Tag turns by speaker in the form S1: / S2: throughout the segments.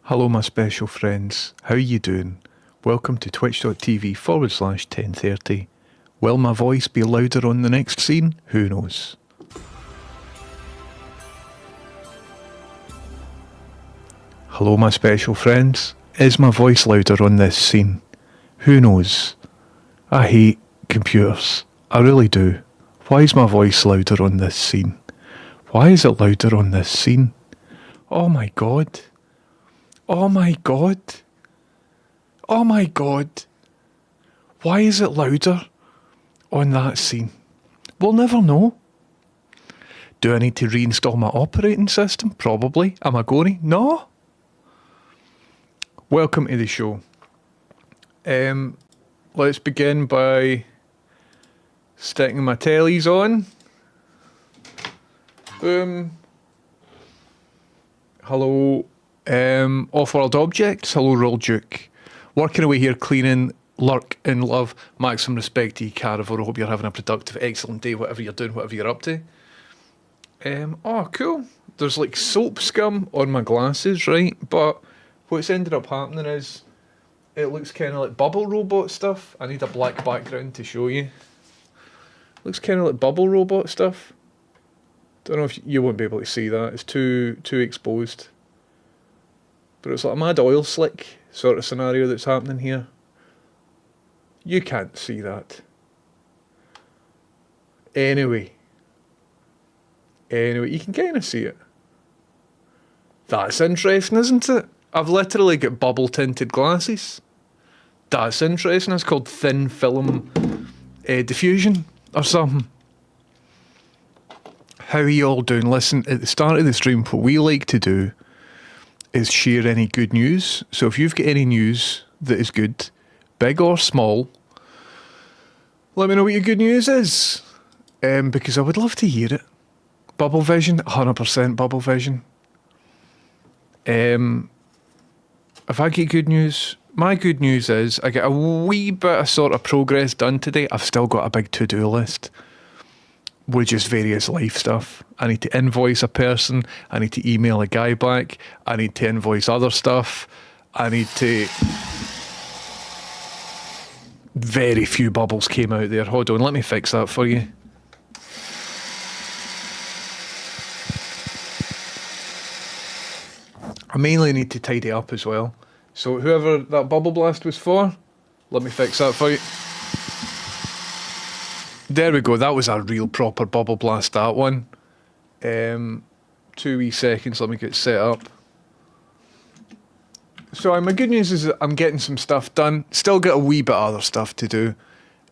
S1: Hello my special friends, how you doing? Welcome to twitch.tv/1030. Will my voice be louder on the next scene? Who knows? Hello my special friends, is my voice louder on this scene? Who knows? I hate computers, I really do. Why is my voice louder on this scene? Why is it louder on this scene? Oh my god. Oh my god. Oh my god. Why is it louder on that scene? We'll never know. Do I need to reinstall my operating system? Probably. Am I going to? No. Welcome to the show. Let's begin by sticking my tellies on. Boom. Hello. Off-world objects. Hello, Roll Duke. Working away here, cleaning, lurk in love. Maximum respect to you, Carivore. I hope you're having a productive, excellent day, whatever you're doing, whatever you're up to. Oh, cool. There's like soap scum on my glasses, right? But what's ended up happening is it looks kind of like bubble robot stuff. I need a black background to show you. Looks kind of like bubble robot stuff. Don't know if you won't be able to see that. It's too exposed. But it's like a mad oil slick sort of scenario that's happening here. You can't see that. Anyway, you can kind of see it. That's interesting, isn't it? I've literally got bubble tinted glasses. That's interesting. It's called thin film diffusion or something. How are you all doing? Listen, at the start of the stream, what we like to do is share any good news. So if you've got any news that is good, big or small, let me know what your good news is. Because I would love to hear it. Bubble vision, 100% bubble vision. If I get good news, my good news is I get a wee bit of sort of progress done today. I've still got a big to-do list with just various life stuff. I need to invoice a person. I need to email a guy back. I need to invoice other stuff. I need to... Very few bubbles came out there. Hold on, let me fix that for you. I mainly need to tidy up as well. So whoever that bubble blast was for, let me fix that for you. There we go, that was a real proper bubble blast, that one. 2 wee seconds, let me get set up. So my good news is that I'm getting some stuff done. Still got a wee bit of other stuff to do.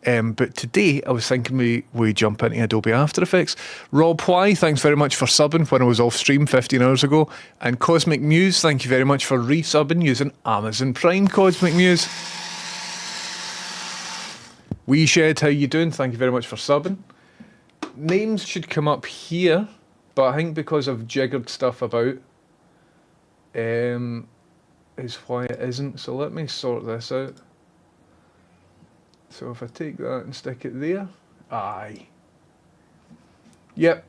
S1: But today I was thinking we jump into Adobe After Effects. Rob Y, thanks very much for subbing when I was off stream 15 hours ago. And Cosmic Muse, thank you very much for resubbing using Amazon Prime, Cosmic Muse. Wee Shed, how you doing? Thank you very much for subbing. Names should come up here, but I think because I've jiggered stuff about, is why it isn't. So let me sort this out. So if I take that and stick it there, aye. Yep.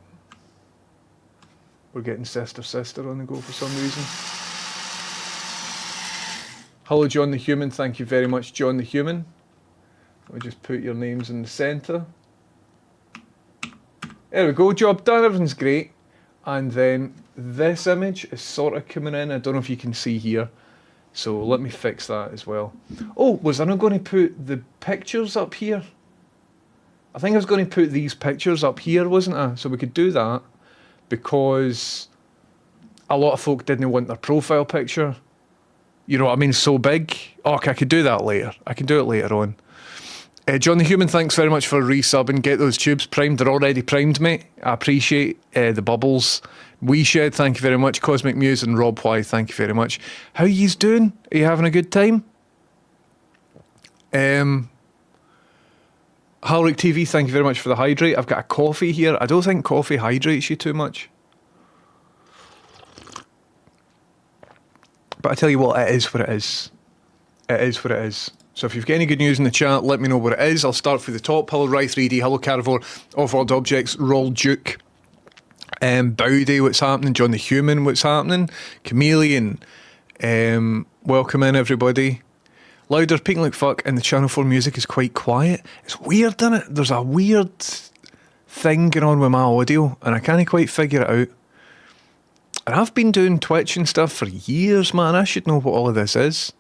S1: We're getting sister on the go for some reason. Hello John the Human, thank you very much John the Human. Let me just put your names in the centre. There we go, job done, everything's great. And then this image is sort of coming in, I don't know if you can see here. So let me fix that as well. Oh, was I not going to put the pictures up here? I think I was going to put these pictures up here, wasn't I? So we could do that because a lot of folk didn't want their profile picture. You know what I mean? So big. Oh, okay, I could do that later. I can do it later on. John the Human, thanks very much for resubbing. Get those tubes primed. They're already primed, mate. I appreciate the bubbles. Wee Shed, thank you very much. Cosmic Muse and Rob Y, thank you very much. How yous doing? Are you having a good time? Halric TV, thank you very much for the hydrate. I've got a coffee here. I don't think coffee hydrates you too much. But I tell you what, it is what it is. It is what it is. So if you've got any good news in the chat, let me know what it is. I'll start from the top. Hello Rye 3D, hello Carivore, Off-World Objects, Roll Duke, Bowdy, what's happening? John the Human, what's happening? Chameleon, Welcome in, everybody. Louder, peaking like fuck, and the Channel 4 music is quite quiet. It's weird, isn't it? There's a weird thing going on with my audio, and I can't quite figure it out. And I've been doing Twitch and stuff for years, man. I should know what all of this is.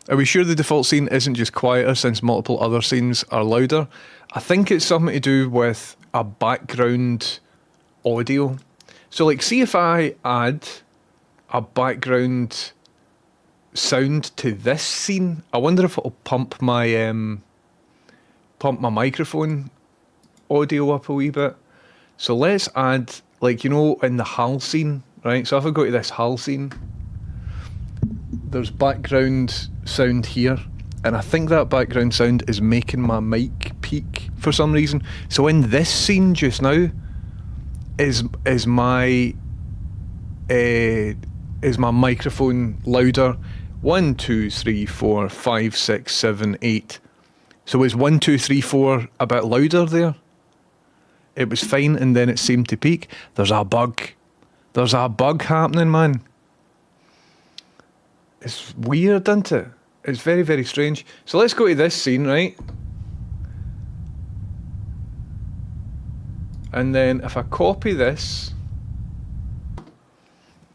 S1: Are we sure the default scene isn't just quieter since multiple other scenes are louder? I think it's something to do with a background audio. So, like, see if I add a background sound to this scene. I wonder if it'll pump my microphone audio up a wee bit. So let's add, like, you know, in the Hal scene, right? So if I go to this Hal scene, there's background sound here, and I think that background sound is making my mic peak for some reason. So in this scene just now is my microphone louder? 1, 2, 3, 4, 5, 6, 7, 8. So is 1, 2, 3, 4 a bit louder there? It was fine, and then it seemed to peak. There's a bug. There's a bug happening, man. It's weird, isn't it? It's very, very strange. So let's go to this scene, right? And then if I copy this...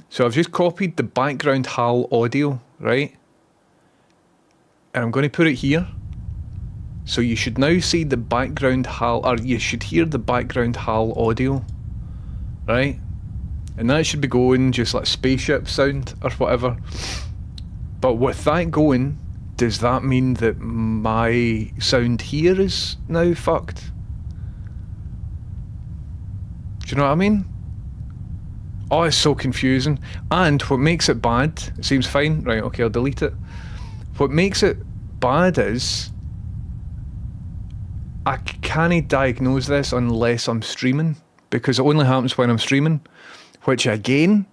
S1: So I've just copied the background HAL audio, right? And I'm going to put it here. So you should now see the background HAL, or you should hear the background HAL audio, right? And that should be going just like spaceship sound or whatever. But with that going, does that mean that my sound here is now fucked? Do you know what I mean? Oh, it's so confusing. And what makes it bad, it seems fine. Right, okay, I'll delete it. What makes it bad is I can't diagnose this unless I'm streaming, because it only happens when I'm streaming, which again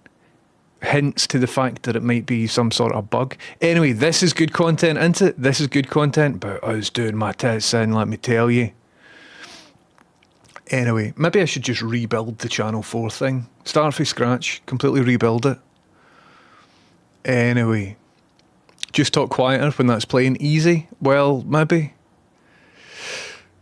S1: hints to the fact that it might be some sort of bug. Anyway, this is good content, isn't it? This is good content, but I was doing my tits in, let me tell you. Anyway, maybe I should just rebuild the Channel 4 thing. Start from scratch, completely rebuild it. Anyway, just talk quieter when that's playing. Easy? Well, maybe.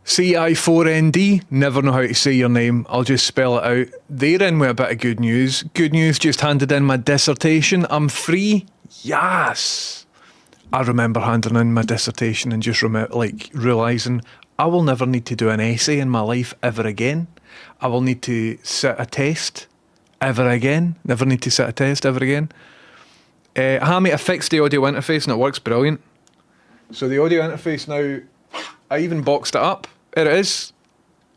S1: CI4ND, never know how to say your name. I'll just spell it out. They're in with a bit of good news. Good news, just handed in my dissertation. I'm free. Yes. I remember handing in my dissertation and just realising I will never need to do an essay in my life ever again. I will need to sit a test ever again. Never need to sit a test ever again. I fixed the audio interface and it works brilliant. So the audio interface now, I even boxed it up. There it is.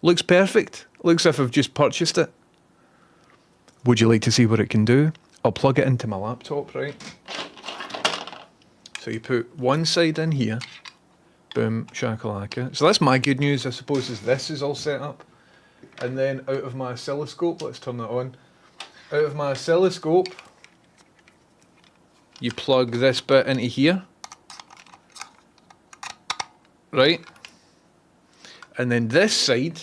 S1: Looks perfect. Looks as if I've just purchased it. Would you like to see what it can do? I'll plug it into my laptop, right? So you put one side in here. Boom, shakalaka. So that's my good news, I suppose, is this is all set up. And then out of my oscilloscope, let's turn that on. Out of my oscilloscope, you plug this bit into here. Right? And then this side,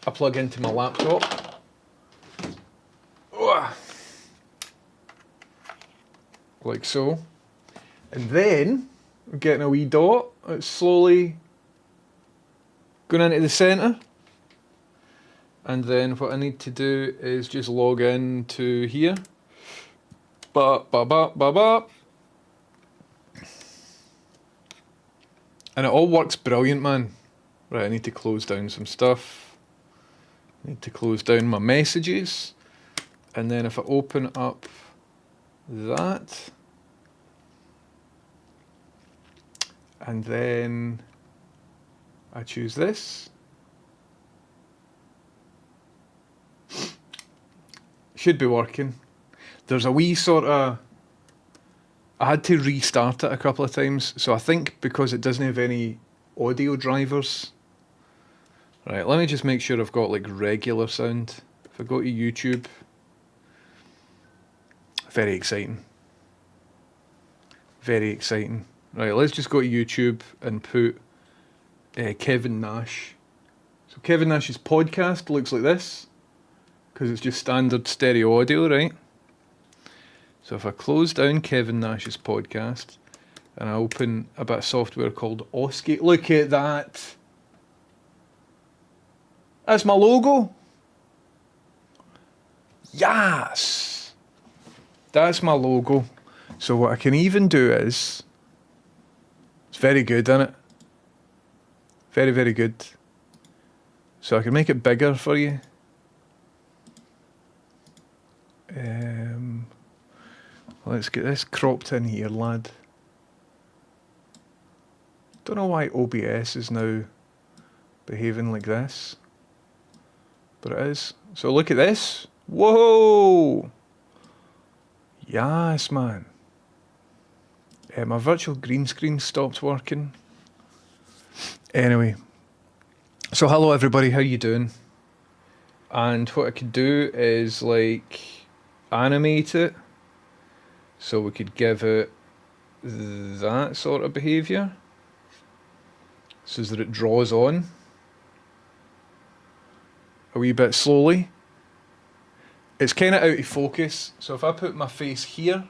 S1: I plug into my laptop. Like so. And then, we're getting a wee dot. It's slowly going into the centre. And then what I need to do is just log in to here. And it all works brilliant, man. Right, I need to close down some stuff. I need to close down my messages. And then if I open up that, and then I choose this, should be working. There's a wee sort of, I had to restart it a couple of times, so I think because it doesn't have any audio drivers. Right, let me just make sure I've got like regular sound. If I go to YouTube, very exciting. Very exciting. Right, let's just go to YouTube and put Kevin Nash. So Kevin Nash's podcast looks like this, because it's just standard stereo audio, right? So if I close down Kevin Nash's podcast and I open a bit of software called Oscilloscope, look at that. That's my logo. Yes. That's my logo. So what I can even do is, it's very good, isn't it? Very, very good. So I can make it bigger for you. Let's get this cropped in here, lad. Don't know why OBS is now behaving like this, but it is. So look at this. Whoa! Yes, man. My virtual green screen stopped working. Anyway, so hello everybody, how you doing? And what I could do is like animate it. So we could give it that sort of behaviour, so that it draws on a wee bit slowly. It's kind of out of focus, so if I put my face here,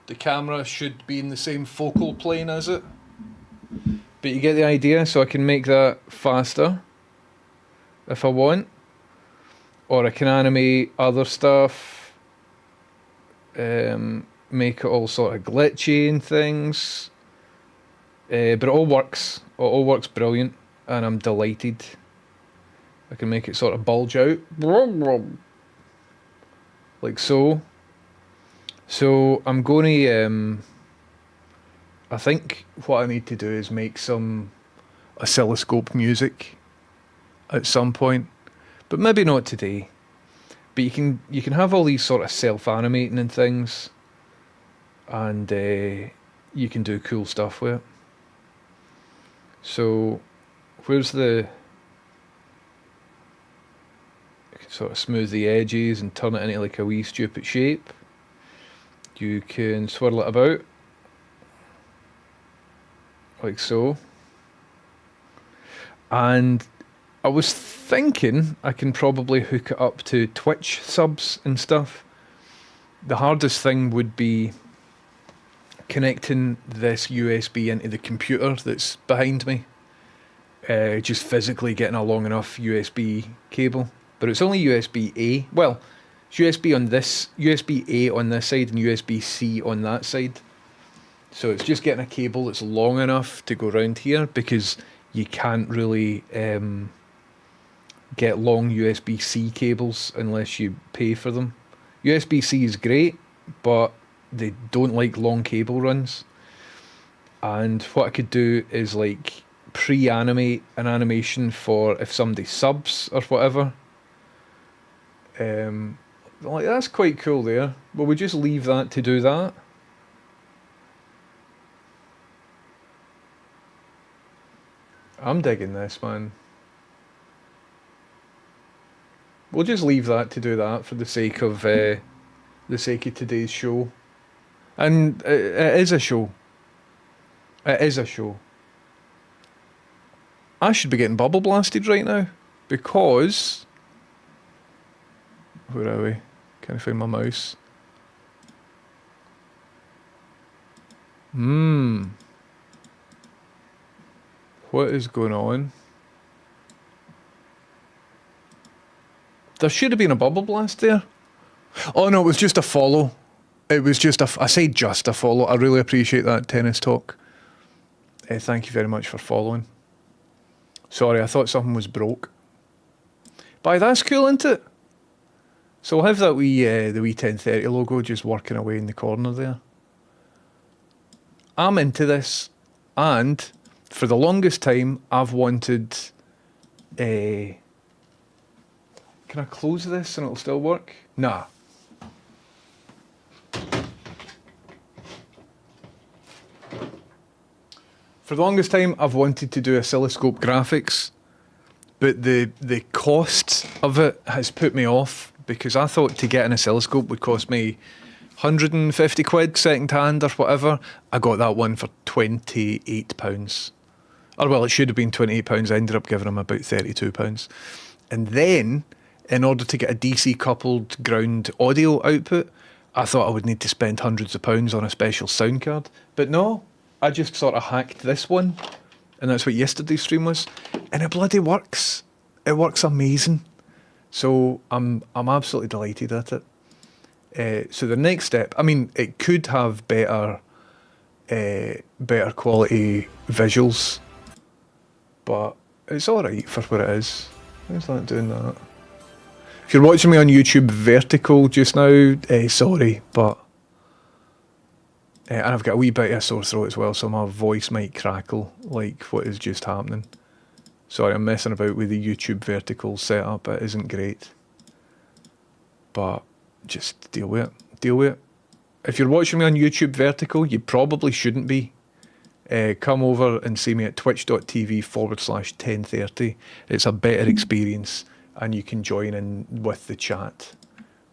S1: the camera should be in the same focal plane as it. But you get the idea, so I can make that faster if I want. Or I can animate other stuff. Make it all sort of glitchy and things. But it all works. It all works brilliant. And I'm delighted. I can make it sort of bulge out. Like so. So I'm going to... I think what I need to do is make some oscilloscope music at some point. But maybe not today. But you can have all these sort of self-animating and things, and you can do cool stuff with it. So, where's the... You can sort of smooth the edges and turn it into like a wee stupid shape. You can swirl it about, like so. And I was thinking I can probably hook it up to Twitch subs and stuff. The hardest thing would be connecting this USB into the computer that's behind me. Just physically getting a long enough USB cable. But it's only USB-A. Well, it's USB-A on this side and USB-C on that side. So it's just getting a cable that's long enough to go around here, because you can't really get long USB-C cables unless you pay for them. USB-C is great, but they don't like long cable runs. And what I could do is like pre-animate an animation for if somebody subs or whatever. Like, that's quite cool there. Will we just leave that to do that? I'm digging this, man. We'll just leave that to do that for the sake of today's show. And it is a show. It is a show. I should be getting bubble blasted right now, because... Where are we? Can't I find my mouse? What is going on? There should have been a bubble blast there. Oh no, it was just a follow. It was just I say just a follow. I really appreciate that, Tennis Talk. Thank you very much for following. Sorry, I thought something was broke. But that's cool, isn't it? So we'll have that wee the wee 1030 logo just working away in the corner there. I'm into this, and for the longest time I've wanted a... Can I close this and it'll still work? Nah. For the longest time I've wanted to do oscilloscope graphics, but the cost of it has put me off, because I thought to get an oscilloscope would cost me 150 quid second hand or whatever. I got that one for £28. Or well, it should have been £28. I ended up giving them about £32. And then, in order to get a DC coupled ground audio output, I thought I would need to spend hundreds of pounds on a special sound card, but no, I just sort of hacked this one, and that's what yesterday's stream was, and it bloody works. It works amazing. So I'm absolutely delighted at it. So the next step, I mean, it could have better quality visuals, but it's all right for what it is. Who's that doing that? If you're watching me on YouTube vertical just now, sorry, but and I've got a wee bit of a sore throat as well, so my voice might crackle like what is just happening. Sorry, I'm messing about with the YouTube vertical setup. It isn't great, but just deal with it. Deal with it. If you're watching me on YouTube vertical, you probably shouldn't be. Come over and see me at twitch.tv/1030. It's a better experience, and you can join in with the chat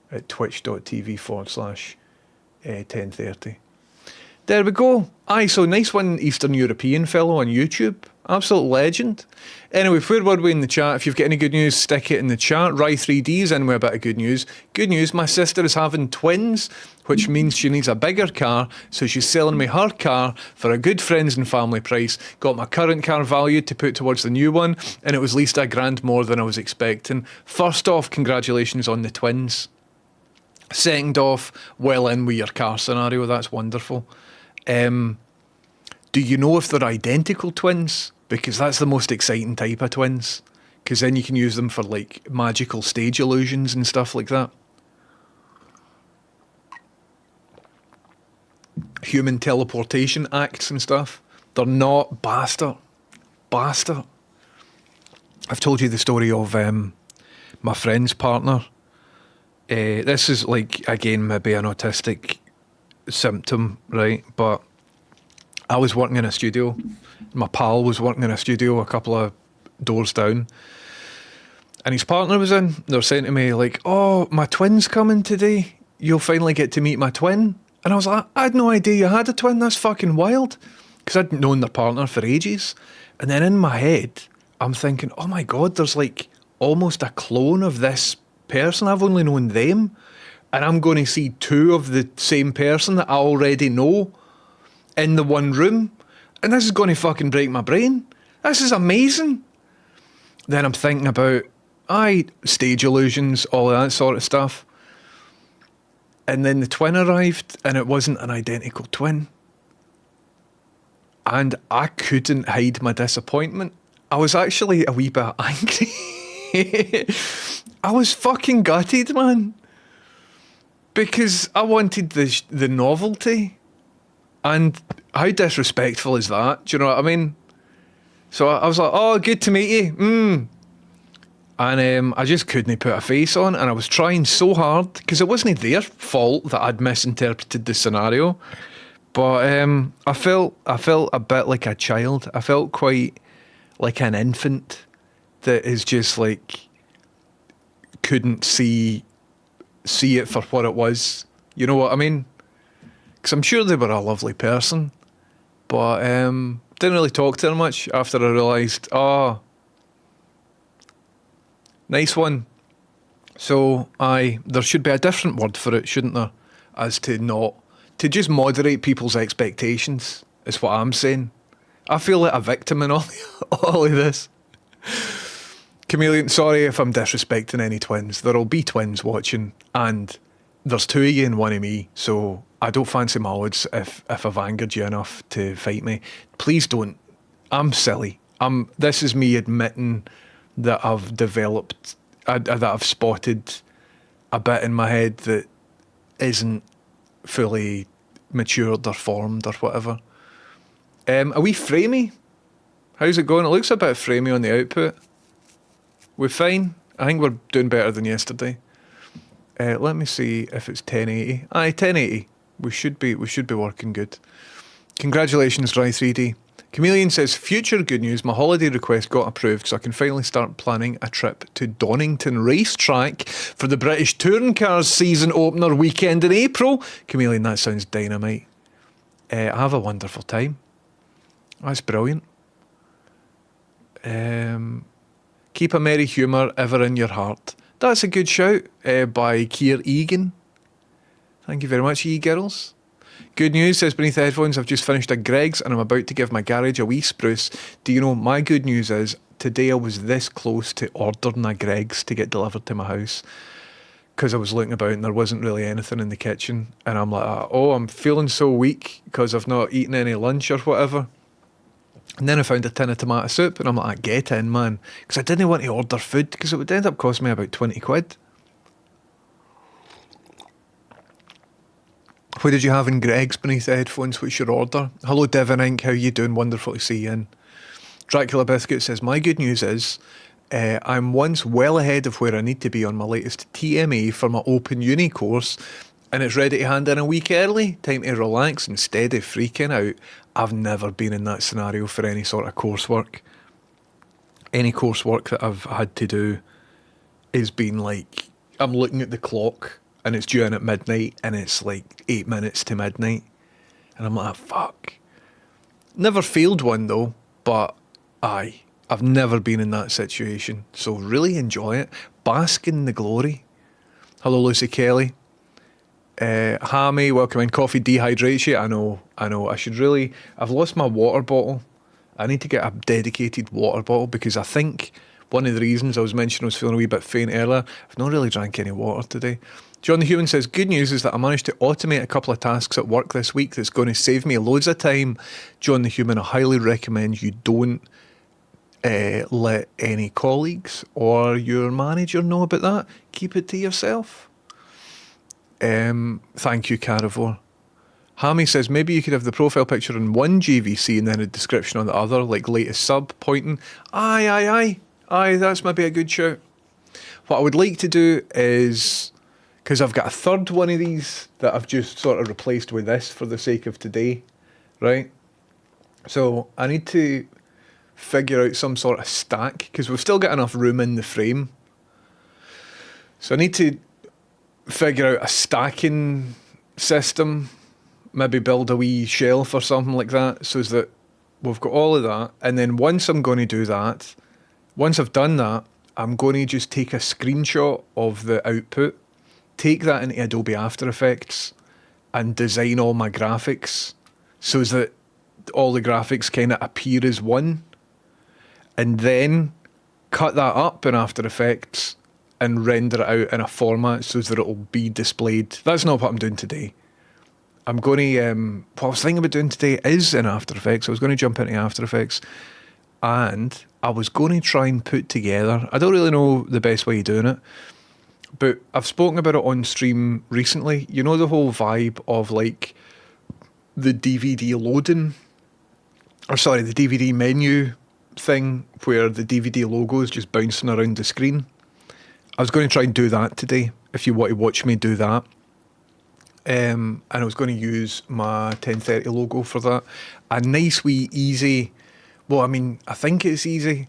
S1: at twitch.tv/1030. There we go. Aye, so nice one, Eastern European fellow on YouTube. Absolute legend. Anyway, where were we in the chat? If you've got any good news, stick it in the chat. Rye3D is in with a bit of good news. Good news, my sister is having twins, which means she needs a bigger car, so she's selling me her car for a good friends and family price. Got my current car valued to put towards the new one, and it was at least £1,000 more than I was expecting. First off, congratulations on the twins. Second off, well in with your car scenario, that's wonderful. Do you know if they're identical twins? Because that's the most exciting type of twins. Because then you can use them for like magical stage illusions and stuff like that. Human teleportation acts and stuff. They're not. Bastard. I've told you the story of my friend's partner. This is like, again, maybe an autistic symptom, right? But I was working in a studio. My pal was working in a studio a couple of doors down, and his partner was in. They're saying to me like, "Oh, my twin's coming today. You'll finally get to meet my twin." And I was like, "I had no idea you had a twin. That's fucking wild," because I'd known their partner for ages. And then in my head, I'm thinking, "Oh my god, there's like almost a clone of this person. I've only known them, and I'm going to see two of the same person that I already know in the one room, and this is going to fucking break my brain. This is amazing." Then I'm thinking about, stage illusions, all of that sort of stuff. And then the twin arrived, and it wasn't an identical twin. And I couldn't hide my disappointment. I was actually a wee bit angry. I was fucking gutted, man. Because I wanted the novelty. And how disrespectful is that? Do you know what I mean? So I was like, "Oh, good to meet you." And I just couldn't put a face on, and I was trying so hard, because it wasn't their fault that I'd misinterpreted the scenario. But I felt a bit like a child. I felt quite like an infant that is just like couldn't see it for what it was. You know what I mean? Because I'm sure they were a lovely person, but didn't really talk to her much after I realised, nice one. So there should be a different word for it, shouldn't there? As to just moderate people's expectations, is what I'm saying. I feel like a victim in all of this. Chameleon, sorry if I'm disrespecting any twins. There'll be twins watching, and there's two of you and one of me, so I don't fancy my odds if I've angered you enough to fight me. Please don't. I'm silly. This is me admitting that I've developed, that I've spotted a bit in my head that isn't fully matured or formed or whatever. Are we framey? How's it going? It looks a bit framey on the output. We're fine. I think we're doing better than yesterday. Let me see if it's 1080. 1080. We should be working good. Congratulations, Rye3D. Chameleon says, future good news, my holiday request got approved, so I can finally start planning a trip to Donington Racetrack for the British Touring Cars season opener weekend in April. Chameleon, that sounds dynamite. Have a wonderful time. That's brilliant. Keep a merry humour ever in your heart. That's a good shout by Keir Egan. Thank you very much, ye girls. Good news, says Beneath the Headphones. I've just finished a Greg's and I'm about to give my garage a wee spruce. Do you know, my good news is today I was this close to ordering a Greg's to get delivered to my house because I was looking about and there wasn't really anything in the kitchen. And I'm like, oh, I'm feeling so weak because I've not eaten any lunch or whatever. And then I found a tin of tomato soup and I'm like, get in, man. Because I didn't want to order food because it would end up costing me about 20 quid. What did you have in Greg's Beneath the Headphones? What's your order? Hello, Devon Inc. How you doing? Wonderful to see you in. Dracula Biscuit says, my good news is I'm once well ahead of where I need to be on my latest TMA for my Open Uni course, and it's ready to hand in a week early. Time to relax instead of freaking out. I've never been in that scenario for any sort of coursework. Any coursework that I've had to do has been like, I'm looking at the clock and it's due in at midnight and it's like 8 minutes to midnight. And I'm like, fuck. Never failed one though, but I've never been in that situation. So really enjoy it. Bask in the glory. Hello, Lucy Kelly. Hammy, welcome in. Coffee dehydrates you. I know. I've lost my water bottle. I need to get a dedicated water bottle because I think one of the reasons I was mentioning I was feeling a wee bit faint earlier, I've not really drank any water today. John the Human says, good news is that I managed to automate a couple of tasks at work this week that's going to save me loads of time. John the Human, I highly recommend you don't let any colleagues or your manager know about that. Keep it to yourself. Thank you, Carivore. Hammy says, maybe you could have the profile picture in one JVC and then a description on the other, like latest sub, pointing. Aye, that's maybe a good shout. What I would like to do is, because I've got a third one of these that I've just sort of replaced with this for the sake of today, right? So I need to figure out some sort of stack, because we've still got enough room in the frame. So I need to figure out a stacking system, maybe build a wee shelf or something like that, so that we've got all of that. And then once I'm going to do that, once I've done that, I'm going to just take a screenshot of the output, take that into Adobe After Effects and design all my graphics so that all the graphics kind of appear as one, and then cut that up in After Effects and render it out in a format so that it will be displayed. That's not what I'm doing today. I'm going to, what I was thinking about doing today is in After Effects. I was going to jump into After Effects and I was going to try and put together, I don't really know the best way of doing it, but I've spoken about it on stream recently. You know the whole vibe of like the DVD loading, or sorry, the DVD menu thing where the DVD logo is just bouncing around the screen. I was going to try and do that today, if you want to watch me do that. And I was going to use my 1030 logo for that. A nice wee easy, well, I mean, I think it's easy.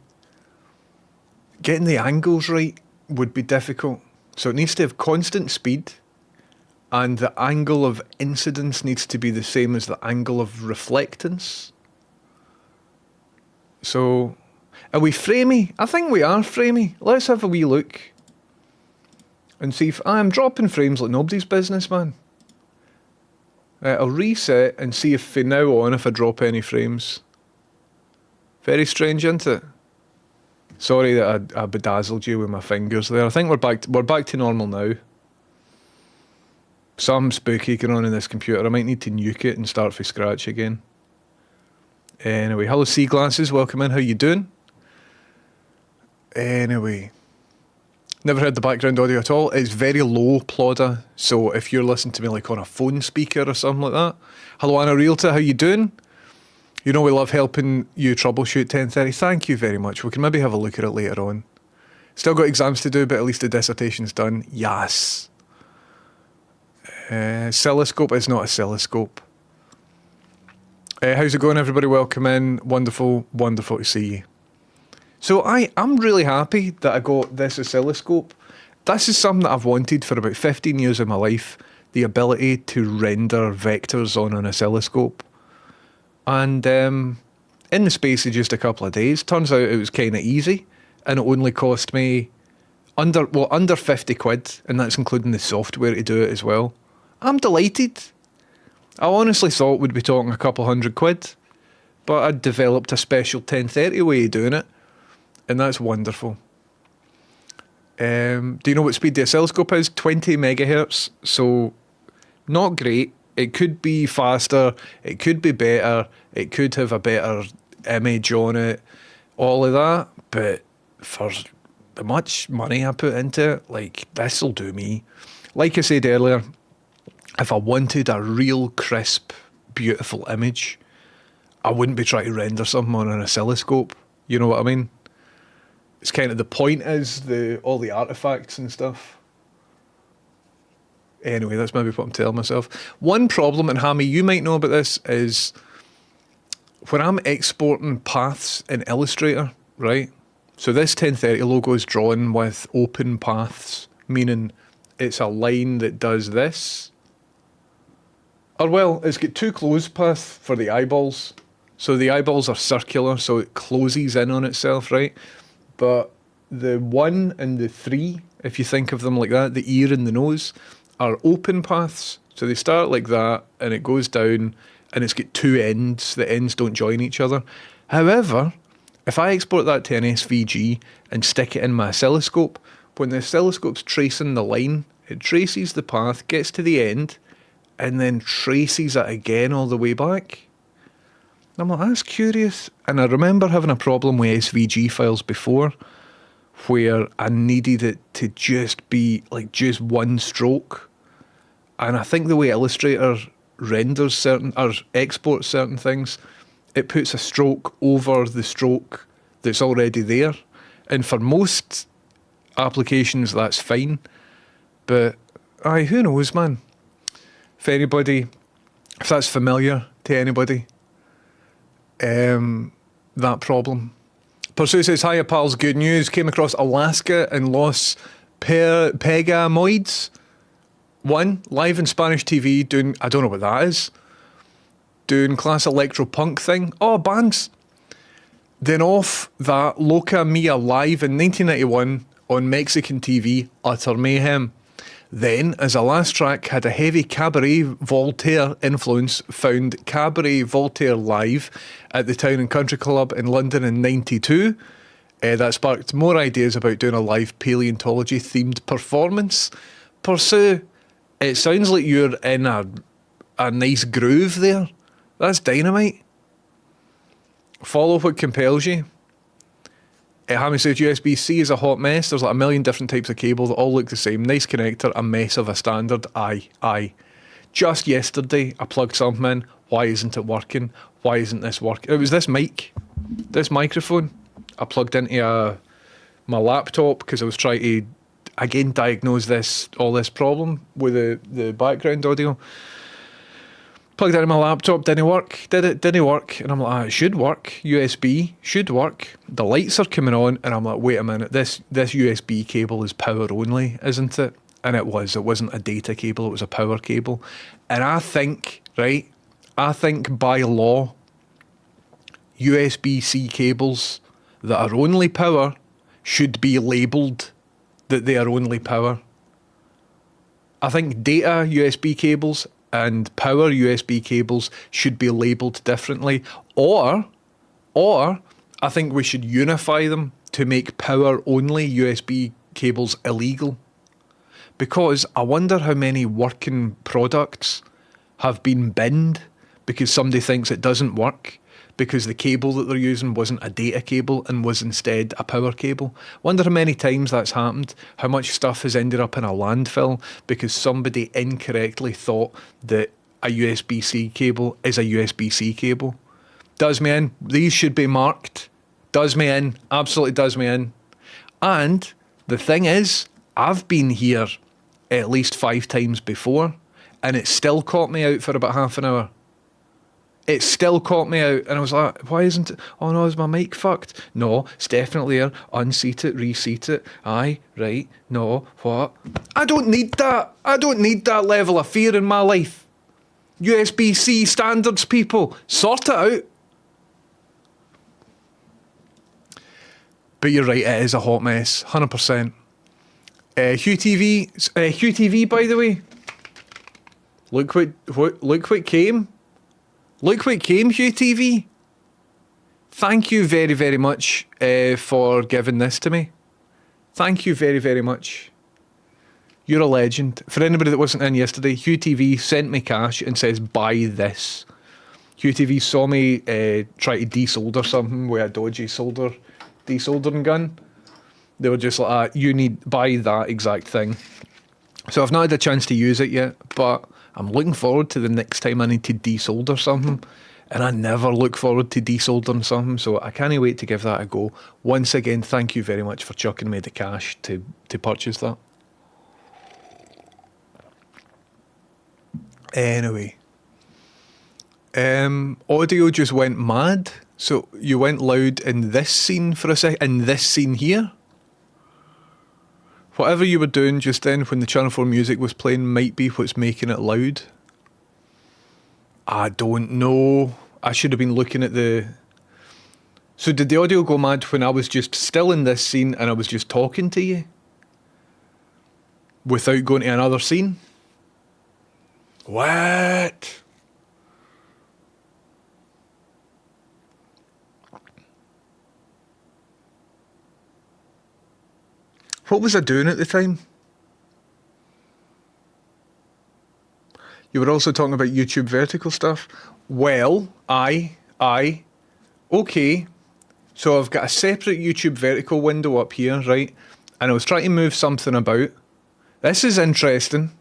S1: Getting the angles right would be difficult. So it needs to have constant speed, and the angle of incidence needs to be the same as the angle of reflectance. So, are we framey? I think we are framey. Let's have a wee look and see if I'm dropping frames like nobody's business, man. I'll reset and see if from now on, if I drop any frames. Very strange, isn't it? Sorry that I bedazzled you with my fingers there. I think we're back to normal now. Something spooky going on in this computer. I might need to nuke it and start from scratch again. Anyway, hello Sea Glasses, welcome in. How you doing? Anyway, never heard the background audio at all. It's very low, Plodder. So if you're listening to me like on a phone speaker or something like that. Hello Anna Realta, how you doing? You know we love helping you troubleshoot 1030. Thank you very much. We can maybe have a look at it later on. Still got exams to do, but at least the dissertation's done. Yes. Oscilloscope is not a oscilloscope. How's it going, everybody? Welcome in. Wonderful to see you. So I'm really happy that I got this oscilloscope. This is something that I've wanted for about 15 years of my life, the ability to render vectors on an oscilloscope. And in the space of just a couple of days, turns out it was kind of easy, and it only cost me under 50 quid, and that's including the software to do it as well. I'm delighted. I honestly thought we'd be talking a couple £100, but I'd developed a special 1030 way of doing it, and that's wonderful. Do you know what speed the oscilloscope is? 20 megahertz, so not great. It could be faster, it could be better, it could have a better image on it, all of that, but for the much money I put into it, like, this'll do me. Like I said earlier, if I wanted a real crisp, beautiful image, I wouldn't be trying to render something on an oscilloscope. You know what I mean? It's kind of the point is all the artifacts and stuff. Anyway, that's maybe what I'm telling myself. One problem, and Hammy, you might know about this, is when I'm exporting paths in Illustrator, right? So this 1030 logo is drawn with open paths, meaning it's a line that does this. Or well, it's got two closed paths for the eyeballs. So the eyeballs are circular, so it closes in on itself, right? But the 1 and the 3, if you think of them like that, the ear and the nose, are open paths. So they start like that, and it goes down, and it's got two ends. The ends don't join each other. However, if I export that to an SVG and stick it in my oscilloscope, when the oscilloscope's tracing the line, it traces the path, gets to the end, and then traces it again all the way back. I'm like, that's curious. And I remember having a problem with SVG files before where I needed it to just be like just one stroke. And I think the way Illustrator renders certain or exports certain things, it puts a stroke over the stroke that's already there. And for most applications, that's fine. But aye, who knows, man? If anybody, if that's familiar to anybody, that problem. Pursue says, hiya pals, good news. Came across Alaska and Los Pegamoids. One, live in Spanish TV doing, I don't know what that is, doing class electro-punk thing. Oh, bands. Then off that Loca Mia live in 1991 on Mexican TV, utter mayhem. Then, as a last track, had a heavy Cabaret Voltaire influence, found Cabaret Voltaire live at the Town and Country Club in London in 92. That sparked more ideas about doing a live paleontology-themed performance. Pursue, it sounds like you're in a nice groove there. That's dynamite. Follow what compels you. Hammy says USB-C is a hot mess. There's like a million different types of cable that all look the same. Nice connector, a mess of a standard. Aye. Just yesterday, I plugged something in. Why isn't it working? Why isn't this working? It was this mic, this microphone. I plugged into my laptop because I was trying to, again, diagnose all this problem with the background audio. Plugged it in my laptop, didn't work. Didn't work. And I'm like, it should work. USB should work. The lights are coming on, and I'm like, wait a minute, this USB cable is power only, isn't it? And it was. It wasn't a data cable, it was a power cable. And I think by law, USB-C cables that are only power should be labelled that they are only power. I think data USB cables and power USB cables should be labelled differently, or I think we should unify them to make power only USB cables illegal. Because I wonder how many working products have been binned because somebody thinks it doesn't work, because the cable that they're using wasn't a data cable and was instead a power cable. Wonder how many times that's happened, how much stuff has ended up in a landfill because somebody incorrectly thought that a USB-C cable is a USB-C cable. Does me in. These should be marked. Does me in. Absolutely does me in. And the thing is, I've been here at least 5 times before, and it still caught me out for about half an hour. It still caught me out, and I was like, why isn't it? Oh no, is my mic fucked? No, it's definitely there. Unseat it, reseat it. Aye, right, no, what? I don't need that. I don't need that level of fear in my life. USB-C standards, people. Sort it out. But you're right, it is a hot mess. 100%. Hugh TV, by the way. Look what came. Look what came, Hugh TV. Thank you very, very much for giving this to me. Thank you very, very much. You're a legend. For anybody that wasn't in yesterday, Hugh TV sent me cash and says, buy this. Hugh TV saw me try to desolder something with a dodgy desoldering gun. They were just like, you need buy that exact thing. So I've not had a chance to use it yet, but I'm looking forward to the next time I need to desolder something. And I never look forward to desoldering something, so I can't wait to give that a go. Once again, thank you very much for chucking me the cash to purchase that. Anyway. Audio just went mad. So you went loud in this scene for a second, in this scene here. Whatever you were doing just then when the Channel 4 music was playing might be what's making it loud. I don't know. I should have been looking at the... So did the audio go mad when I was just still in this scene and I was just talking to you? Without going to another scene? What? What was I doing at the time? You were also talking about YouTube vertical stuff. Well, okay. So I've got a separate YouTube vertical window up here, right? And I was trying to move something about. This is interesting.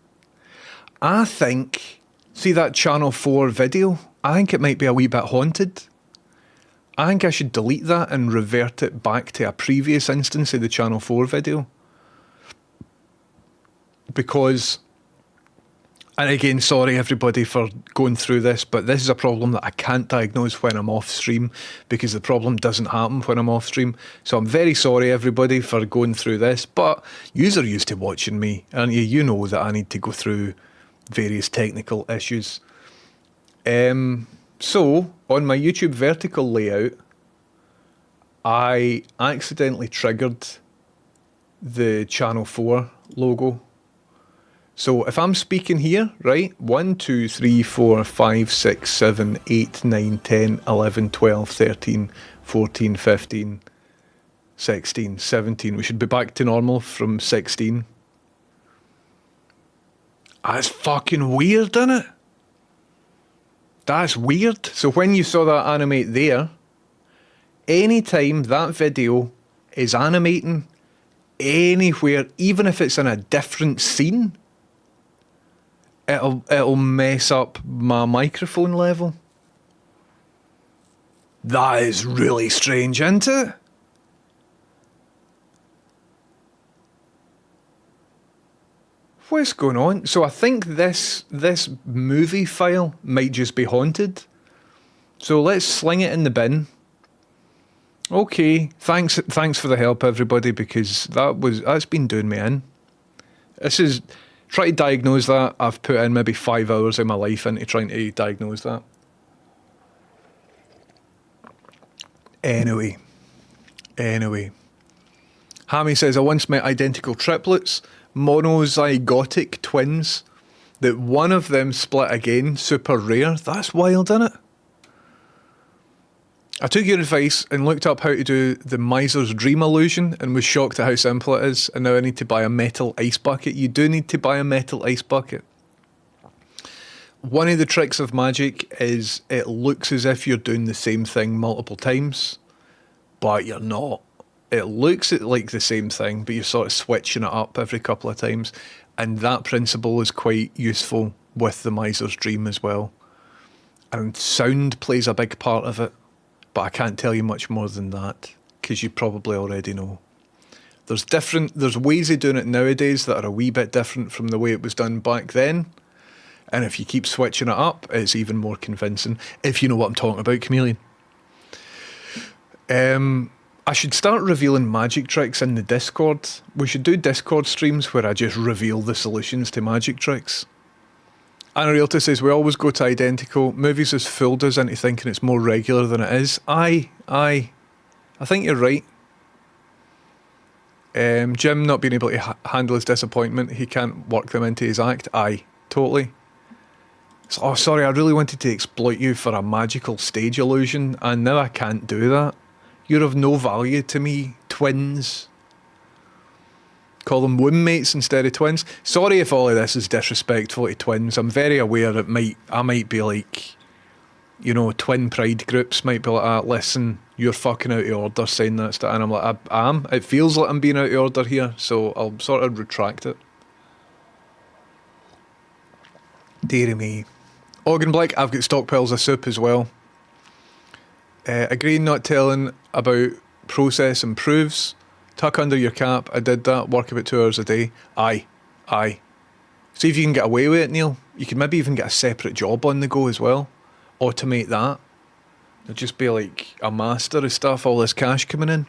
S1: I think, see that Channel 4 video? I think it might be a wee bit haunted. I think I should delete that and revert it back to a previous instance of the Channel 4 video. Because, and again, sorry everybody for going through this, but this is a problem that I can't diagnose when I'm off stream because the problem doesn't happen when I'm off stream. So I'm very sorry everybody for going through this, but yous are used to watching me, aren't you? You know that I need to go through various technical issues. So, on my YouTube vertical layout, I accidentally triggered the Channel 4 logo. So if I'm speaking here, right, 1, 2, 3, 4, 5, 6, 7, 8, 9, 10, 11, 12, 13, 14, 15, 16, 17. We should be back to normal from 16. That's fucking weird, isn't it? That's weird. So when you saw that animate there, anytime that video is animating anywhere, even if it's in a different scene, it'll mess up my microphone level. That is really strange, isn't it? What's going on? So I think this movie file might just be haunted. So let's sling it in the bin. Okay, thanks for the help, everybody, because that's been doing me in. This is try to diagnose that. I've put in maybe 5 hours of my life into trying to diagnose that. Anyway. Hammy says, I once met identical triplets, monozygotic twins, that one of them split again, super rare. That's wild, isn't it? I took your advice and looked up how to do the miser's dream illusion and was shocked at how simple it is, and now I need to buy a metal ice bucket. You do need to buy a metal ice bucket. One of the tricks of magic is it looks as if you're doing the same thing multiple times, but you're not. It looks like the same thing, but you're sort of switching it up every couple of times, and that principle is quite useful with the miser's dream as well. And sound plays a big part of it. But I can't tell you much more than that, because you probably already know. There's ways of doing it nowadays that are a wee bit different from the way it was done back then. And if you keep switching it up, it's even more convincing, if you know what I'm talking about, Chameleon. I should start revealing magic tricks in the Discord. We should do Discord streams where I just reveal the solutions to magic tricks. Anna Realta says, we always go to identical. Movies has fooled us into thinking it's more regular than it is. Aye. I think you're right. Jim not being able to handle his disappointment. He can't work them into his act. Aye, totally. So, oh, sorry, I really wanted to exploit you for a magical stage illusion, and now I can't do that. You're of no value to me, twins. Call them roommates instead of twins. Sorry if all of this is disrespectful to twins. I'm very aware that I might be like, you know, twin pride groups might be like, listen, you're fucking out of order saying that stuff. And I'm like, I am. It feels like I'm being out of order here, so I'll sort of retract it. Deary me. Organ Black, I've got stockpiles of soup as well. Agreeing not telling about process improves. Tuck under your cap. I did that. Work about 2 hours a day. Aye. See if you can get away with it, Neil. You can maybe even get a separate job on the go as well. Automate that. It'll just be like a master of stuff, all this cash coming in.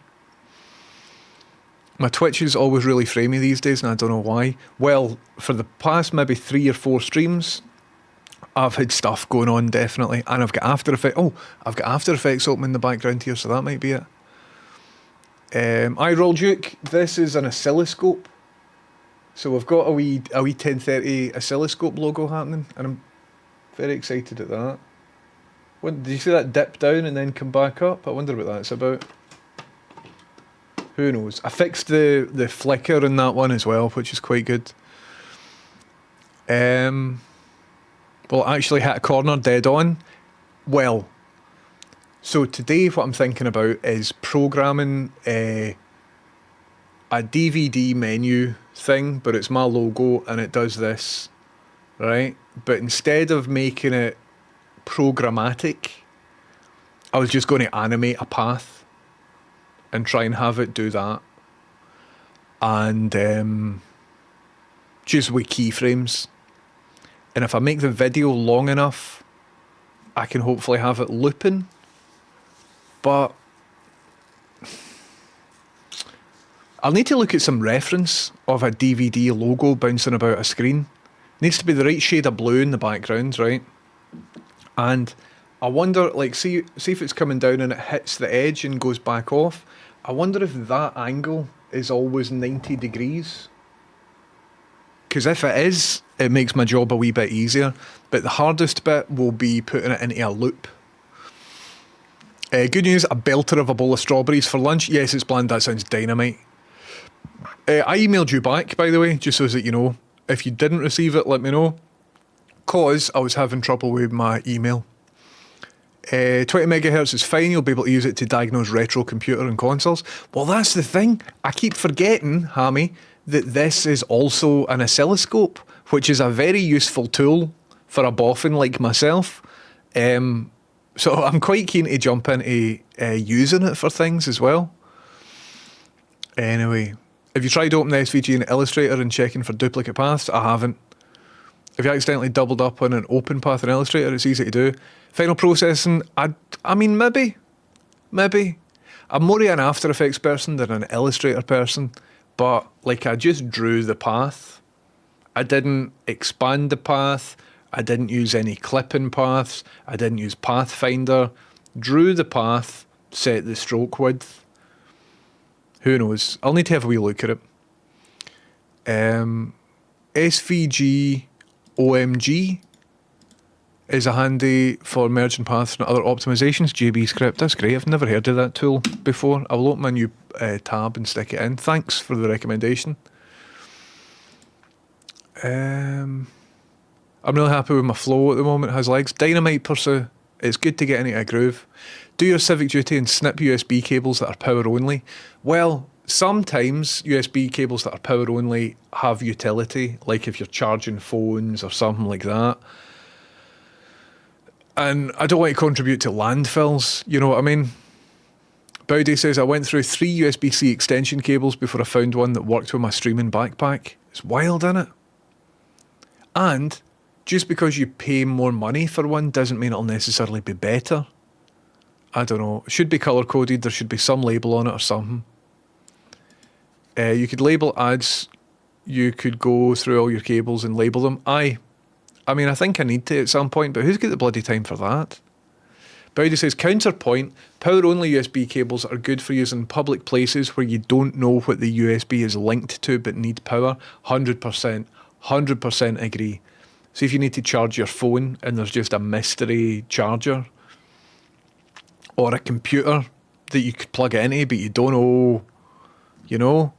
S1: My Twitch is always really framey these days, and I don't know why. Well, for the past maybe 3 or 4 streams, I've had stuff going on, definitely. And I've got After Effects. Oh, I've got After Effects open in the background here, so that might be it. I Roll Duke. This is an oscilloscope. So we've got a wee 1030 oscilloscope logo happening, and I'm very excited at that. Did you see that dip down and then come back up? I wonder what that's about. Who knows? I fixed the flicker in that one as well, which is quite good. Well, I actually hit a corner dead on. Well, so today what I'm thinking about is programming a DVD menu thing, but it's my logo and it does this, right? But instead of making it programmatic, I was just going to animate a path and try and have it do that. And just with keyframes. And if I make the video long enough, I can hopefully have it looping. But I'll need to look at some reference of a DVD logo bouncing about a screen. It needs to be the right shade of blue in the background, right? And I wonder, like, see if it's coming down and it hits the edge and goes back off. I wonder if that angle is always 90 degrees. Because if it is, it makes my job a wee bit easier. But the hardest bit will be putting it into a loop. Good news, a belter of a bowl of strawberries for lunch. Yes, it's bland, that sounds dynamite. I emailed you back, by the way, just so that you know. If you didn't receive it, let me know. Because I was having trouble with my email. 20 megahertz is fine, you'll be able to use it to diagnose retro computer and consoles. Well, that's the thing. I keep forgetting, Hammy, that this is also an oscilloscope, which is a very useful tool for a boffin like myself. So I'm quite keen to jump into using it for things as well. Anyway, have you tried opening SVG in Illustrator and checking for duplicate paths? I haven't. If you accidentally doubled up on an open path in Illustrator, it's easy to do. Final processing, I mean, maybe. I'm more of an After Effects person than an Illustrator person, but like I just drew the path. I didn't expand the path. I didn't use any clipping paths. I didn't use Pathfinder. Drew the path, set the stroke width. Who knows? I'll need to have a wee look at it. SVG OMG is a handy for merging paths and other optimizations. JB script, that's great. I've never heard of that tool before. I will open a new tab and stick it in. Thanks for the recommendation. I'm really happy with my flow at the moment. It has legs. Dynamite Pursue. It's good to get into a groove. Do your civic duty and snip USB cables that are power only. Well, sometimes USB cables that are power only have utility, like if you're charging phones or something like that. And I don't want to contribute to landfills, you know what I mean? Bowdy says, I went through 3 USB-C extension cables before I found one that worked with my streaming backpack. It's wild, isn't it? And just because you pay more money for one doesn't mean it'll necessarily be better. I don't know. It should be colour-coded. There should be some label on it or something. You could label ads. You could go through all your cables and label them. I mean, I think I need to at some point, but who's got the bloody time for that? Bowdy says, counterpoint, power-only USB cables are good for using in public places where you don't know what the USB is linked to but need power. 100% agree. See if you need to charge your phone and there's just a mystery charger, or a computer that you could plug it into but you don't know, you know.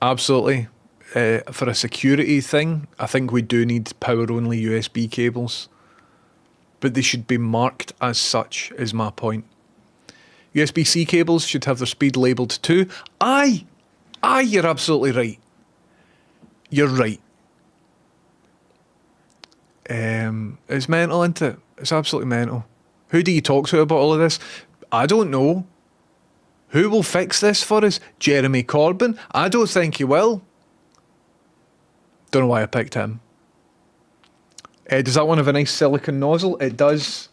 S1: Absolutely. For a security thing, I think we do need power-only USB cables, but they should be marked as such, is my point. USB-C cables should have their speed labelled too. Aye, you're absolutely right. You're right. It's mental, isn't it? It's absolutely mental. Who do you talk to about all of this? I don't know. Who will fix this for us? Jeremy Corbyn? I don't think he will. Don't know why I picked him. Does that one have a nice silicone nozzle? It does.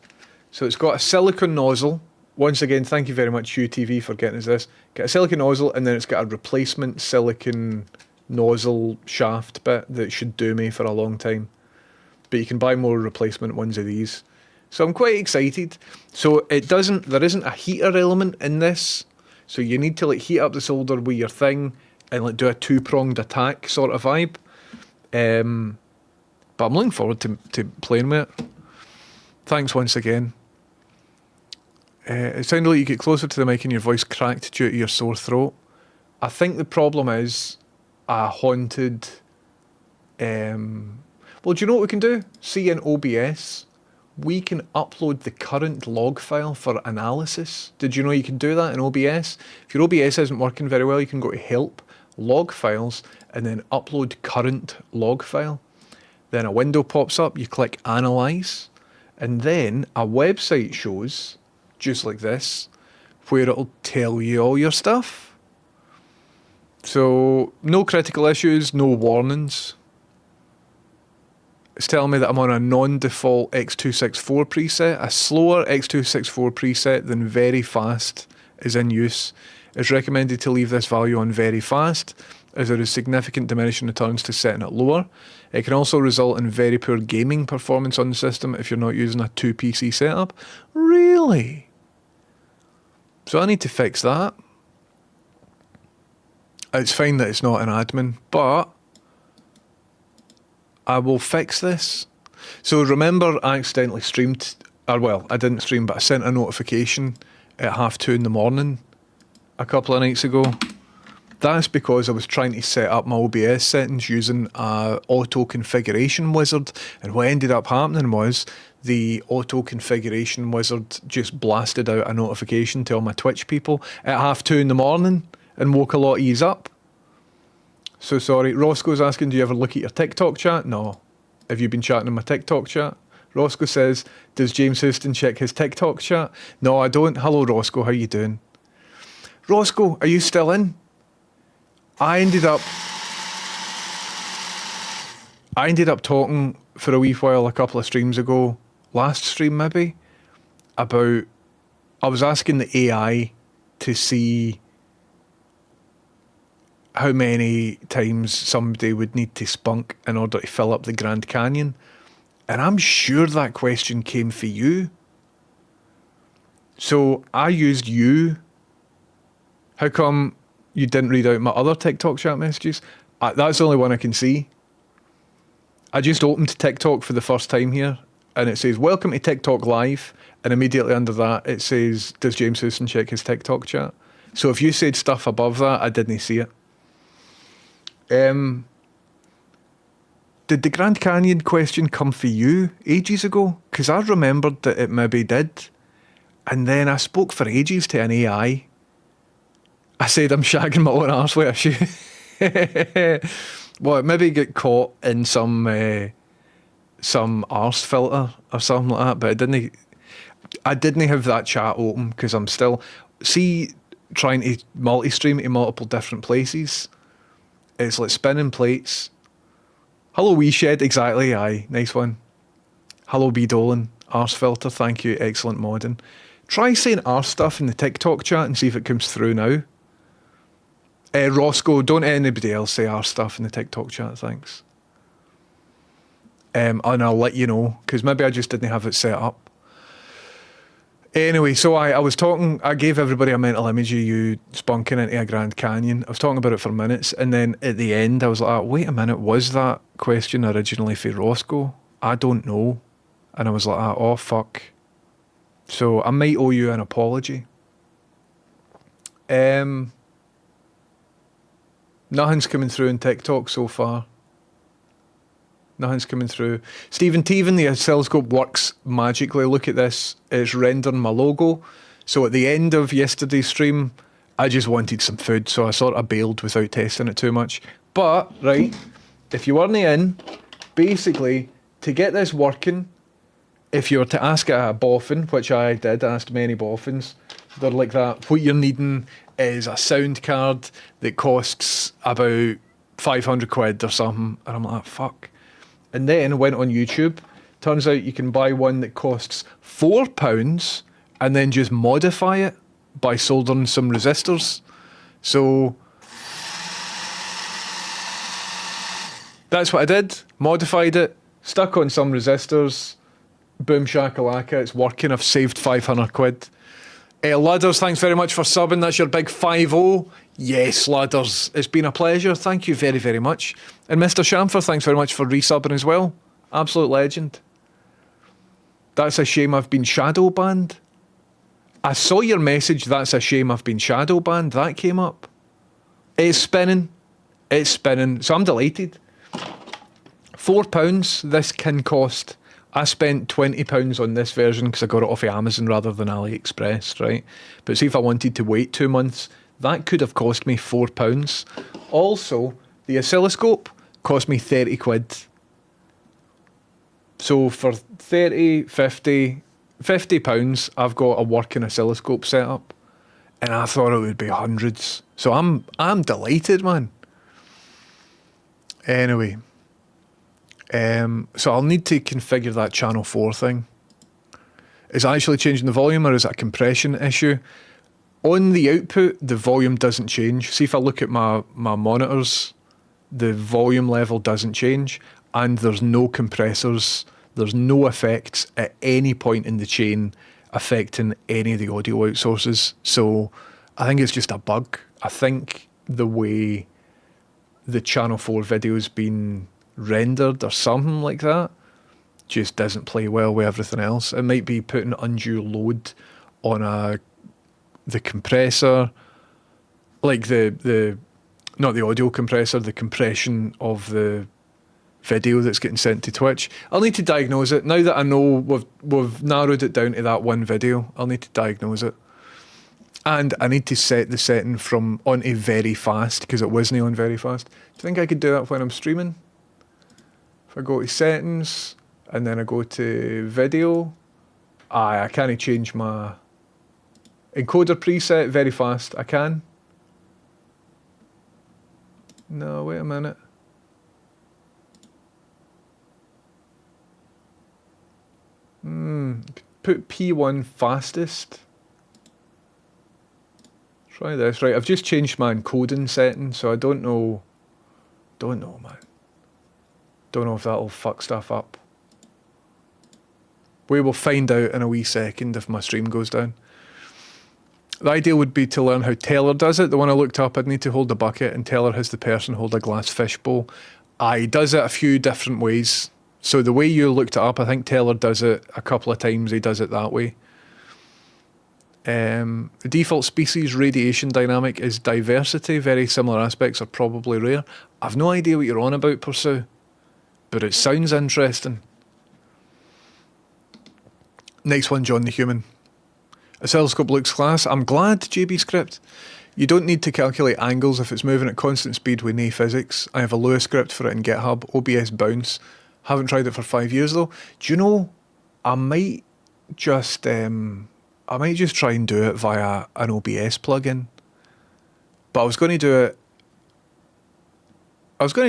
S1: So it's got a silicone nozzle. Once again, thank you very much, UTV, for getting us this. Get a silicone nozzle, and then it's got a replacement silicone nozzle shaft bit that should do me for a long time. But you can buy more replacement ones of these. So I'm quite excited. So there isn't a heater element in this. So you need to like heat up the solder with your thing and like do a two-pronged attack sort of vibe. But I'm looking forward to playing with it. Thanks once again. It sounded like you get closer to the mic and your voice cracked due to your sore throat. I think the problem is a haunted... well, do you know what we can do? See, in OBS, we can upload the current log file for analysis. Did you know you can do that in OBS? If your OBS isn't working very well, you can go to Help, Log Files, and then Upload Current Log File. Then a window pops up, you click Analyze, and then a website shows, just like this, where it'll tell you all your stuff. So, no critical issues, no warnings. It's telling me that I'm on a non-default X264 preset. A slower X264 preset than very fast is in use. It's recommended to leave this value on very fast, as there is significant diminishing returns to setting it lower. It can also result in very poor gaming performance on the system if you're not using a 2 PC setup. Really? So I need to fix that. It's fine that it's not an admin, but I will fix this. So remember, I accidentally streamed, or well, I didn't stream, but I sent a notification at 2:30 in the morning a couple of nights ago. That's because I was trying to set up my OBS settings using a auto configuration wizard, and what ended up happening was the auto configuration wizard just blasted out a notification to all my Twitch people at 2:30 in the morning and woke a lot of yous up. So sorry. Roscoe's asking, do you ever look at your TikTok chat? No. Have you been chatting in my TikTok chat? Roscoe says, does James Houston check his TikTok chat? No, I don't. Hello, Roscoe. How you doing? Roscoe, are you still in? I ended up talking for a wee while a couple of streams ago, last stream maybe, about, I was asking the AI to see how many times somebody would need to spunk in order to fill up the Grand Canyon. And I'm sure that question came for you. So I used you. How come you didn't read out my other TikTok chat messages? That's the only one I can see. I just opened TikTok for the first time here, and it says, welcome to TikTok Live. And immediately under that, it says, does James Houston check his TikTok chat? So if you said stuff above that, I didn't see it. Did the Grand Canyon question come for you ages ago? Because I remembered that it maybe did. And then I spoke for ages to an AI. I said I'm shagging my own arse with a shoe. Well, it maybe get caught in some arse filter or something like that, but I didn't have that chat open because I'm still trying to multi-stream to multiple different places. It's like spinning plates. Hello, Wee Shed, exactly, aye, nice one. Hello, B Dolan, arse filter, thank you, excellent modding. Try saying arse stuff in the TikTok chat and see if it comes through now. Roscoe, don't anybody else say arse stuff in the TikTok chat, thanks. And I'll let you know, because maybe I just didn't have it set up. Anyway, so I was talking, I gave everybody a mental image of you spunking into a Grand Canyon. I was talking about it for minutes, and then at the end I was like, wait a minute, was that question originally for Roscoe? I don't know. And I was like, oh fuck. So I might owe you an apology. Nothing's coming through in TikTok so far. Nothing's coming through. Stephen Teven, the oscilloscope works magically. Look at this. It's rendering my logo. So at the end of yesterday's stream, I just wanted some food, so I sort of bailed without testing it too much. But, right, if you weren't in, basically, to get this working, if you were to ask a boffin, which I did, asked many boffins, they're like that. What you're needing is a sound card that costs about 500 quid or something. And I'm like, fuck. And then went on YouTube. Turns out you can buy one that costs £4 and then just modify it by soldering some resistors. So that's what I did. Modified it, stuck on some resistors. Boom shakalaka, it's working. I've saved 500 quid. Ladders, thanks very much for subbing. That's your big 5-0. Yes, Ladders. It's been a pleasure. Thank you very, very much. And Mr. Shamfer, thanks very much for resubbing as well. Absolute legend. That's a shame I've been shadow banned. I saw your message, that's a shame I've been shadow banned. That came up. It's spinning. It's spinning. So I'm delighted. £4 this can cost. I spent £20 on this version because I got it off of Amazon rather than AliExpress, right? But see, if I wanted to wait 2 months, that could have cost me £4. Also, the oscilloscope cost me 30 quid. So for 30, 50, £50, I've got a working oscilloscope set up. And I thought it would be hundreds. So I'm delighted, man. Anyway. So I'll need to configure that channel 4 thing. Is it actually changing the volume or is it a compression issue? On the output, the volume doesn't change. See, if I look at my monitors, the volume level doesn't change and there's no compressors, there's no effects at any point in the chain affecting any of the audio outsources. So I think it's just a bug. I think the way the channel 4 video's been rendered or something like that just doesn't play well with everything else. It might be putting undue load on the compressor, like the not the audio compressor, the compression of the video that's getting sent to Twitch. I'll need to diagnose it. Now that I know we've narrowed it down to that one video, I'll need to diagnose it. And I need to set the setting from onto very fast because it wasn't on very fast. Do you think I could do that when I'm streaming? If I go to settings and then I go to video, I can't change my encoder preset very fast. I can. No, wait a minute. Put P1 fastest. Try this. Right, I've just changed my encoding setting, so I don't know, man. Don't know if that'll fuck stuff up. We will find out in a wee second if my stream goes down. The idea would be to learn how Taylor does it. The one I looked up, I'd need to hold a bucket and Taylor has the person hold a glass fishbowl. He does it a few different ways. So the way you looked it up, I think Taylor does it a couple of times. He does it that way. The default species radiation dynamic is diversity. Very similar aspects are probably rare. I've no idea what you're on about, Pursue. But it sounds interesting. Next one, John the Human. Oscilloscope looks class. I'm glad, JB Script. You don't need to calculate angles if it's moving at constant speed with no physics. I have a Lua script for it in GitHub, OBS bounce. Haven't tried it for 5 years though. Do you know, I might just try and do it via an OBS plugin. But I was going to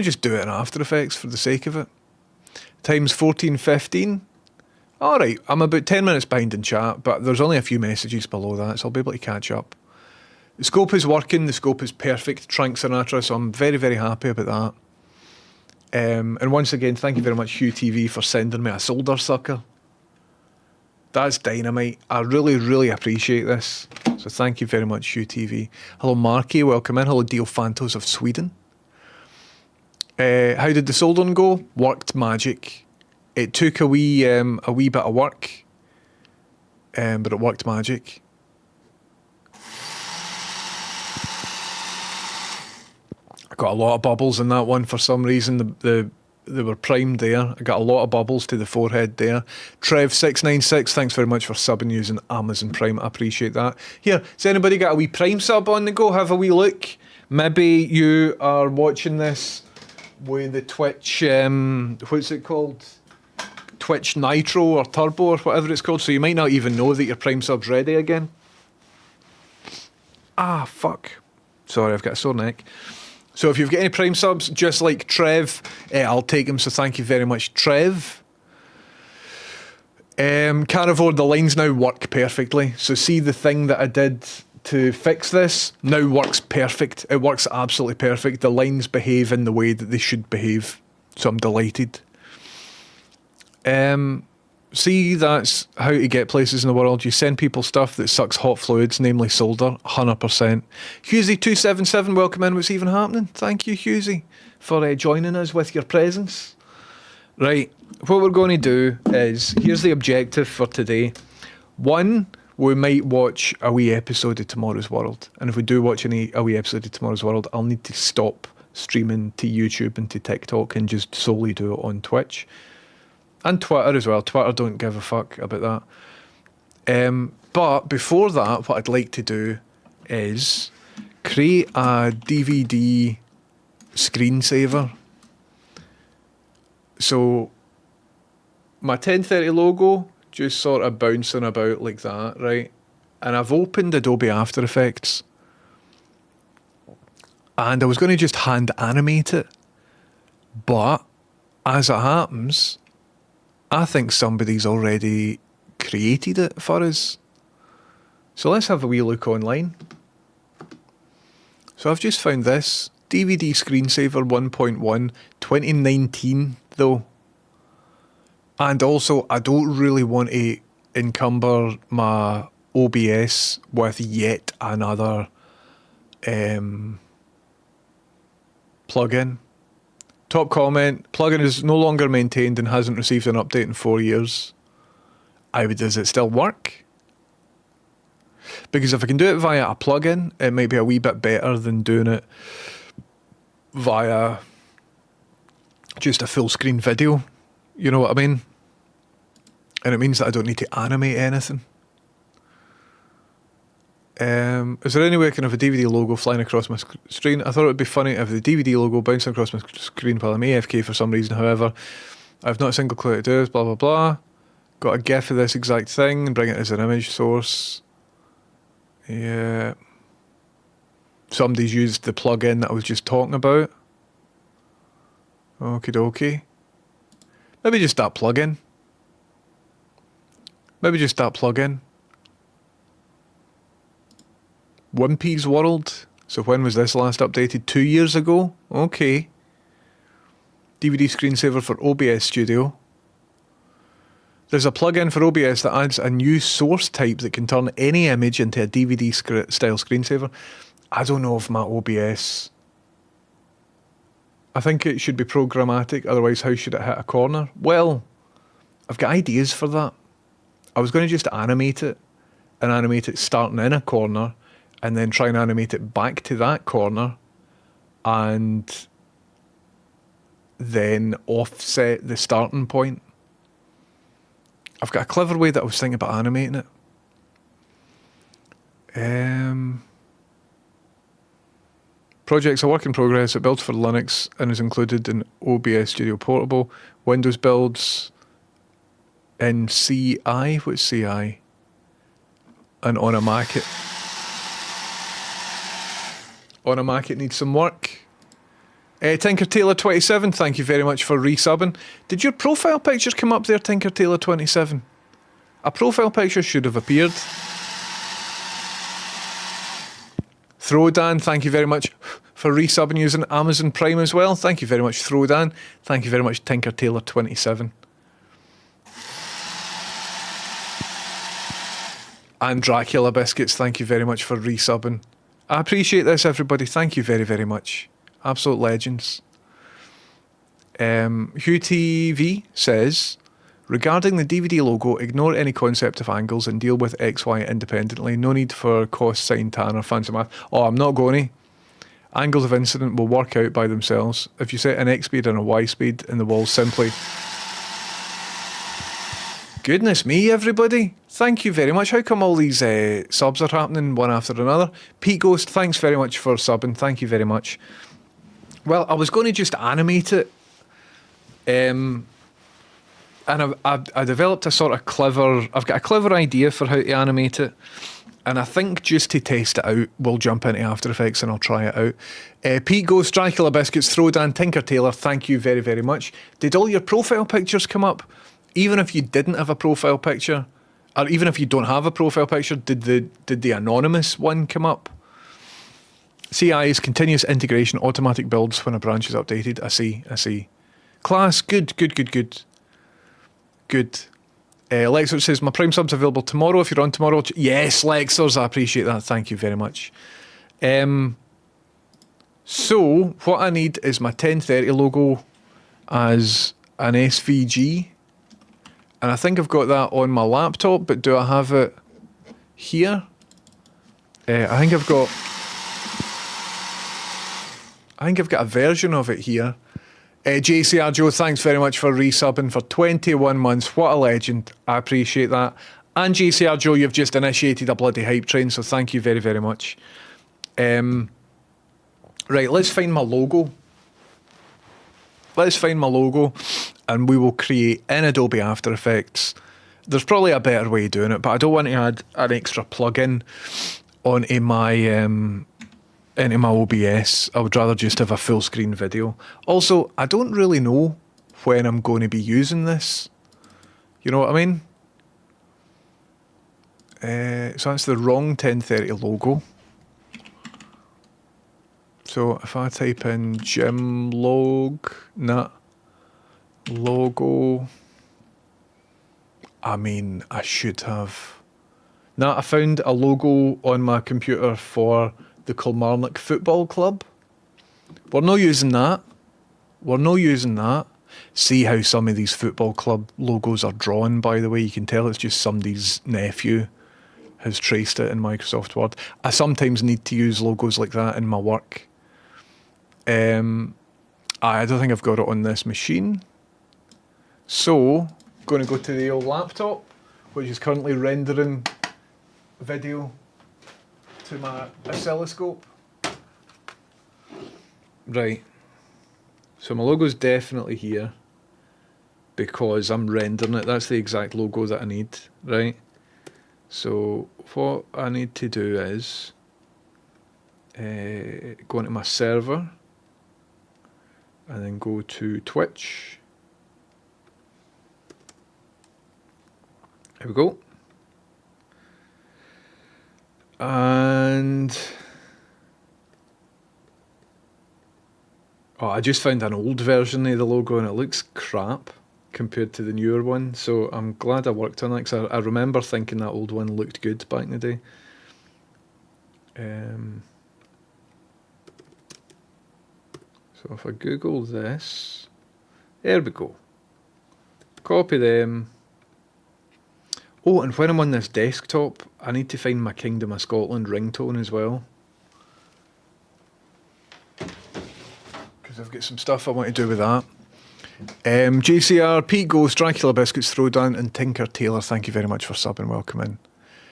S1: just do it in After Effects for the sake of it. Times 14:15. Alright, I'm about 10 minutes behind in chat, but there's only a few messages below that, so I'll be able to catch up. The scope is working, the scope is perfect, Trank Sinatra, so I'm very, very happy about that. And once again, thank you very much, Hugh TV, for sending me a solder sucker. That's dynamite. I really, really appreciate this. So thank you very much, UTV. Hello, Marky. Welcome in. Hello, Dio Fantos of Sweden. How did the soldering go? Worked magic. It took a wee bit of work, but it worked magic. I got a lot of bubbles in that one for some reason. They were primed there. I got a lot of bubbles to the forehead there. Trev696, thanks very much for subbing using Amazon Prime. I appreciate that. Here, has anybody got a wee Prime sub on the go? Have a wee look. Maybe you are watching this with the Twitch, what's it called? Twitch Nitro or Turbo or whatever it's called. So you might not even know that your Prime sub's ready again. Ah, fuck. Sorry, I've got a sore neck. So if you've got any Prime subs, just like Trev, I'll take them, so thank you very much, Trev. Carnivore, the lines now work perfectly. So see the thing that I did to fix this now works perfect. It works absolutely perfect. The lines behave in the way that they should behave. So I'm delighted. See, that's how to get places in the world. You send people stuff that sucks hot fluids, namely solder, 100%. Husey277, welcome in. What's even happening? Thank you, Husey, for joining us with your presence. Right, what we're going to do is, here's the objective for today. One, we might watch a wee episode of Tomorrow's World. And if we do watch a wee episode of Tomorrow's World, I'll need to stop streaming to YouTube and to TikTok and just solely do it on Twitch. And Twitter as well. Twitter don't give a fuck about that. But before that, what I'd like to do is create a DVD screensaver. So my 1030 logo just sort of bouncing about like that, right? And I've opened Adobe After Effects. And I was going to just hand animate it. But as it happens, I think somebody's already created it for us. So let's have a wee look online. So I've just found this. DVD Screensaver 1.1, 2019 though. And also, I don't really want to encumber my OBS with yet another plugin. Top comment, plugin is no longer maintained and hasn't received an update in 4 years. Does it still work? Because if I can do it via a plugin, it might be a wee bit better than doing it via just a full screen video. You know what I mean? And it means that I don't need to animate anything. Is there any way I can have a DVD logo flying across my screen? I thought it would be funny if the DVD logo bouncing across my screen while I'm AFK for some reason. However, I have not a single clue how to do this, blah, blah, blah. Got a GIF of this exact thing and bring it as an image source. Yeah. Somebody's used the plugin that I was just talking about. Okie dokie. Maybe just that plugin. Wimpy's World. So when was this last updated? 2 years ago? Okay. DVD screensaver for OBS Studio. There's a plugin for OBS that adds a new source type that can turn any image into a DVD style screensaver. I don't know if my OBS... I think it should be programmatic, otherwise how should it hit a corner? Well, I've got ideas for that. I was going to just animate it, and animate it starting in a corner, and then try and animate it back to that corner, and then offset the starting point. I've got a clever way that I was thinking about animating it. Project's a work in progress. It builds for Linux and is included in OBS Studio Portable. Windows builds in CI. What's CI? And on a Mac it needs some work. Tinker Tailor 27, thank you very much for resubbing. Did your profile picture come up there, Tinker Tailor 27? A profile picture should have appeared. Throwdan, thank you very much for resubbing using Amazon Prime as well. Thank you very much, Throwdan. Thank you very much, Tinker Tailor 27. And Dracula Biscuits, thank you very much for resubbing. I appreciate this, everybody. Thank you very, very much. Absolute legends. Hugh TV says, regarding the DVD logo, ignore any concept of angles and deal with XY independently. No need for cos, sine, tan, or fancy math. Oh, I'm not going to. Angles of incident will work out by themselves. If you set an X speed and a Y speed in the wall, simply... Goodness me, everybody. Thank you very much. How come all these subs are happening one after another? Pete Ghost, thanks very much for subbing. Thank you very much. Well, I was going to just animate it. And I developed a sort of clever... I've got a clever idea for how to animate it. And I think just to test it out, we'll jump into After Effects and I'll try it out. Pete Ghost, Dracula Biscuits, Throwdown, Tinker Tailor, thank you very, very much. Did all your profile pictures come up? Even if you didn't have a profile picture, or even if you don't have a profile picture, did the anonymous one come up? CI is continuous integration, automatic builds when a branch is updated. I see. Class, good. Lexer says, my Prime sub's available tomorrow if you're on tomorrow. Yes, Lexers, I appreciate that. Thank you very much. So, what I need is my 1030 logo as an SVG. And I think I've got that on my laptop, but do I have it here? I think I've got a version of it here. JCR Joe, thanks very much for resubbing for 21 months. What a legend. I appreciate that. And JCR Joe, you've just initiated a bloody hype train, so thank you very, very much. Right, let's find my logo. And we will create in Adobe After Effects. There's probably a better way of doing it, but I don't want to add an extra plugin onto my into my OBS. I would rather just have a full screen video. Also, I don't really know when I'm going to be using this. You know what I mean? So that's the wrong 1030 logo. So if I type in logo, I mean, I should have. I found a logo on my computer for the Kilmarnock Football Club. We're not using that. See how some of these football club logos are drawn, by the way. You can tell it's just somebody's nephew has traced it in Microsoft Word. I sometimes need to use logos like that in my work. I don't think I've got it on this machine. So, I'm going to go to the old laptop, which is currently rendering video to my oscilloscope. Right. So my logo's definitely here because I'm rendering it. That's the exact logo that I need, right? So what I need to do is go into my server and then go to Twitch. Here we go. And I just found an old version of the logo and it looks crap compared to the newer one, so I'm glad I worked on it because I remember thinking that old one looked good back in the day. So if I Google this, there we go. Copy them. Oh, and when I'm on this desktop, I need to find my Kingdom of Scotland ringtone as well. Because I've got some stuff I want to do with that. JCR, Pete Ghost, Dracula Biscuits, Throwdown, and Tinker Tailor, thank you very much for subbing. Welcome in.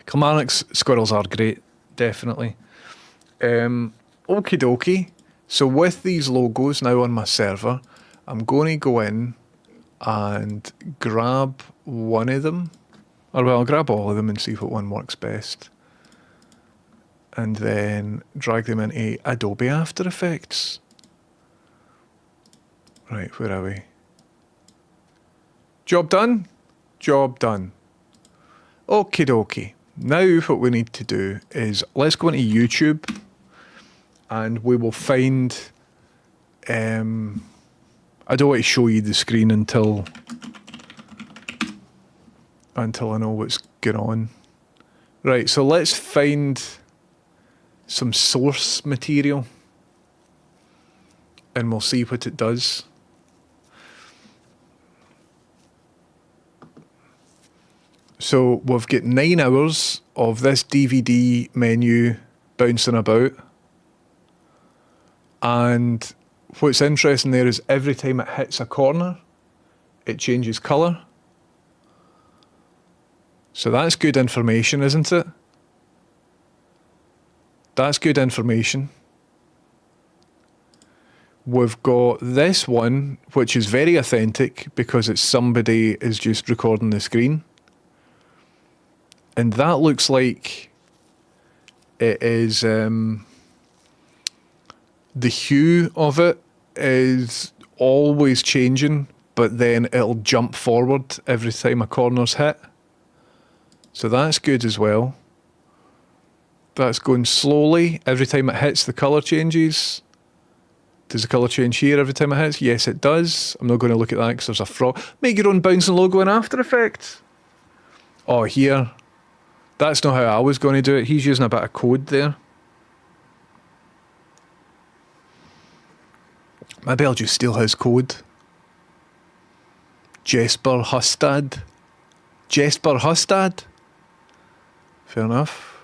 S1: Kilmarnock's squirrels are great, definitely. Okie dokie. So with these logos now on my server, I'm going to go in and grab one of them. Or well, I'll grab all of them and see what one works best. And then drag them into Adobe After Effects. Right, where are we? Job done? Job done. Okie dokie. Now what we need to do is, let's go into YouTube and we will find... I don't want to show you the screen until I know what's going on. Right, so let's find some source material and we'll see what it does. So we've got 9 hours of this DVD menu bouncing about. And what's interesting there is every time it hits a corner, it changes colour. So that's good information, isn't it? That's good information. We've got this one, which is very authentic because it's somebody is just recording the screen. And that looks like it is, the hue of it is always changing, but then it'll jump forward every time a corner's hit. So that's good as well. That's going slowly. Every time it hits, the colour changes. Does the colour change here every time it hits? Yes, it does. I'm not going to look at that because there's a frog. Make your own bouncing logo in After Effects. Oh, here. That's not how I was going to do it. He's using a bit of code there. Maybe I'll just steal his code. Jesper Hustad. Jesper Hustad. Fair enough.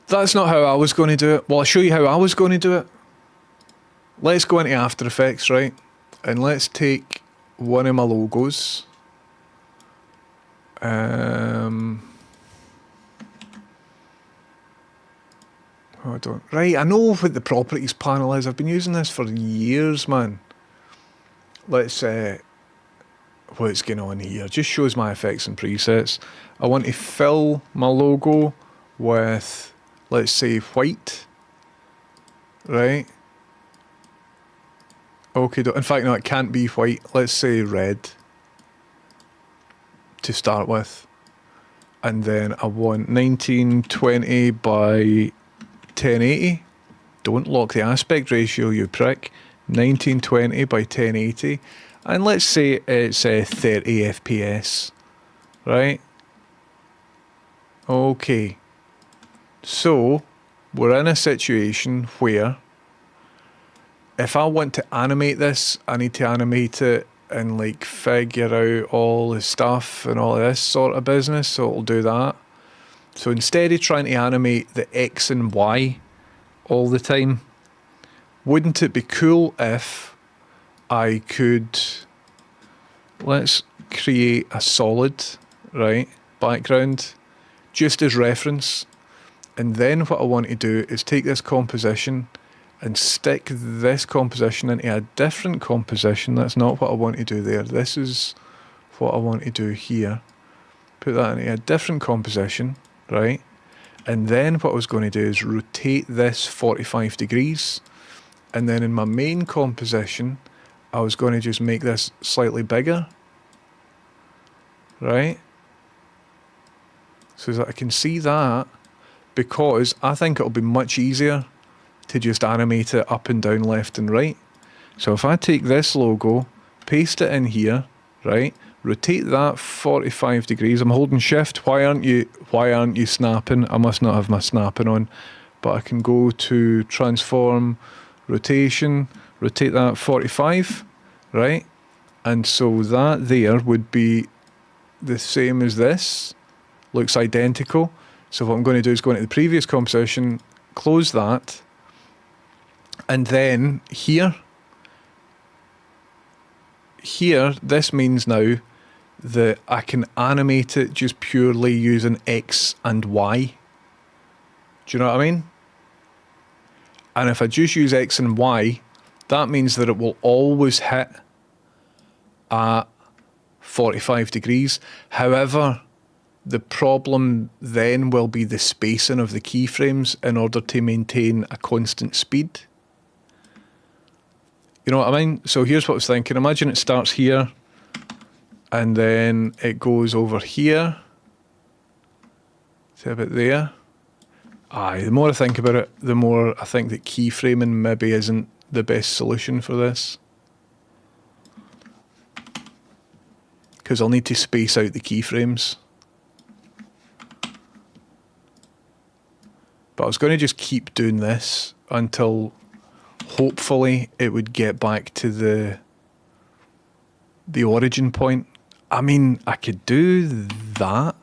S1: That's not how I was going to do it. Well, I'll show you how I was going to do it. Let's go into After Effects, right? And let's take one of my logos. Hold on. Right, I know what the properties panel is. I've been using this for years, man. Let's what's going on here. Just shows my effects and presets. I want to fill my logo with, let's say, white. Right? Okay, in fact, no, it can't be white. Let's say red to start with. And then I want 1920 by 1080. Don't lock the aspect ratio, you prick. 1920 by 1080. And let's say it's 30 FPS. Right? Okay. So, we're in a situation where if I want to animate this, I need to animate it and like figure out all the stuff and all of this sort of business, so it'll do that. So instead of trying to animate the X and Y all the time, wouldn't it be cool if I could, let's create a solid, right, background, just as reference, and then what I want to do is take this composition and stick this composition into a different composition. That's not what I want to do there. This is what I want to do here. Put that into a different composition, right? And then what I was going to do is rotate this 45 degrees. And then in my main composition, I was going to just make this slightly bigger, right? So that I can see that, because I think it'll be much easier to just animate it up and down, left and right. So if I take this logo, paste it in here, right, rotate that 45 degrees. I'm holding shift. Why aren't you snapping? I must not have my snapping on. But I can go to transform, rotation, rotate that 45, right? And so that there would be the same as this. Looks identical. So what I'm going to do is go into the previous composition, close that, and then here, this means now that I can animate it just purely using X and Y. Do you know what I mean? And if I just use X and Y, that means that it will always hit at 45 degrees. However, the problem then will be the spacing of the keyframes in order to maintain a constant speed. You know what I mean? So here's what I was thinking. Imagine it starts here and then it goes over here to about there. The more I think about it, the more I think that keyframing maybe isn't the best solution for this. Because I'll need to space out the keyframes. But I was going to just keep doing this until hopefully it would get back to the origin point. I mean, I could do that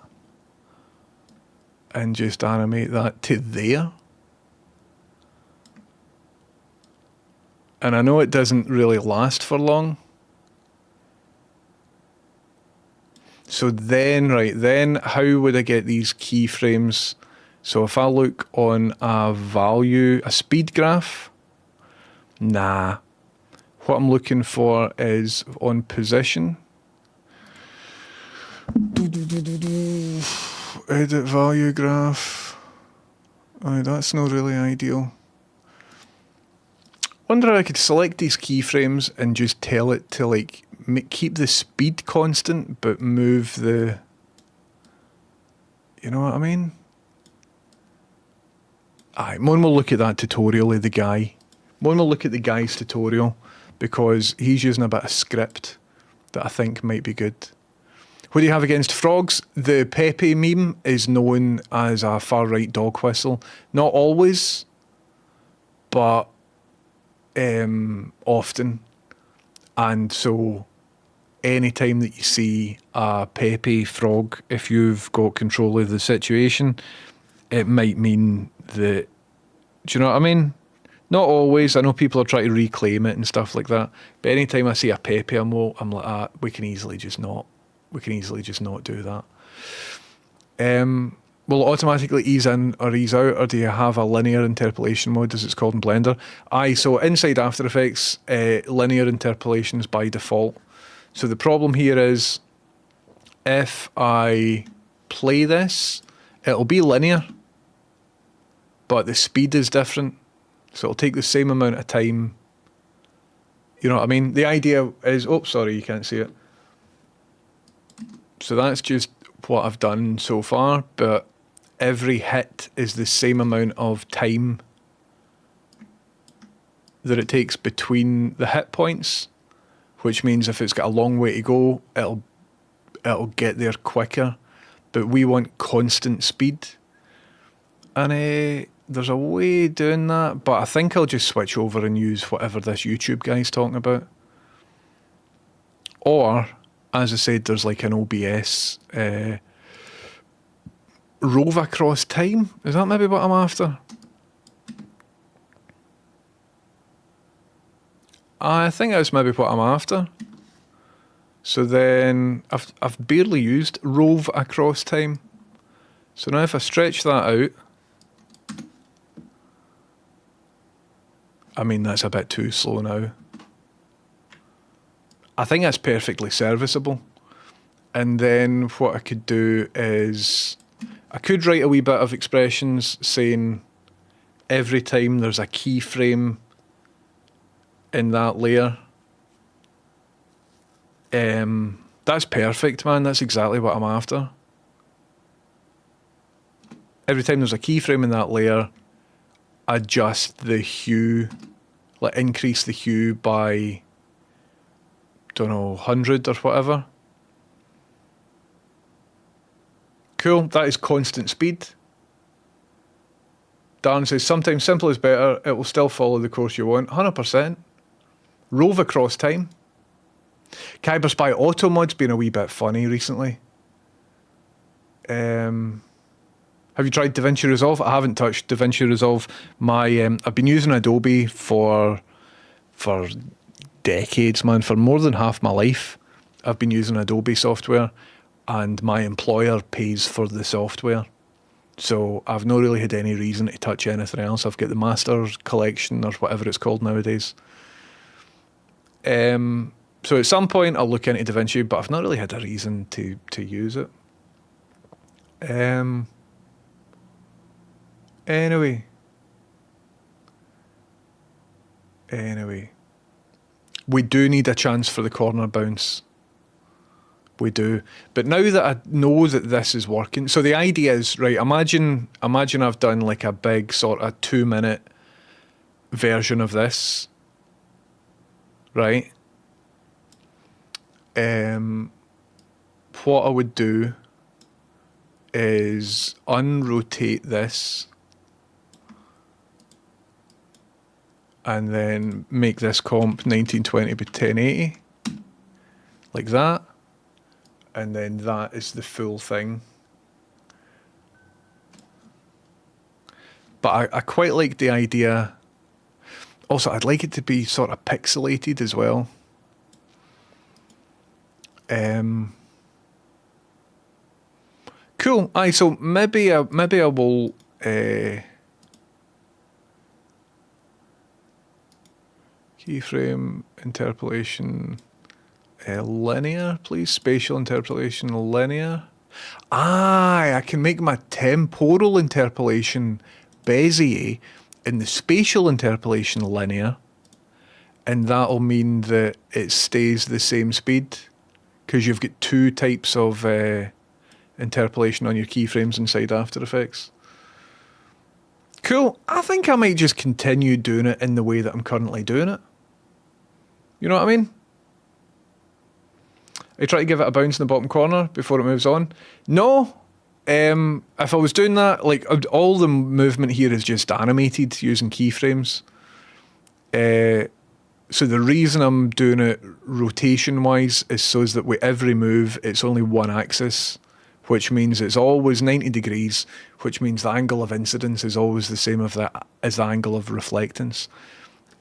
S1: and just animate that to there. And I know it doesn't really last for long. So then, right, then how would I get these keyframes? So if I look on a value, a speed graph, nah. What I'm looking for is on position. Edit value graph. Oh, that's not really ideal. Wonder if I could select these keyframes and just tell it to like keep the speed constant but move the, you know what I mean? Aye, Mon will look at that tutorial of the guy. Mon will look at the guy's tutorial because he's using a bit of script that I think might be good. What do you have against frogs? The Pepe meme is known as a far-right dog whistle. Not always, but often. And so anytime that you see a Pepe frog, if you've got control of the situation, it might mean that, do you know what I mean? Not always. I know people are trying to reclaim it and stuff like that. But anytime I see a Pepe, I'm like, we can easily just not do that. Will it automatically ease in or ease out, or do you have a linear interpolation mode, as it's called in Blender? Aye, so inside After Effects, linear interpolation is by default. So the problem here is, if I play this, it'll be linear, but the speed is different. So it'll take the same amount of time. You know what I mean? The idea is, oh, sorry, you can't see it. So that's just what I've done so far, but every hit is the same amount of time that it takes between the hit points, which means if it's got a long way to go, it'll get there quicker. But we want constant speed. And there's a way of doing that, but I think I'll just switch over and use whatever this YouTube guy's talking about. Or, as I said, there's like an OBS rove across time. Is that maybe what I'm after? I think that's maybe what I'm after. So then I've barely used rove across time. So now if I stretch that out, I mean, that's a bit too slow now. I think that's perfectly serviceable. And then what I could do is I could write a wee bit of expressions saying every time there's a keyframe in that layer. That's perfect, man. That's exactly what I'm after. Every time there's a keyframe in that layer, adjust the hue, like increase the hue by, don't know, 100 or whatever. Cool, that is constant speed. Darren says, sometimes simple is better, it will still follow the course you want. 100%. Rove across time. Kyber Spy Auto mod's been a wee bit funny recently. Have you tried DaVinci Resolve? I haven't touched DaVinci Resolve. I've been using Adobe for decades, man. For more than half my life, I've been using Adobe software, and my employer pays for the software. So I've not really had any reason to touch anything else. I've got the Master Collection or whatever it's called nowadays. So at some point I'll look into DaVinci, but I've not really had a reason to use it. Anyway. We do need a chance for the corner bounce. We do. But now that I know that this is working, so the idea is, right, imagine I've done like a big sort of 2-minute version of this, right? What I would do is unrotate this and then make this comp 1920 by 1080, like that, and then that is the full thing. But I quite like the idea. Also, I'd like it to be sort of pixelated as well. Cool. Aye, so maybe I will keyframe interpolation linear, please. Spatial interpolation linear. Aye, I can make my temporal interpolation Bezier and the spatial interpolation linear, and that'll mean that it stays the same speed because you've got two types of interpolation on your keyframes inside After Effects. Cool. I think I might just continue doing it in the way that I'm currently doing it. You know what I mean? I try to give it a bounce in the bottom corner before it moves on. No. If I was doing that, like all the movement here is just animated using keyframes. So the reason I'm doing it rotation-wise is so that with every move, it's only one axis, which means it's always 90 degrees, which means the angle of incidence is always the same as the angle of reflectance.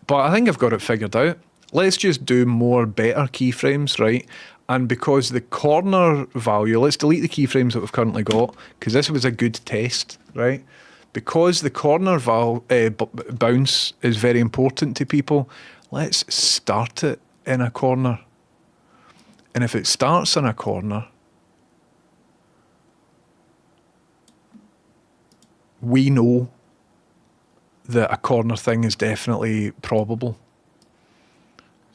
S1: But I think I've got it figured out. Let's just do more better keyframes, right? And because the corner value, let's delete the keyframes that we've currently got, because this was a good test, right? Because the corner bounce is very important to people, let's start it in a corner. And if it starts in a corner, we know that a corner thing is definitely probable.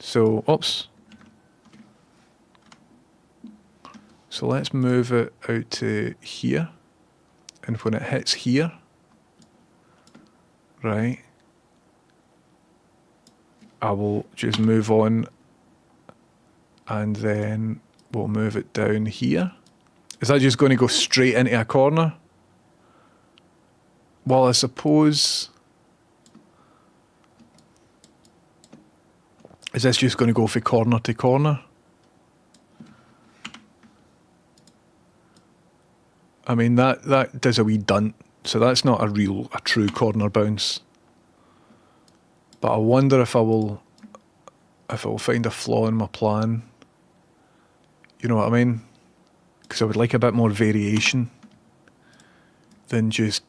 S1: So, oops. So let's move it out to here. And when it hits here, right, I will just move on and then we'll move it down here. Is that just going to go straight into a corner? Well, I suppose... Is this just going to go from corner to corner? I mean, that does a wee dunt, so that's not a true corner bounce. But I wonder if I will find a flaw in my plan. You know what I mean? Because I would like a bit more variation than just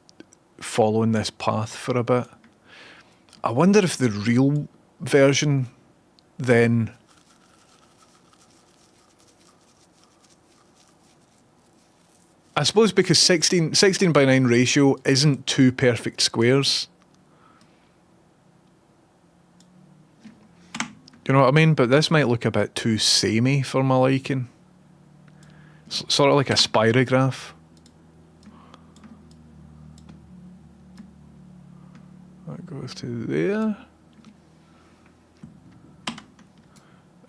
S1: following this path for a bit. I wonder if the real version then... I suppose because 16 by 9 ratio isn't two perfect squares. You know what I mean? But this might look a bit too samey for my liking. Sort of like a spirograph. That goes to there.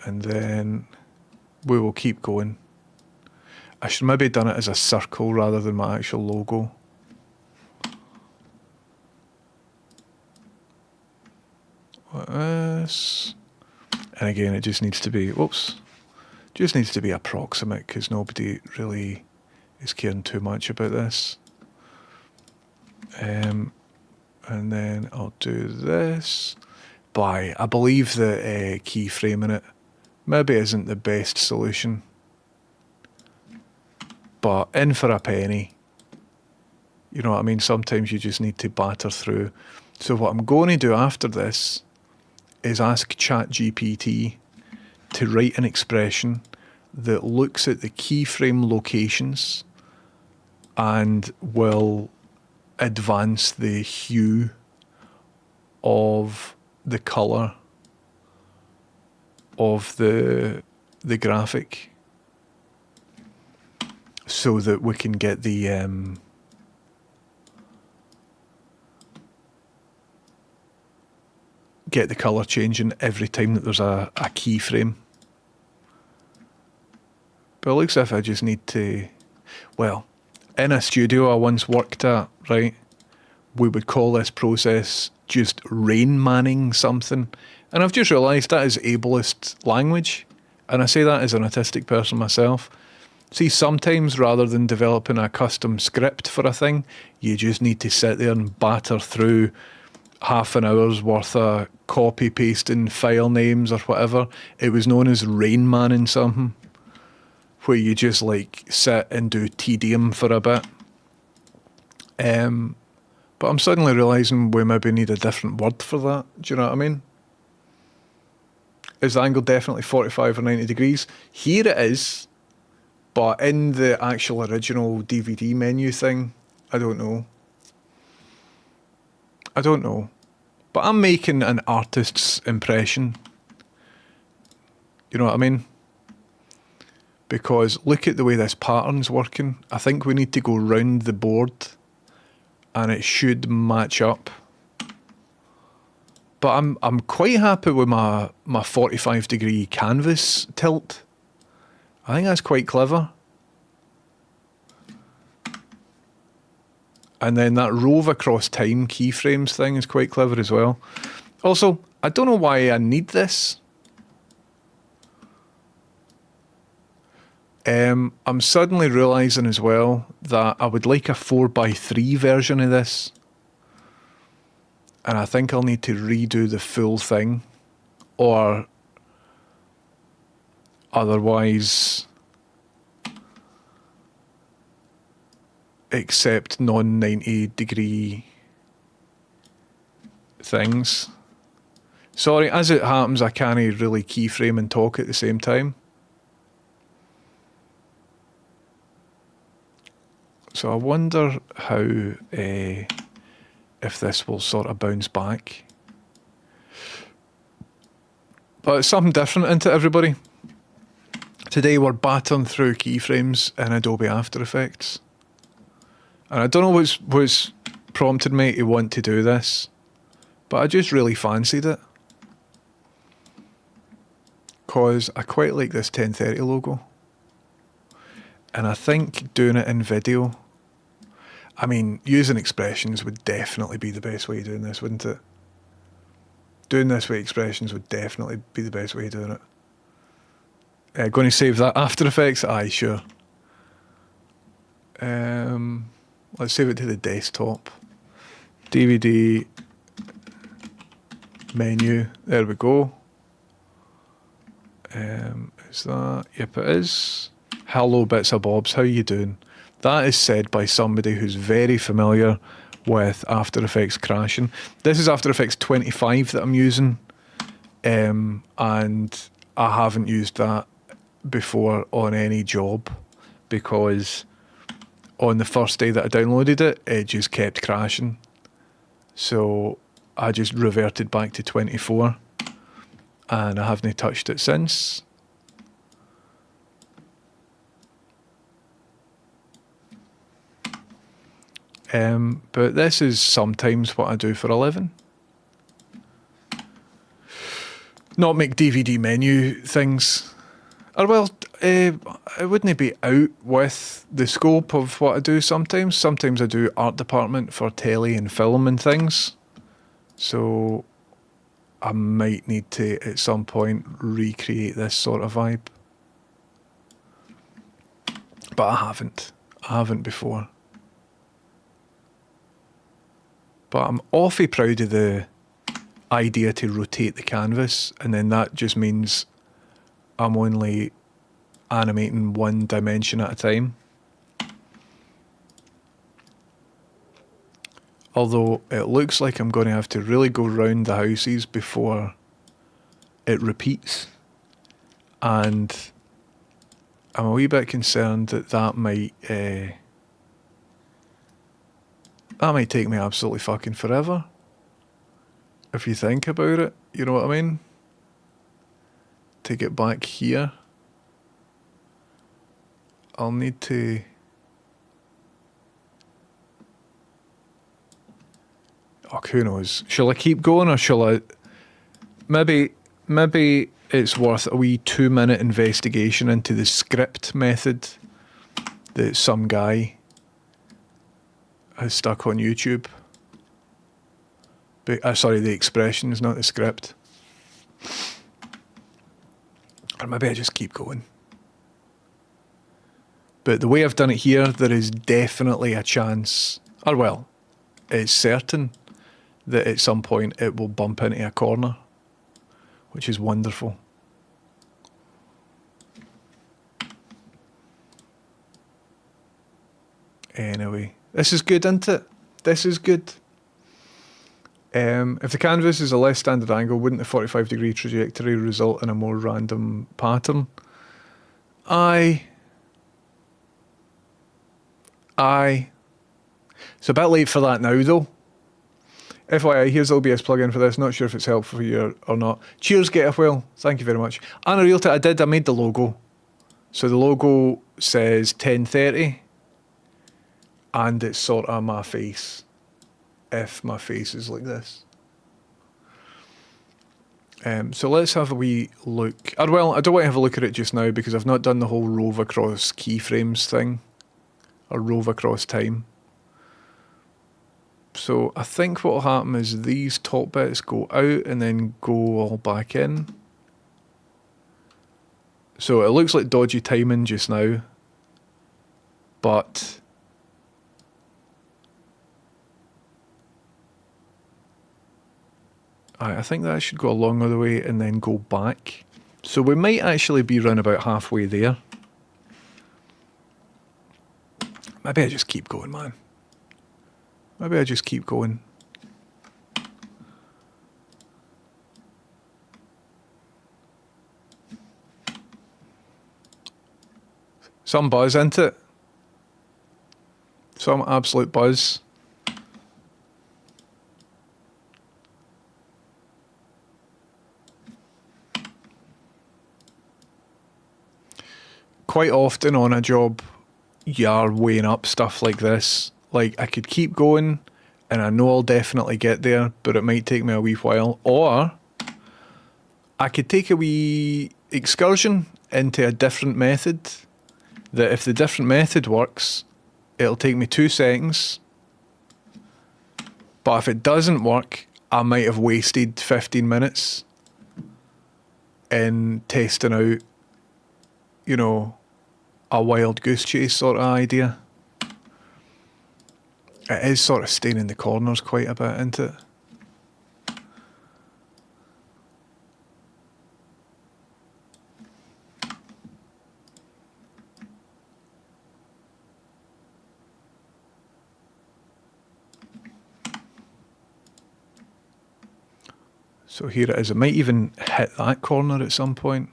S1: And then we will keep going. I should maybe have done it as a circle rather than my actual logo. Like this. And again, it just needs to be, just needs to be approximate because nobody really is caring too much about this. And then I'll do this. But I believe that keyframing it maybe isn't the best solution. But in for a penny. You know what I mean? Sometimes you just need to batter through. So what I'm going to do after this is ask ChatGPT to write an expression that looks at the keyframe locations and will advance the hue of the colour of the graphic, so that we can get the colour changing every time that there's a keyframe. But it looks as if I just need to... Well, in a studio I once worked at, right, we would call this process just rain manning something. And I've just realised that is ableist language. And I say that as an autistic person myself. See, sometimes rather than developing a custom script for a thing, you just need to sit there and batter through half an hour's worth of copy pasting file names or whatever. It was known as rain manning something, where you just like sit and do tedium for a bit. But I'm suddenly realising we maybe need a different word for that. Do you know what I mean? Is the angle definitely 45 or 90 degrees? Here it is, but in the actual original DVD menu thing, I don't know. But I'm making an artist's impression. You know what I mean? Because look at the way this pattern's working. I think we need to go round the board and it should match up. But I'm quite happy with my 45 degree canvas tilt. I think that's quite clever. And then that rove across time keyframes thing is quite clever as well. Also, I don't know why I need this. I'm suddenly realising as well that I would like a 4x3 version of this. And I think I'll need to redo the full thing. Or otherwise accept non-90 degree things. Sorry, as it happens, I can't really keyframe and talk at the same time. So I wonder how, if this will sort of bounce back. But it's something different, isn't it, everybody? Today we're battering through keyframes in Adobe After Effects. And I don't know what's prompted me to want to do this, but I just really fancied it. Because I quite like this 1030 logo. And I think doing it in video, I mean, using expressions would definitely be the best way of doing this, wouldn't it? Doing this with expressions would definitely be the best way of doing it. Going to save that After Effects? Aye, sure. Let's save it to the desktop. DVD menu. There we go. Is that? Yep, it is. Hello, bits of bobs. How you doing? That is said by somebody who's very familiar with After Effects crashing. This is After Effects 25 that I'm using, and I haven't used that before on any job because on the first day that I downloaded it, it just kept crashing. So I just reverted back to 24 and I haven't touched it since. But this is sometimes what I do for a living. Not make DVD menu things. Or well, it wouldn't be out with the scope of what I do sometimes. Sometimes I do art department for telly and film and things. So I might need to, at some point, recreate this sort of vibe. But I haven't. I haven't before. But I'm awfully proud of the idea to rotate the canvas, and then that just means I'm only animating one dimension at a time. Although it looks like I'm going to have to really go round the houses before it repeats. And I'm a wee bit concerned that that might take me absolutely fucking forever. If you think about it, you know what I mean? To get back here, I'll need to... Oh, who knows? Shall I keep going or shall I... Maybe it's worth a wee 2-minute investigation into the script method that some guy has stuck on YouTube. Sorry, the expressions, not the script. Or maybe I just keep going. But the way I've done it here, there is definitely a chance, or well, it's certain that at some point it will bump into a corner, which is wonderful. Anyway, this is good, isn't it? This is good. If the canvas is a less standard angle, wouldn't the 45-degree trajectory result in a more random pattern? Aye. It's a bit late for that now, though. FYI, here's the OBS plugin for this. Not sure if it's helpful for you or not. Cheers, Get Off Well. Thank you very much. Anna Realty, I made the logo. So the logo says 10:30. And it's sort of my face. If my face is like this. So let's have a wee look. Or well, I don't want to have a look at it just now because I've not done the whole rove across keyframes thing. Or rove across time. So I think what will happen is these top bits go out and then go all back in. So it looks like dodgy timing just now. But I think that should go along all the way and then go back. So we might actually be round about halfway there. Maybe I just keep going, man. Maybe I just keep going. Some buzz, isn't it? Some absolute buzz. Quite often on a job, you are weighing up stuff like this. Like, I could keep going, and I know I'll definitely get there, but it might take me a wee while. Or, I could take a wee excursion into a different method, that if the different method works, it'll take me 2 seconds. But if it doesn't work, I might have wasted 15 minutes in testing out, you know, a wild goose chase sort of idea. It is sort of staying in the corners quite a bit, isn't it? So here it is. It might even hit that corner at some point.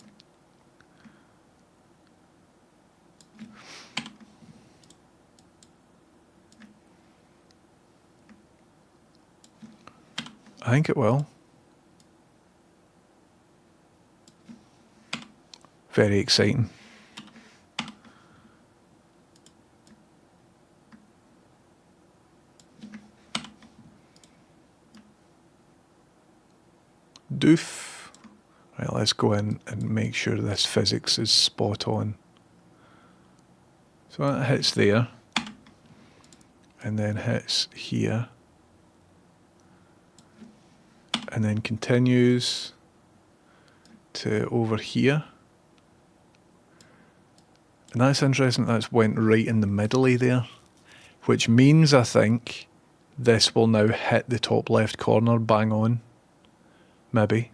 S1: I think it will. Very exciting. Doof. Right, let's go in and make sure this physics is spot on. So that hits there. And then hits here. And then continues to over here. And that's interesting, that's went right in the middle-y there. Which means, I think, this will now hit the top left corner bang on. Maybe.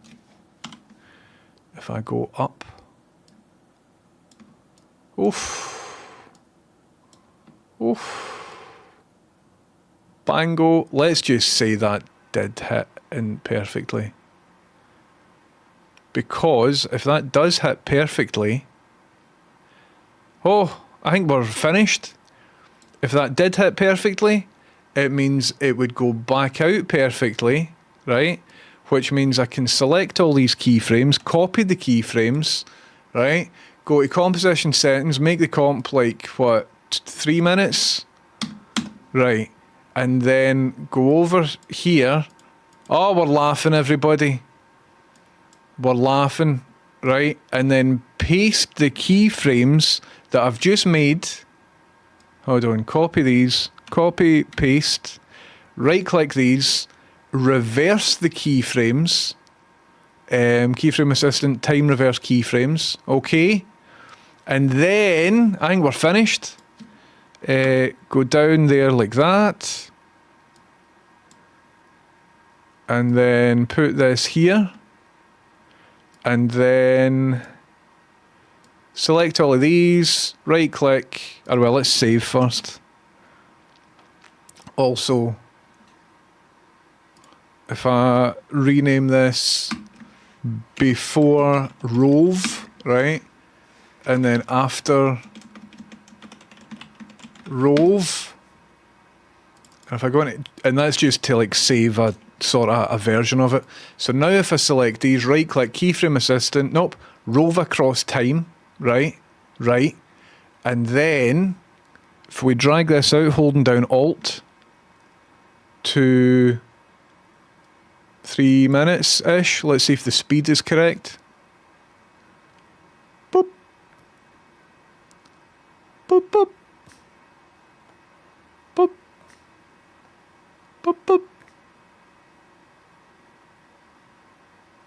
S1: If I go up. Oof. Oof. Bango. Let's just say that did hit in perfectly. Because if that does hit perfectly, oh, I think we're finished. If that did hit perfectly, it means it would go back out perfectly, right? Which means I can select all these keyframes, copy the keyframes, right? Go to composition settings, make the comp like, what, 3 minutes? Right. And then go over here. Oh, we're laughing, everybody. We're laughing, right? And then paste the keyframes that I've just made. Hold on, copy these, copy, paste, right-click these, reverse the keyframes. Keyframe assistant, time reverse keyframes. Okay. And then, I think we're finished. Go down there like that. And then put this here. And then select all of these, right click, or well, let's save first. Also, if I rename this before rove, right? And then after rove. And if I go into, and that's just to like save a sort of a version of it. So now if I select these, right click, keyframe assistant, nope, rove across time, right, and then if we drag this out holding down Alt to 3 minutes ish, let's see if the speed is correct. Boop, boop, boop, boop, boop, boop.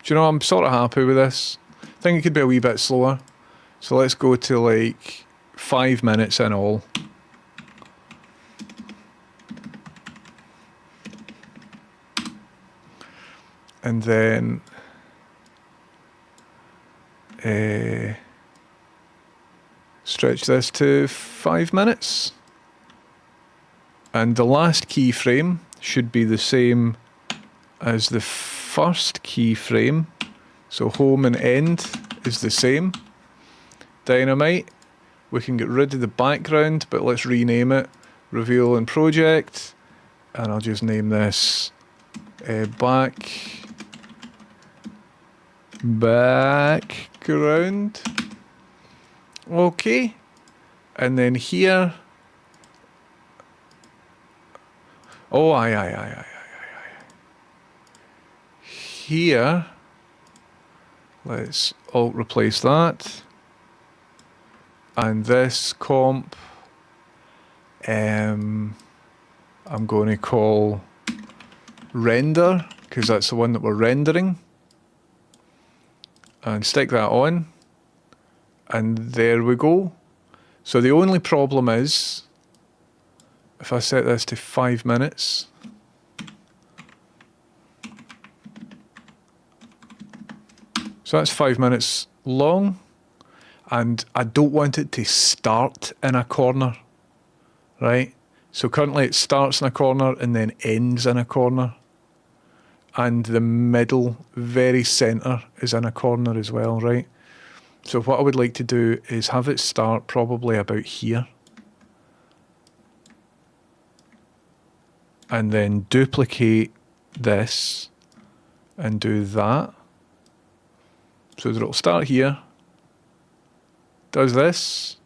S1: Do you know, I'm sort of happy with this. I think it could be a wee bit slower. So let's go to like 5 minutes in all. And then stretch this to 5 minutes. And the last keyframe should be the same as the first keyframe. So home and end is the same. Dynamite. We can get rid of the background, but let's rename it. Reveal in project. And I'll just name this background. Okay. And then here. Oh, aye. Here. Let's alt replace that. And this comp, I'm going to call render, because that's the one that we're rendering. And stick that on. And there we go. So the only problem is, if I set this to 5 minutes, so that's 5 minutes long, and I don't want it to start in a corner, right? So currently it starts in a corner and then ends in a corner. And the middle, very centre, is in a corner as well, right? So what I would like to do is have it start probably about here. And then duplicate this and do that. So that it'll start here. Does this.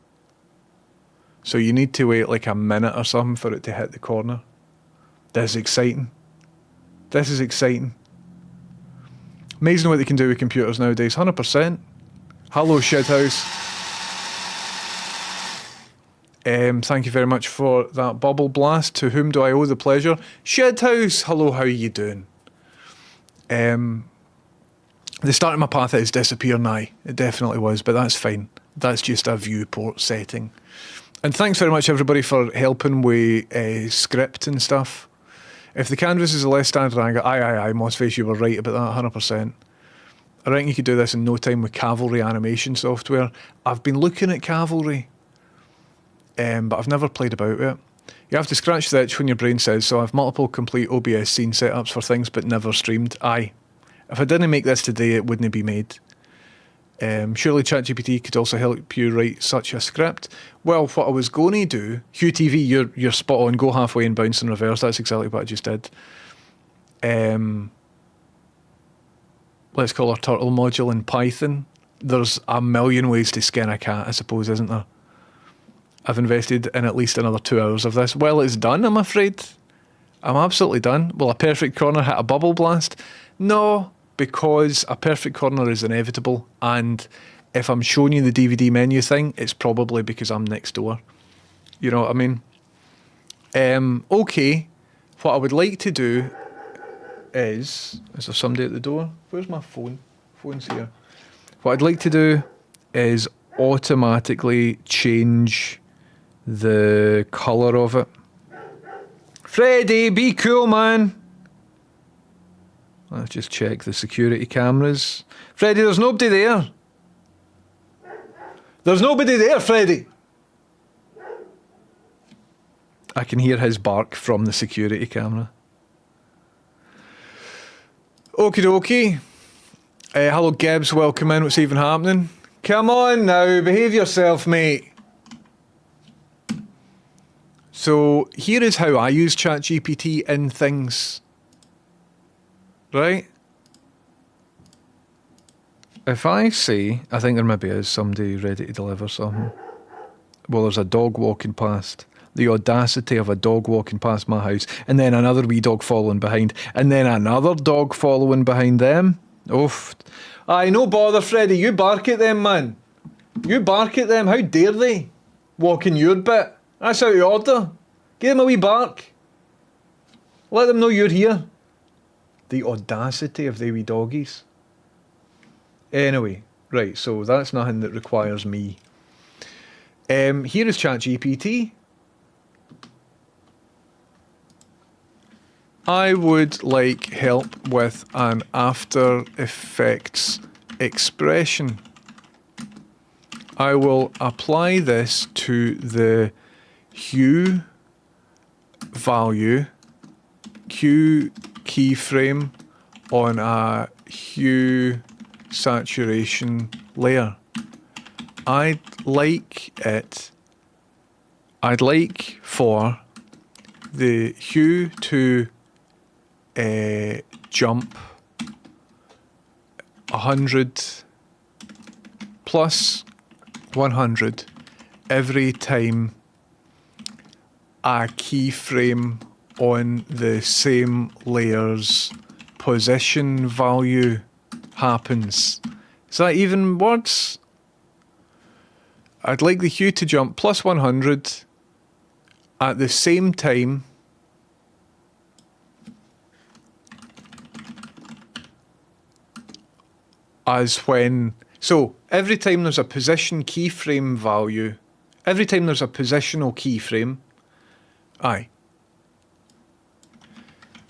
S1: So you need to wait like a minute or something for it to hit the corner. This is exciting. This is exciting. Amazing what they can do with computers nowadays. 100%. Hello, Shithouse. Thank you very much for that bubble blast. To whom do I owe the pleasure? Shithouse, hello, how are you doing? The start of my path is disappearing. Aye, it definitely was, but that's fine. That's just a viewport setting. And thanks very much, everybody, for helping with script and stuff. If the canvas is a less standard angle, aye, Mossface, you were right about that, 100%. I reckon you could do this in no time with Cavalry animation software. I've been looking at Cavalry, but I've never played about with it. You have to scratch the itch when your brain says so. I have multiple complete OBS scene setups for things, but never streamed. Aye. If I didn't make this today, it wouldn't be made. Surely ChatGPT could also help you write such a script. Well, what I was going to do, Hugh TV, you're spot on. Go halfway and bounce in reverse. That's exactly what I just did. Let's call our turtle module in Python. There's a million ways to skin a cat, I suppose, isn't there? I've invested in at least another 2 hours of this. Well, it's done, I'm afraid. I'm absolutely done. Will a perfect corner hit a bubble blast? No, because a perfect corner is inevitable, and if I'm showing you the DVD menu thing, it's probably because I'm next door. You know what I mean? Okay, what I would like to do is there somebody at the door? Where's my phone? Phone's here. What I'd like to do is automatically change the colour of it. Freddy, be cool, man. Let's just check the security cameras. Freddy, there's nobody there. There's nobody there, Freddy. I can hear his bark from the security camera. Okie dokie. Hello, Gibbs. Welcome in. What's even happening? Come on now. Behave yourself, mate. So here is how I use ChatGPT in things. Right? If I say, I think there maybe is somebody ready to deliver something. Well, there's a dog walking past. The audacity of a dog walking past my house, and then another wee dog following behind, and then another dog following behind them. Oof. Aye, no bother, Freddy. You bark at them, man. You bark at them. How dare they? Walking your bit. That's out of order. Give them a wee bark. Let them know you're here. The audacity of the wee doggies. Anyway, right, so that's nothing that requires me. Here is ChatGPT. I would like help with an After Effects expression. I will apply this to the hue value, Q keyframe on a hue saturation layer. I'd like for the hue to jump 100 plus 100 every time a keyframe on the same layer's position value happens. Is that even words? I'd like the hue to jump plus 100 at the same time as when... So, every time there's a position keyframe value, every time there's a positional keyframe, aye.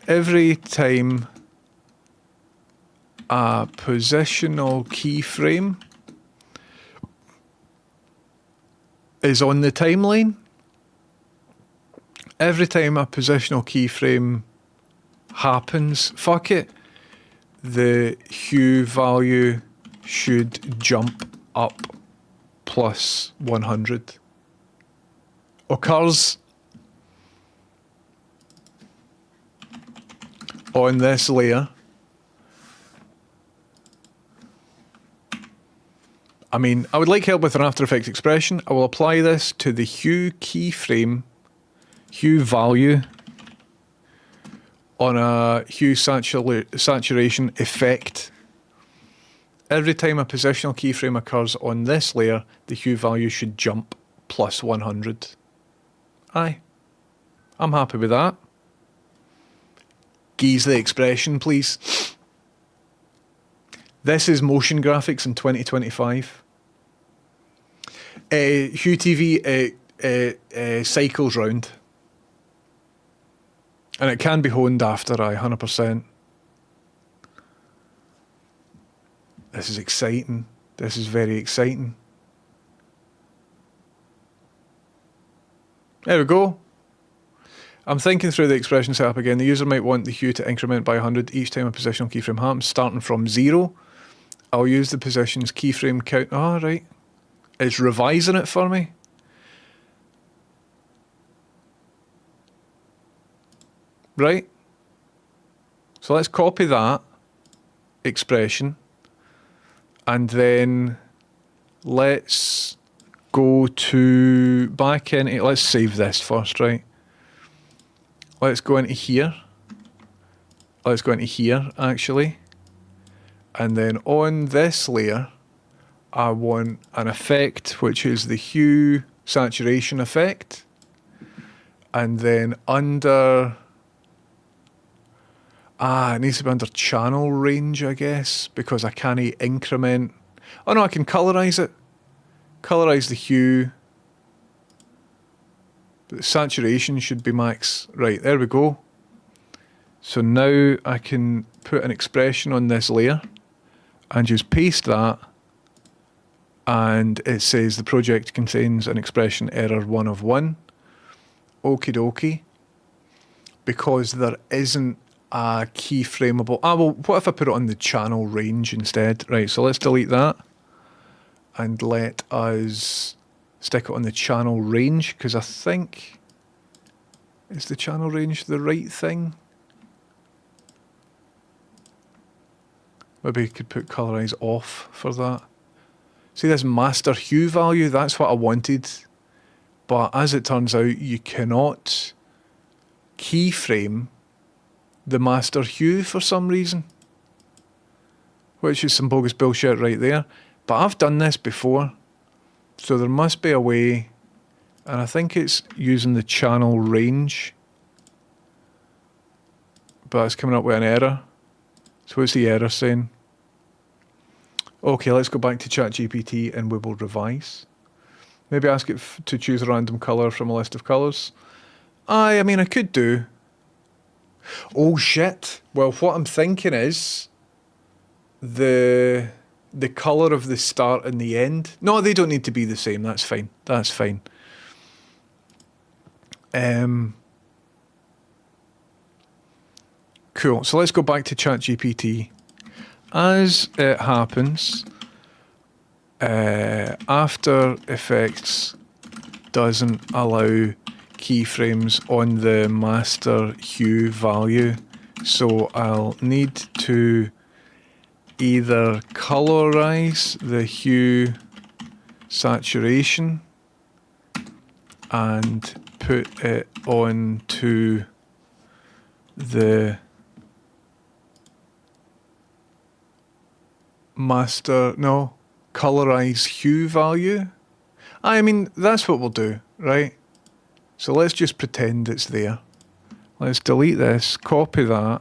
S1: Every time a positional keyframe is on the timeline, every time a positional keyframe happens, fuck it, the hue value should jump up plus 100. Occurs on this layer. I mean, I would like help with an After Effects expression. I will apply this to the hue keyframe, hue value on a hue saturation effect. Every time a positional keyframe occurs on this layer, the hue value should jump plus 100. Aye. I'm happy with that. Geese the expression, please. This is motion graphics in 2025. Hue TV cycles round. And it can be honed after, 100%. This is exciting. This is very exciting. There we go. I'm thinking through the expression setup again. The user might want the hue to increment by 100 each time a positional keyframe happens, starting from 0. I'll use the positions keyframe count. Oh, right. It's revising it for me. Right. So let's copy that expression. And then let's go to back into, let's save this first, right? Let's go into here. Let's go into here, actually. And then on this layer, I want an effect, which is the hue saturation effect. And then under It needs to be under channel range, I guess, because I can't increment. Oh no, I can colorize it. Colorize the hue. But the saturation should be max. Right, there we go. So now I can put an expression on this layer and just paste that. And it says the project contains an expression error 1 of 1. Okie dokie. Because there isn't a keyframeable. Well, what if I put it on the channel range instead? Right, so let's delete that. And let us stick it on the channel range, because I think, is the channel range the right thing? Maybe you could put colorize off for that. See this master hue value, that's what I wanted. But as it turns out, you cannot keyframe the master hue for some reason. Which is some bogus bullshit right there. But I've done this before. So there must be a way, and I think it's using the channel range. But it's coming up with an error. So what's the error saying? Okay, let's go back to ChatGPT and we will revise. Maybe ask it to choose a random colour from a list of colours. I mean, I could do. Oh shit. Well, what I'm thinking is the colour of the start and the end. No, they don't need to be the same. That's fine. That's fine. Cool. So let's go back to ChatGPT. As it happens, After Effects doesn't allow keyframes on the master hue value, so I'll need to either colorize the hue saturation and put it onto the colorize hue value. I mean, that's what we'll do, right? So let's just pretend it's there. Let's delete this, copy that,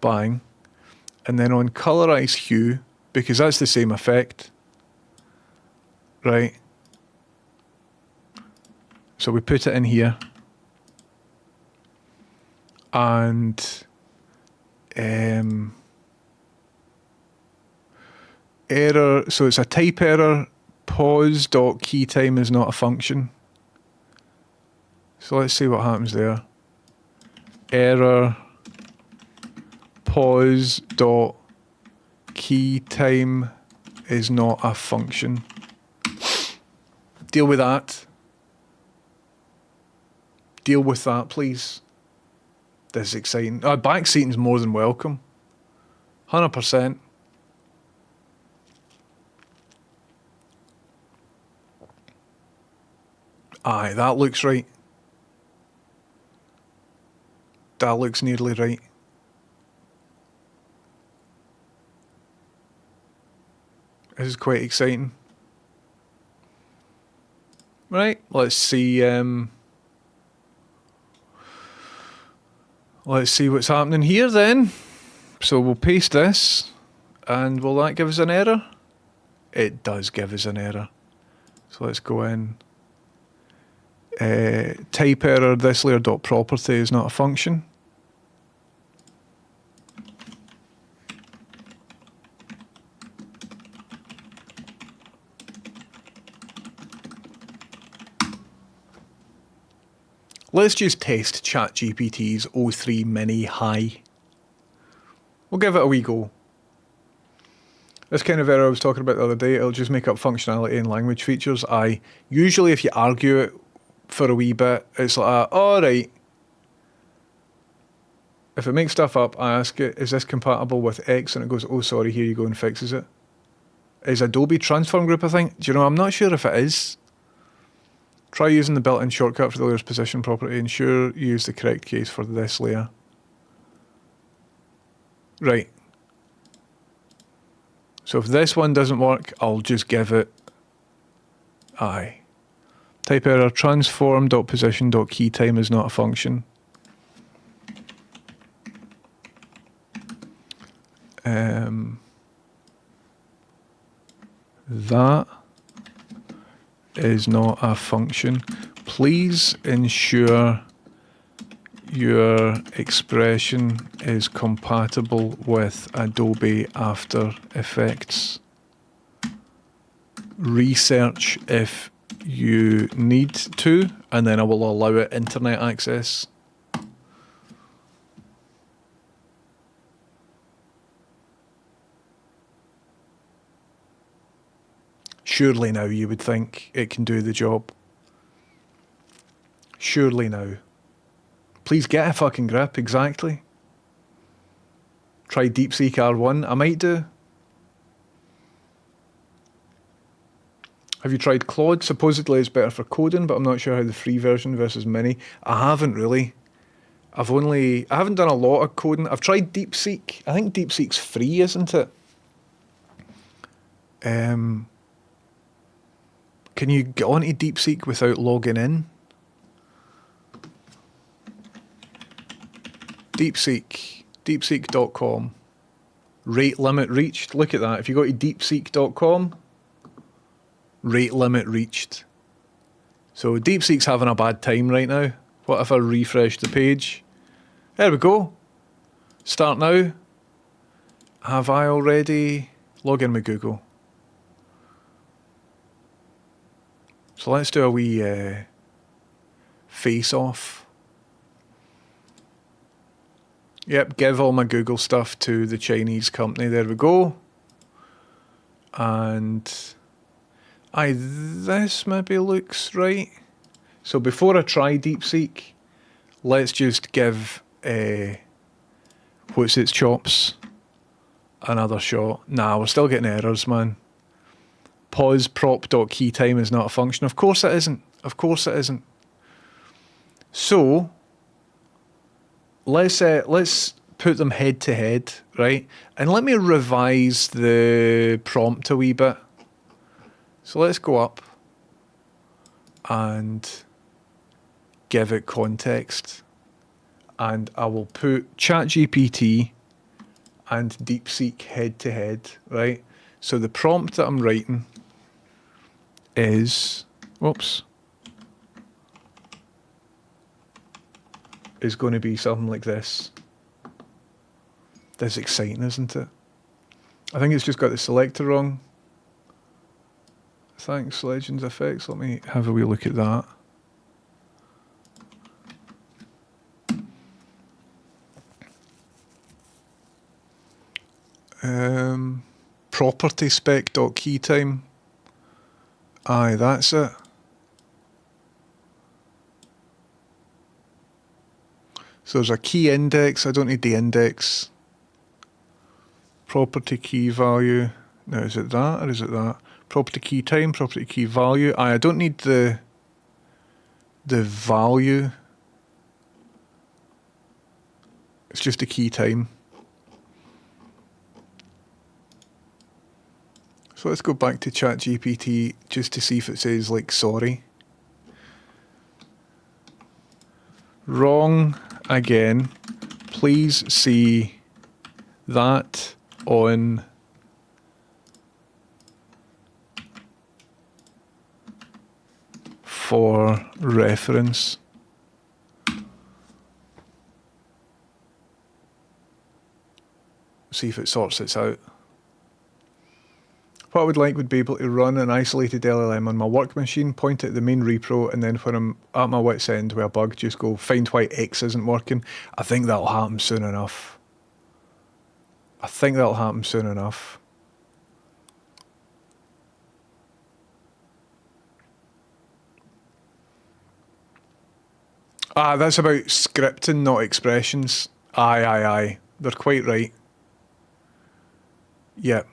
S1: bang, and then on colorize hue, because that's the same effect, right? So we put it in here, and error, so it's a type error, pause.keyTime is not a function. So let's see what happens there. Error pause.keyTime is not a function. Deal with that. Deal with that, please. This is exciting. Backseating's more than welcome. 100%. Aye, that looks right. That looks nearly right. This is quite exciting. Right, let's see. Let's see what's happening here then. So we'll paste this, and will that give us an error? It does give us an error. So let's go in. Type error, this layer.property is not a function. Let's just test ChatGPT's O3 Mini High. We'll give it a wee go. This kind of error I was talking about the other day, it'll just make up functionality and language features. Usually if you argue it for a wee bit, it's like, alright. If it makes stuff up, I ask it, is this compatible with X? And it goes, oh sorry, here you go, and fixes it. Is Adobe Transform Group a thing? Do you know, I'm not sure if it is. Try using the built-in shortcut for the layer's position property. Ensure you use the correct case for this layer. Right. So if this one doesn't work, I'll just give it aye. Type error, transform.position.keyTime is not a function. That is not a function. Please ensure your expression is compatible with Adobe After Effects. Research if you need to, and then I will allow it internet access. Surely now you would think it can do the job. Surely now. Please get a fucking grip, exactly. Try DeepSeek R1, I might do. Have you tried Claude? Supposedly it's better for coding, but I'm not sure how the free version versus mini. I haven't really. I haven't done a lot of coding. I've tried DeepSeek. I think DeepSeek's free, isn't it? Can you get onto DeepSeek without logging in? Deepseek.com. Rate limit reached. Look at that. If you go to deepseek.com, rate limit reached. So DeepSeek's having a bad time right now. What if I refresh the page? There we go. Start now. Have I already? Log in with Google. So let's do a wee face-off. Yep, give all my Google stuff to the Chinese company. There we go. And this maybe looks right. So before I try DeepSeek, let's just give what's its chops another shot. Nah, we're still getting errors, man. Pause prop.keytime is not a function. Of course it isn't. Of course it isn't. So let's put them head to head, right? And let me revise the prompt a wee bit. So let's go up and give it context. And I will put ChatGPT and DeepSeek head to head, right? So the prompt that I'm writing is, is going to be something like this. This is exciting, isn't it? I think it's just got the selector wrong. Thanks, Legends Effects. Let me have a wee look at that. Property spec.keytime. Aye, that's it. So there's a key index. I don't need the index. Property key value. Now, is it that or is it that? Property key time, property key value. Aye, I don't need the value. It's just the key time. So let's go back to ChatGPT just to see if it says, like, sorry. Wrong again. Please see that on for reference. See if it sorts this out. What I would like would be able to run an isolated LLM on my work machine, point it at the main repro, and then when I'm at my wit's end with a bug, just go find why X isn't working. I think that'll happen soon enough. Ah, that's about scripting, not expressions. Aye. They're quite right. Yep.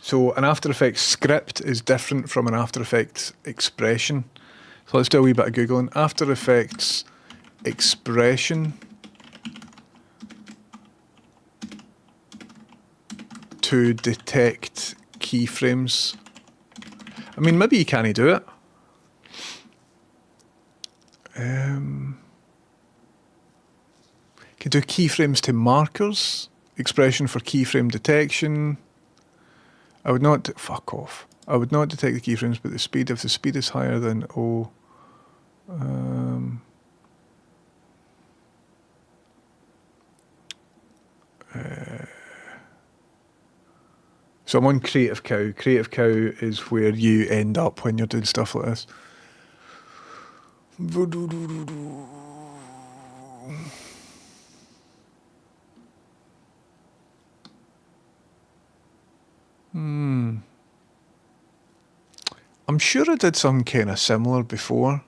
S1: So an After Effects script is different from an After Effects expression. So let's do a wee bit of Googling. After Effects expression to detect keyframes. I mean, maybe you can't do it. Could do keyframes to markers, expression for keyframe detection. I would not, fuck off. I would not detect the keyframes, but the speed, if the speed is higher than O. So I'm on Creative Cow. Creative Cow is where you end up when you're doing stuff like this. I'm sure I did something kind of similar before.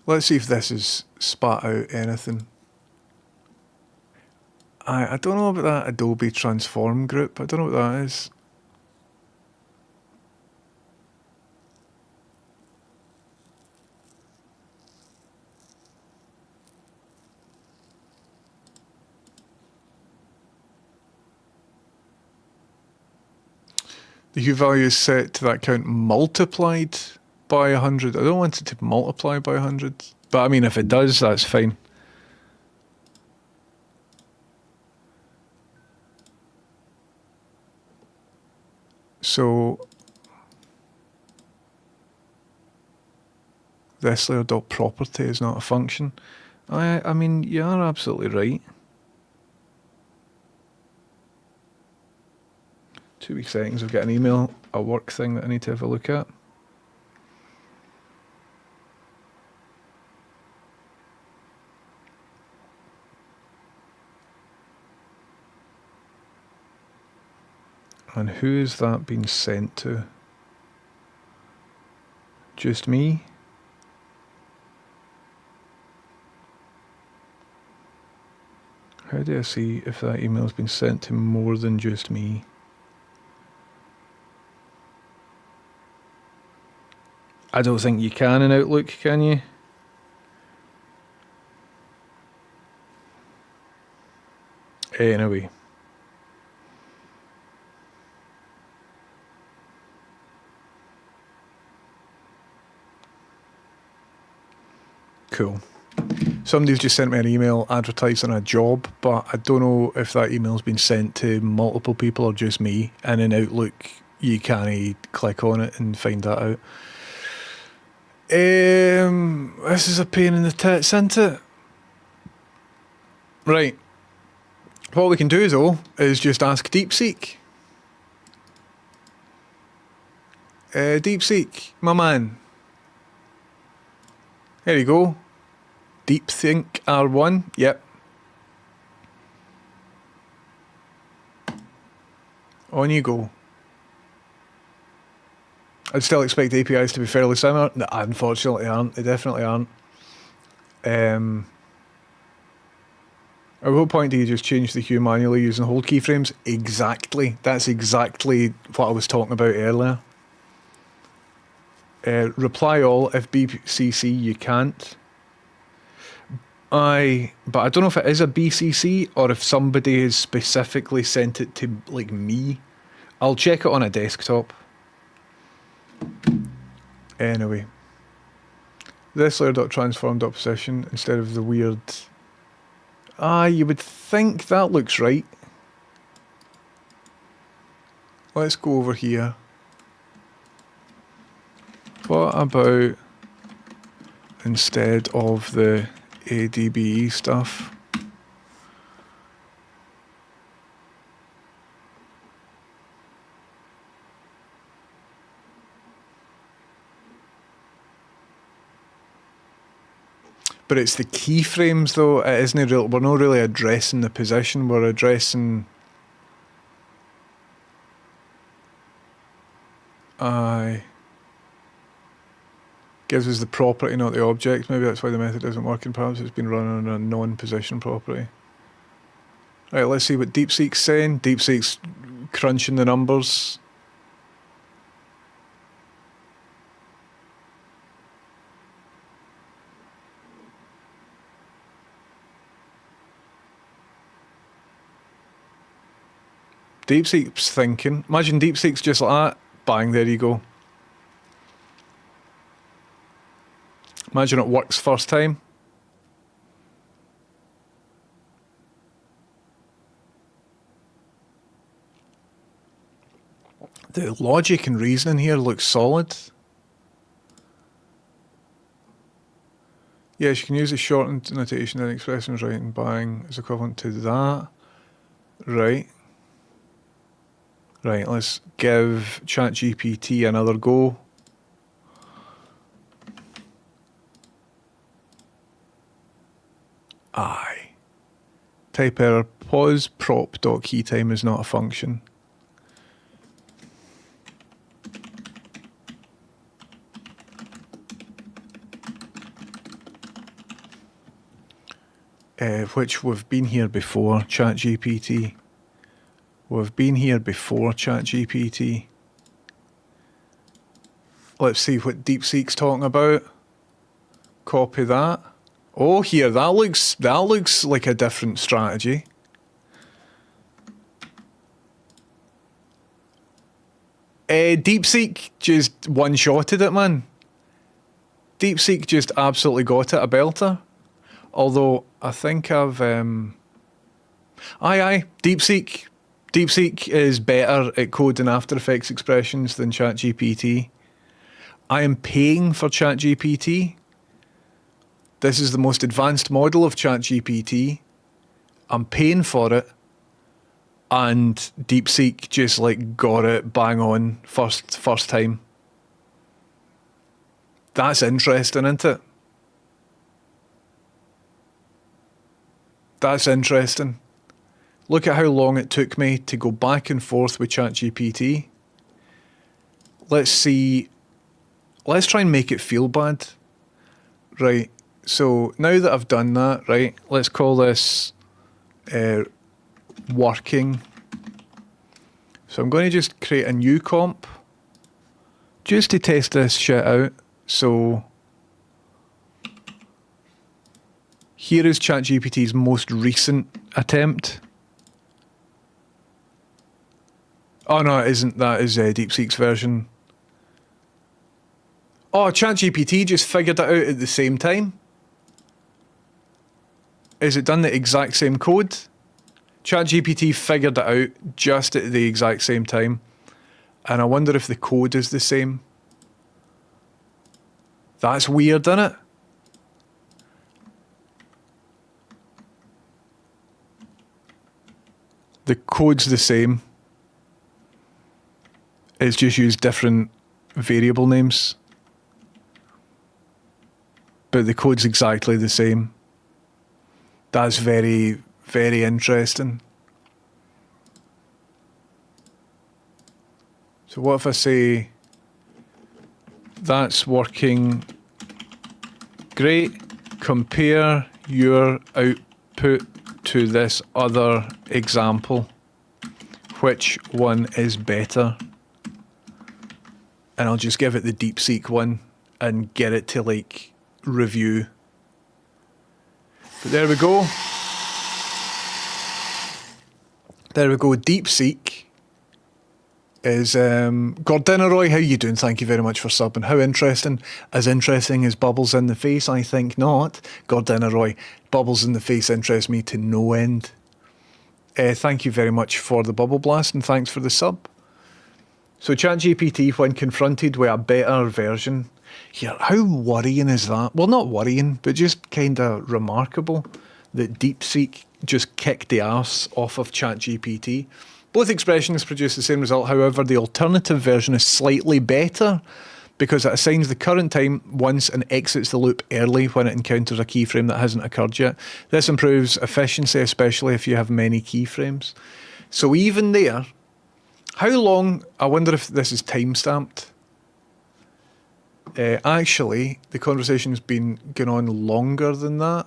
S1: Let's see if this has spat out anything. I don't know about that Adobe Transform group. I don't know what that is. The hue value is set to that count multiplied by 100. I don't want it to multiply by 100. But I mean, if it does, that's fine. So this layer dot property is not a function. I mean, you are absolutely right. 2 wee seconds, I've got an email, a work thing that I need to have a look at. And who is that being sent to? Just me? How do I see if that email has been sent to more than just me? I don't think you can in Outlook, can you? Anyway. Cool. Somebody's just sent me an email advertising a job, but I don't know if that email's been sent to multiple people or just me. And in Outlook, you can't click on it and find that out. This is a pain in the tits, isn't it? Right. What we can do, though, is just ask DeepSeek. DeepSeek, my man. There you go. DeepThink R1, yep. On you go. I'd still expect APIs to be fairly similar. No, unfortunately aren't. They definitely aren't. At what point do you just change the hue manually using hold keyframes? Exactly. That's exactly what I was talking about earlier. Reply all. If BCC, you can't. But I don't know if it is a BCC or if somebody has specifically sent it to, like, me. I'll check it on a desktop. Anyway. This layer.transform.position instead of the weird... you would think that looks right. Let's go over here. What about instead of the ADBE stuff? But it's the keyframes, though. It isn't real. We're not really addressing the position. We're addressing... Gives us the property, not the object. Maybe that's why the method isn't working. Perhaps it's been run on a non-position property. Right, let's see what DeepSeek's saying. DeepSeek's crunching the numbers. DeepSeek's thinking. Imagine DeepSeek's just like that. Bang, there you go. Imagine it works first time. The logic and reasoning here looks solid. Yes, you can use a shortened notation and expressions writing bang is equivalent to that. Right. Right, let's give ChatGPT another go. Aye. Type error, pause prop.keytime is not a function. Which we've been here before, ChatGPT. We've been here before, ChatGPT. Let's see what DeepSeek's talking about. Copy that. Oh, here, that looks like a different strategy. DeepSeek just one-shotted it, man. DeepSeek just absolutely got it, a belter. Although, I think I've... Aye, DeepSeek. DeepSeek is better at code and After Effects expressions than ChatGPT. I am paying for ChatGPT. This is the most advanced model of ChatGPT. I'm paying for it. And DeepSeek just like got it bang on first time. That's interesting, isn't it? That's interesting. Look at how long it took me to go back and forth with ChatGPT. Let's see. Let's try and make it feel bad. Right. So now that I've done that, right, let's call this working. So I'm going to just create a new comp just to test this shit out. So here is ChatGPT's most recent attempt. Oh no, it isn't. That is DeepSeek's version. Oh, ChatGPT just figured it out at the same time. Is it done the exact same code? ChatGPT figured it out just at the exact same time. And I wonder if the code is the same. That's weird, isn't it? The code's the same. It's just used different variable names. But the code's exactly the same. That's very, very interesting. So what if I say, that's working great, compare your output to this other example. Which one is better? And I'll just give it the DeepSeek one and get it to like review. But there we go. There we go. DeepSeek is Gordinaroy. How you doing? Thank you very much for subbing. How interesting? As interesting as bubbles in the face? I think not. Gordinaroy, bubbles in the face interest me to no end. Thank you very much for the bubble blast and thanks for the sub. So ChatGPT, when confronted with a better version, here, how worrying is that? Well, not worrying, but just kind of remarkable that DeepSeek just kicked the arse off of ChatGPT. Both expressions produce the same result, however, the alternative version is slightly better because it assigns the current time once and exits the loop early when it encounters a keyframe that hasn't occurred yet. This improves efficiency, especially if you have many keyframes. So even there, how long, I wonder if this is time-stamped. Actually, the conversation's been going on longer than that,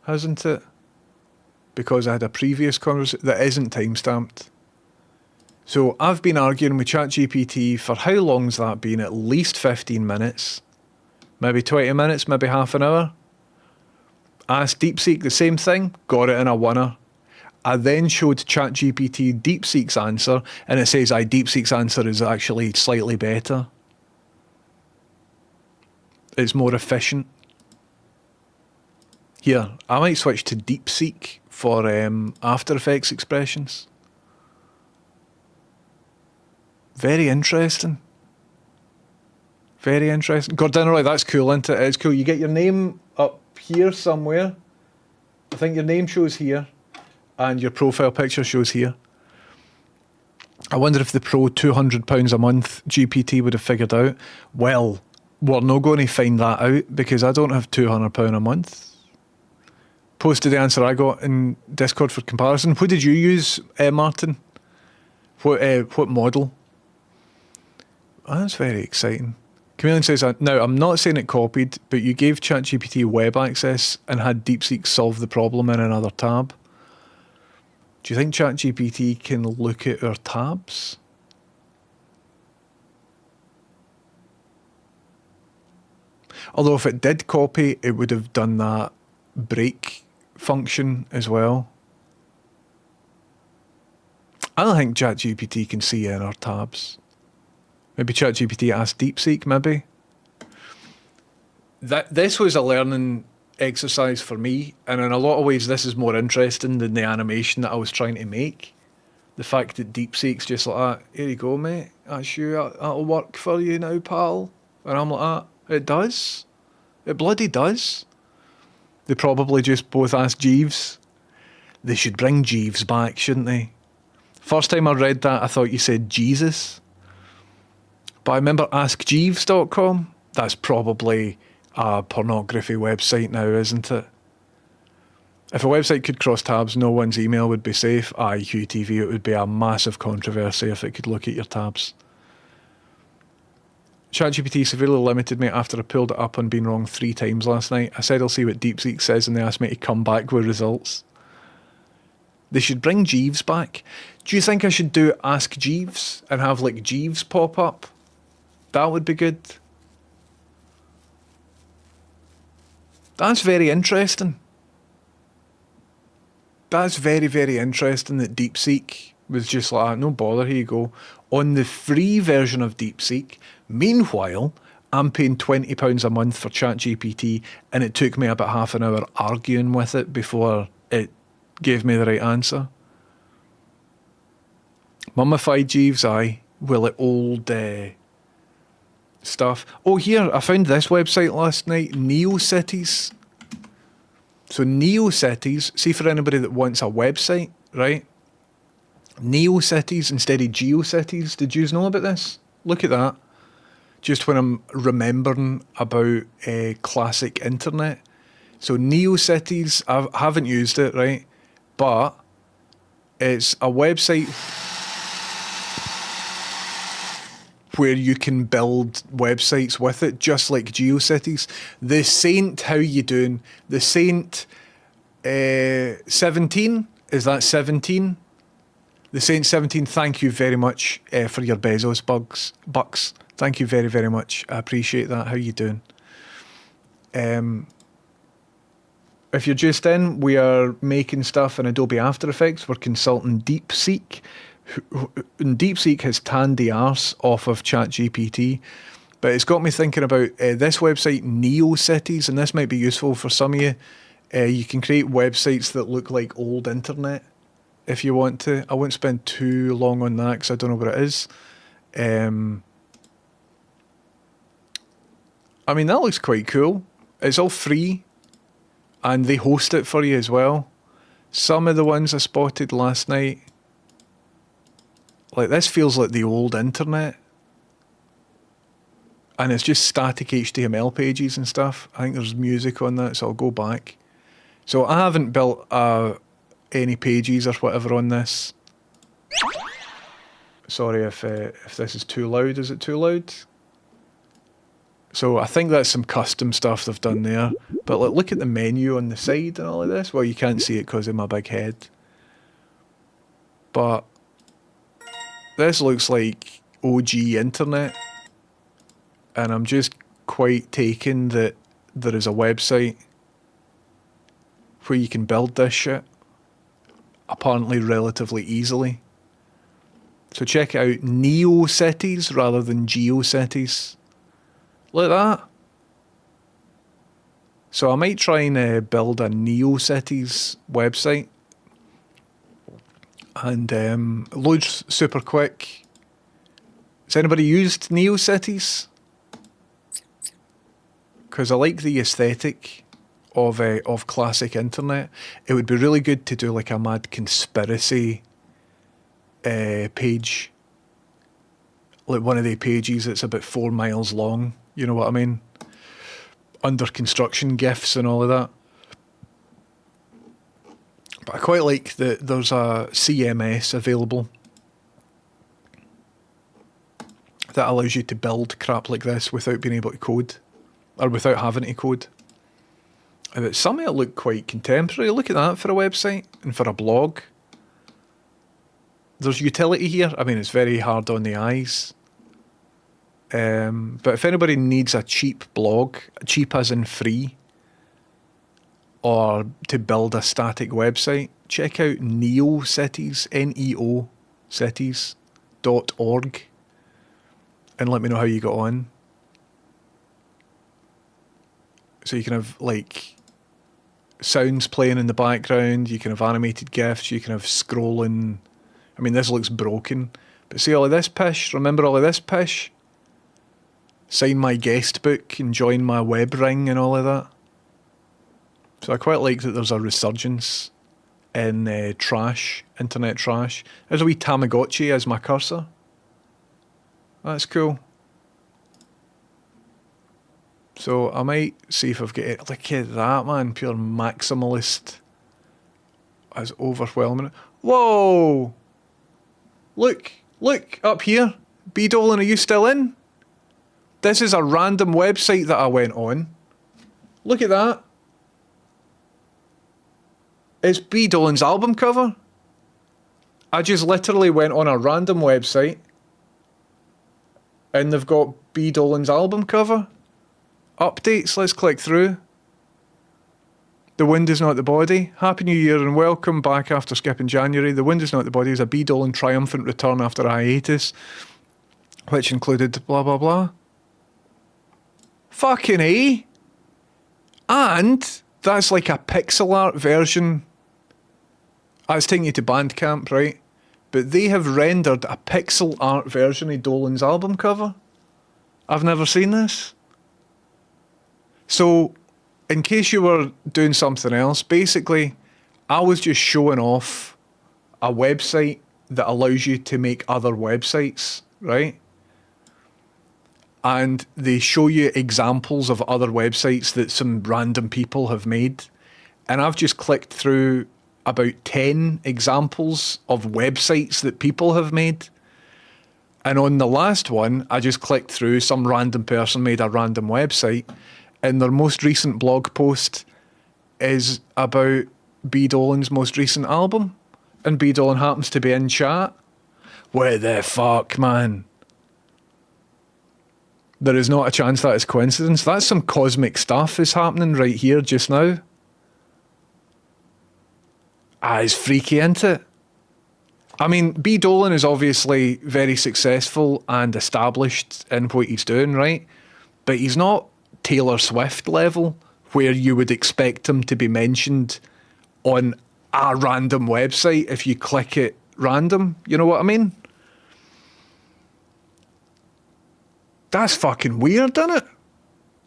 S1: hasn't it? Because I had a previous conversation that isn't time-stamped. So I've been arguing with ChatGPT for how long's that been? At least 15 minutes. Maybe 20 minutes, maybe half an hour. Asked DeepSeek the same thing, got it in a oneer. I then showed ChatGPT DeepSeek's answer, and it says, DeepSeek's answer is actually slightly better. It's more efficient. Here, I might switch to DeepSeek for After Effects expressions. Very interesting. Very interesting. Gordinroy, that's cool, isn't it? It's cool. You get your name up here somewhere. I think your name shows here, and your profile picture shows here. I wonder if the pro £200 a month GPT would have figured out. Well, we're not going to find that out because I don't have £200 a month. Posted the answer I got in Discord for comparison. What did you use, Martin? What model? Oh, that's very exciting. Chameleon says, now, I'm not saying it copied, but you gave ChatGPT web access and had DeepSeek solve the problem in another tab. Do you think ChatGPT can look at our tabs? Although if it did copy, it would have done that break function as well. I don't think ChatGPT can see in our tabs. Maybe ChatGPT asked DeepSeek, maybe. This was a learning exercise for me, and in a lot of ways this is more interesting than the animation that I was trying to make. The fact that DeepSeek's just like that, here you go, mate, that's you, that'll work for you now, pal. And I'm like that, it does. It bloody does. They probably just both asked Jeeves. They should bring Jeeves back, shouldn't they? First time I read that, I thought you said Jesus. But I remember AskJeeves.com. That's probably a pornography website now, isn't it? If a website could cross tabs, no one's email would be safe. Aye, QTV, it would be a massive controversy if it could look at your tabs. ChatGPT severely limited me after I pulled it up on being wrong 3 times last night. I said I'll see what DeepSeek says and they asked me to come back with results. They should bring Jeeves back. Do you think I should do Ask Jeeves and have like Jeeves pop up? That would be good. That's very interesting. That's very, very interesting that DeepSeek was just like, no bother, here you go. On the free version of DeepSeek, meanwhile, I'm paying £20 a month for ChatGPT, and it took me about half an hour arguing with it before it gave me the right answer. Mummified Jeeves, aye. Will it old stuff. Oh, here, I found this website last night, NeoCities. So NeoCities, see for anybody that wants a website, right? NeoCities instead of GeoCities. Did you know about this? Look at that. Just when I'm remembering about classic internet. So NeoCities, I haven't used it, right? But it's a website where you can build websites with it, just like GeoCities. The Saint, how you doing? The Saint 17, is that 17? The Saint 17, thank you very much for your Bezos bucks. Thank you very, very much. I appreciate that. How you doing? If you're just in, we are making stuff in Adobe After Effects. We're consulting DeepSeek. And DeepSeek has tanned the arse off of ChatGPT, but it's got me thinking about this website, NeoCities, and this might be useful for some of you. You can create websites that look like old internet if you want to. I won't spend too long on that because I don't know what it is. I mean, that looks quite cool. It's all free, and they host it for you as well. Some of the ones I spotted last night, like this feels like the old internet. And it's just static HTML pages and stuff. I think there's music on that, so I'll go back. So I haven't built any pages or whatever on this. Sorry if this is too loud. Is it too loud? So I think that's some custom stuff they've done there. But look at the menu on the side and all of this. Well, you can't see it because of my big head. But this looks like OG internet. And I'm just quite taken that there is a website where you can build this shit. Apparently relatively easily. So check it out. NeoCities rather than GeoCities. Look at that. So I might try and build a NeoCities website. And it loads super quick. Has anybody used NeoCities? Because I like the aesthetic of classic internet. It would be really good to do like a mad conspiracy page. Like one of the pages that's about 4 miles long. You know what I mean? Under construction GIFs and all of that. But I quite like that there's a CMS available that allows you to build crap like this without being able to code, or without having to code. But some of it look quite contemporary. Look at that for a website and for a blog. There's utility here. I mean, it's very hard on the eyes. But if anybody needs a cheap blog, cheap as in free, or to build a static website, check out NeoCities, N-E-O, cities.org, and let me know how you got on. So you can have, like, sounds playing in the background, you can have animated GIFs, you can have scrolling. I mean, this looks broken, but see all of this pish? Remember all of this pish? Sign my guest book and join my web ring and all of that. So I quite like that there's a resurgence in trash, internet trash. There's a wee Tamagotchi as my cursor. That's cool. So I might see if I've got it. Look at that, man. Pure maximalist. That's overwhelming. Whoa! Look up here. B Dolan, are you still in? This is a random website that I went on. Look at that. It's B Dolan's album cover. I just literally went on a random website and they've got B Dolan's album cover. Updates, let's click through. The Wind Is Not the Body. Happy New Year and welcome back after skipping January. The Wind Is Not the Body is a B Dolan triumphant return after a hiatus, which included blah blah blah. Fucking A. And that's like a pixel art version. That's taking you to Bandcamp, right? But they have rendered a pixel art version of Dolan's album cover. I've never seen this. So, in case you were doing something else, basically, I was just showing off a website that allows you to make other websites, right? And they show you examples of other websites that some random people have made. And I've just clicked through about 10 examples of websites that people have made. And on the last one, I just clicked through, some random person made a random website, and their most recent blog post is about B Dolan's most recent album. And B Dolan happens to be in chat. What the fuck, man? There is not a chance that is coincidence. That's some cosmic stuff is happening right here just now. He's freaky, isn't it? I mean, B Dolan is obviously very successful and established in what he's doing, right? But he's not Taylor Swift level, where you would expect him to be mentioned on a random website if you click it random. You know what I mean? That's fucking weird, isn't it?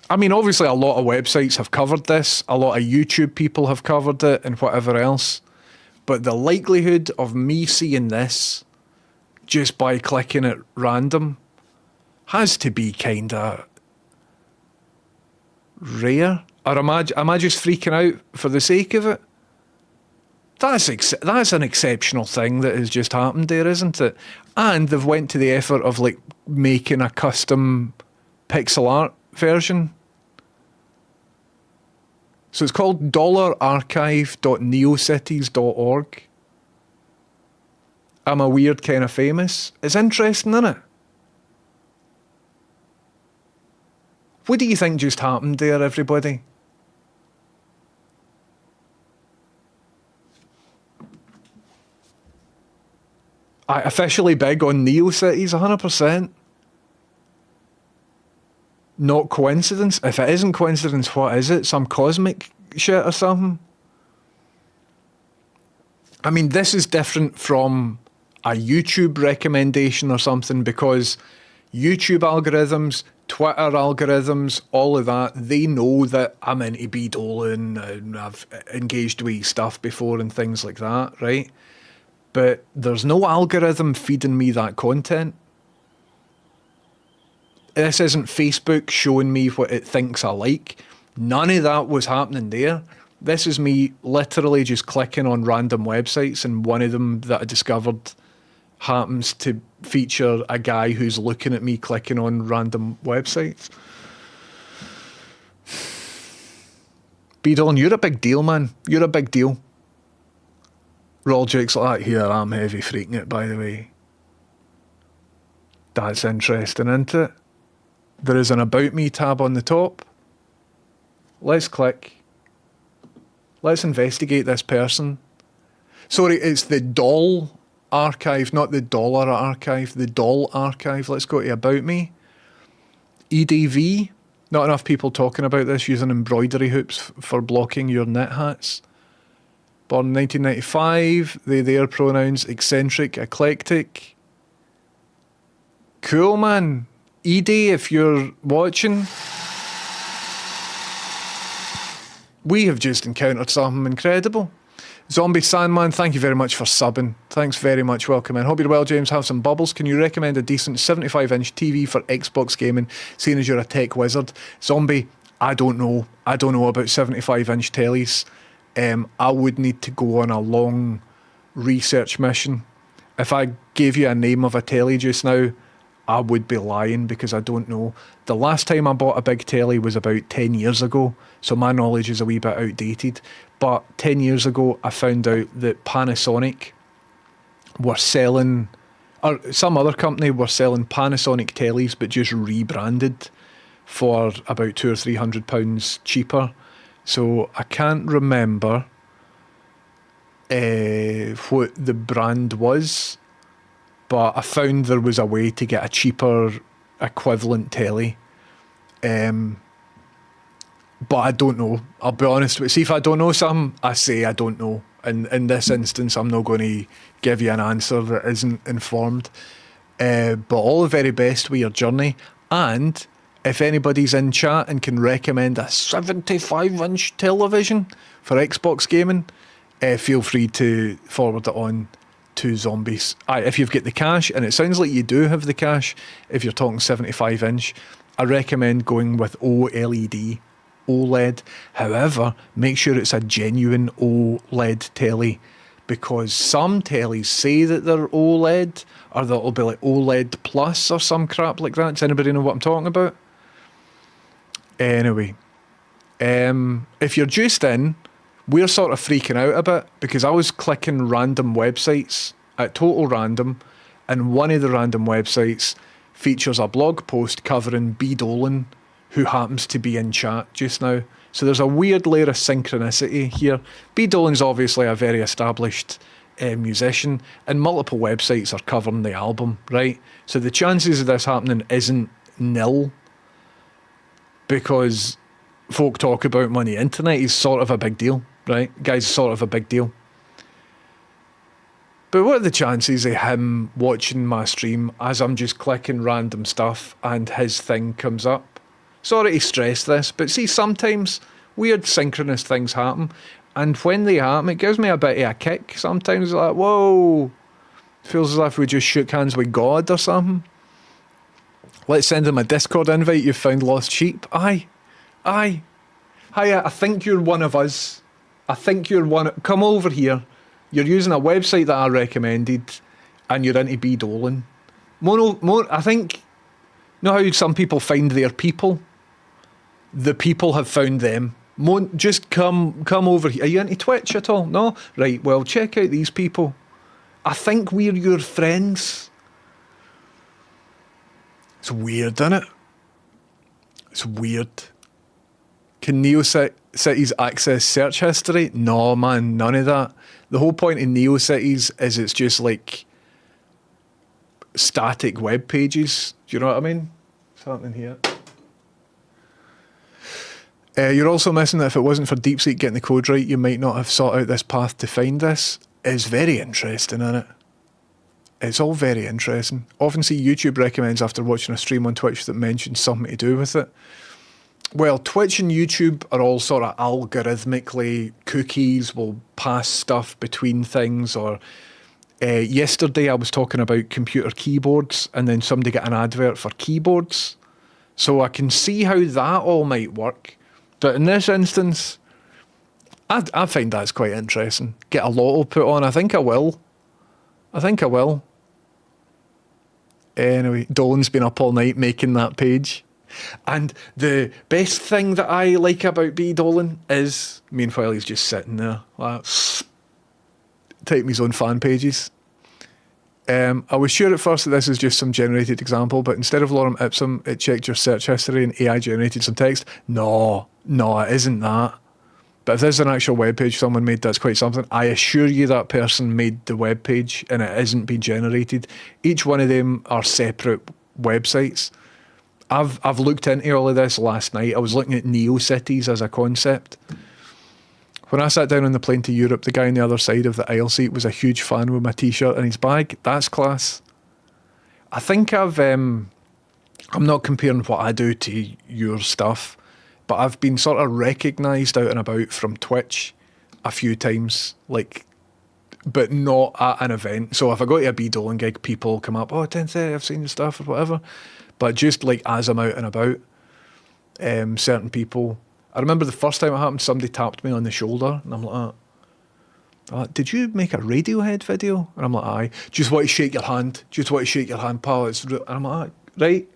S1: I mean, obviously a lot of websites have covered this, a lot of YouTube people have covered it and whatever else. But the likelihood of me seeing this just by clicking it random has to be kind of rare. Or am I just freaking out for the sake of it? That's an exceptional thing that has just happened there, isn't it? And they've went to the effort of like making a custom pixel art version. So it's called $archive.neocities.org. I'm a weird kind of famous. It's interesting, isn't it? What do you think just happened there, everybody? I officially big on NeoCities, 100%. Not coincidence? If it isn't coincidence, what is it? Some cosmic shit or something? I mean, this is different from a YouTube recommendation or something, because YouTube algorithms, Twitter algorithms, all of that, they know that I'm into B Dolan and I've engaged with stuff before and things like that, right? But there's no algorithm feeding me that content. This isn't Facebook showing me what it thinks I like. None of that was happening there. This is me literally just clicking on random websites, and one of them that I discovered happens to feature a guy who's looking at me clicking on random websites. B Dolan, you're a big deal, man. You're a big deal. Roll jokes like that. Here, I'm heavy freaking it, by the way. That's interesting, isn't it? There is an About Me tab on the top. Let's click. Let's investigate this person. Sorry, it's the doll archive, not the dollar archive, the doll archive. Let's go to About Me. EDV. Not enough people talking about this, using embroidery hoops for blocking your knit hats. Born in 1995. They, their pronouns, eccentric, eclectic. Cool, man. ED, if you're watching. We have just encountered something incredible. Zombie Sandman, thank you very much for subbing. Thanks very much. Welcome in. Hope you're well, James. Have some bubbles. Can you recommend a decent 75-inch TV for Xbox gaming, seeing as you're a tech wizard? Zombie, I don't know. I don't know about 75-inch tellies. I would need to go on a long research mission. If I gave you a name of a telly just now, I would be lying, because I don't know. The last time I bought a big telly was about 10 years ago, so my knowledge is a wee bit outdated. But 10 years ago, I found out that Panasonic were selling, or some other company were selling Panasonic tellies, but just rebranded for about £200 or £300 cheaper. So I can't remember what the brand was, but I found there was a way to get a cheaper equivalent telly. But I don't know. I'll be honest with you. See, if I don't know something, I say I don't know. And in this instance, I'm not going to give you an answer that isn't informed. But all the very best with your journey. And if anybody's in chat and can recommend a 75-inch television for Xbox gaming, feel free to forward it on to Zombies. If you've got the cash, and it sounds like you do have the cash, if you're talking 75-inch, I recommend going with OLED. However, make sure it's a genuine OLED telly, because some tellies say that they're OLED, or that'll be like OLED Plus or some crap like that. Does anybody know what I'm talking about? Anyway, if you're just in, we're sort of freaking out a bit, because I was clicking random websites at total random, and one of the random websites features a blog post covering B Dolan, who happens to be in chat just now. So there's a weird layer of synchronicity here. B Dolan's obviously a very established musician, and multiple websites are covering the album, right? So the chances of this happening isn't nil, because folk talk about him on the internet. He's sort of a big deal, right? Guy's sort of a big deal. But what are the chances of him watching my stream as I'm just clicking random stuff and his thing comes up? Sorry to stress this, but see, sometimes weird synchronous things happen, and when they happen, it gives me a bit of a kick. Sometimes it's like, whoa, feels as if we just shook hands with God or something. Let's send him a Discord invite. You've found lost sheep. Aye. Hiya, I think you're one of us. Come over here. You're using a website that I recommended, and you're into B Dolan. I think, you know how some people find their people? The people have found them. Just come over here. Are you into Twitch at all? No? Right, well, check out these people. I think we're your friends. It's weird, isn't it? It's weird. Can NeoCities access search history? No, man, none of that. The whole point in NeoCities is it's just like static web pages. Do you know what I mean? What's happening here? You're also missing that if it wasn't for DeepSeek getting the code right, you might not have sought out this path to find this. It's very interesting, isn't it? It's all very interesting. Often see YouTube recommends after watching a stream on Twitch that mentions something to do with it. Well, Twitch and YouTube are all sort of algorithmically, cookies will pass stuff between things. Or yesterday I was talking about computer keyboards and then somebody got an advert for keyboards. So I can see how that all might work. But in this instance, I find that's quite interesting. Get a lotto put on. I think I will. Anyway, Dolan's been up all night making that page. And the best thing that I like about B Dolan is, meanwhile, he's just sitting there, like, typing his own fan pages. I was sure at first that this is just some generated example, but instead of lorem ipsum, it checked your search history and AI generated some text. No, it isn't that. But if this is an actual web page someone made, that's quite something. I assure you that person made the web page and it isn't been generated. Each one of them are separate websites. I've looked into all of this last night. I was looking at NeoCities as a concept. When I sat down on the plane to Europe, the guy on the other side of the aisle seat was a huge fan with my t-shirt and his bag. That's class. I think I'm not comparing what I do to your stuff, but I've been sort of recognised out and about from Twitch a few times, but not at an event. So if I go to a B Dolan gig, people come up, 10:30, I've seen your stuff or whatever. But just as I'm out and about, certain people... I remember the first time it happened, somebody tapped me on the shoulder, and I'm like, did you make a Radiohead video? And I'm like, aye. Just want to shake your hand, pal. And I'm like, right,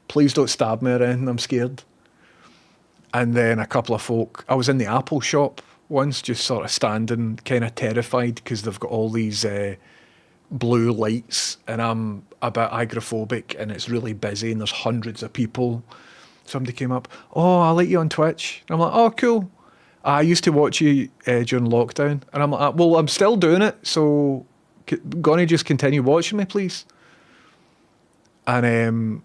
S1: please don't stab me or anything, I'm scared. And then a couple of folk, I was in the Apple shop once, just sort of standing, kind of terrified, because they've got all these blue lights, and I'm a bit agoraphobic, and it's really busy, and there's hundreds of people. Somebody came up, I like you on Twitch. And I'm like, oh, cool. I used to watch you during lockdown. And I'm like, well, I'm still doing it, so gonna just continue watching me, please. And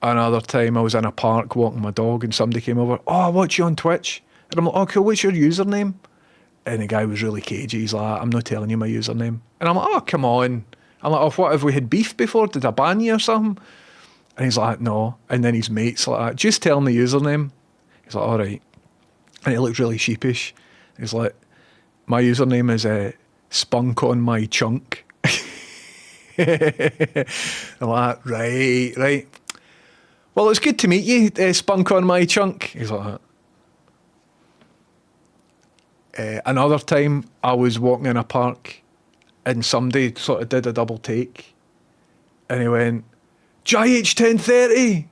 S1: another time I was in a park walking my dog and somebody came over, I watch you on Twitch. And I'm like, oh, cool, what's your username? And the guy was really cagey. He's like, I'm not telling you my username. And I'm like, oh, come on. I'm like, what, have we had beef before? Did I ban you or something? And he's like, no. And then his mate's like, just tell him the username. He's like, all right. And he looked really sheepish. He's like, my username is spunk on my chunk. I'm like, right. Well, it's good to meet you, spunk on my chunk. He's like that. Another time, I was walking in a park and somebody sort of did a double take. And he went, JH 1030.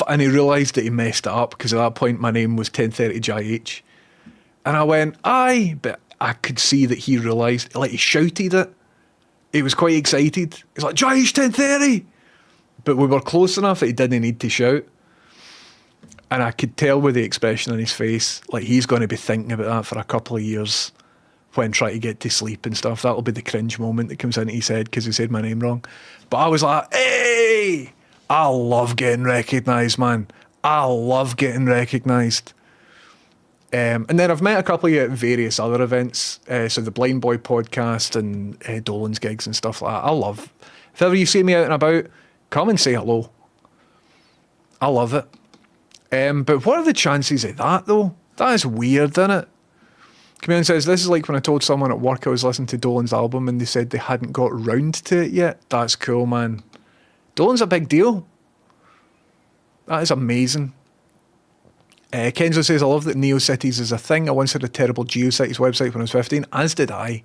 S1: And he realised that he messed it up because at that point my name was 1030 JH. And I went, aye, but I could see that he realised, he shouted it. He was quite excited. He's like, JH 1030. But we were close enough that he didn't need to shout. And I could tell with the expression on his face, he's going to be thinking about that for a couple of years when trying to get to sleep and stuff. That'll be the cringe moment that comes into his head because he said my name wrong. But I was like, hey, I love getting recognised, man. I love getting recognised. And then I've met a couple of you at various other events. So the Blind Boy podcast and Dolan's gigs and stuff like that. If ever you see me out and about, come and say hello. I love it. But what are the chances of that, though? That is weird, isn't it? Chameleon says, this is like when I told someone at work I was listening to Dolan's album and they said they hadn't got round to it yet. That's cool, man. Dolan's a big deal. That is amazing. Kenzo says, I love that NeoCities is a thing. I once had a terrible GeoCities website when I was 15. As did I.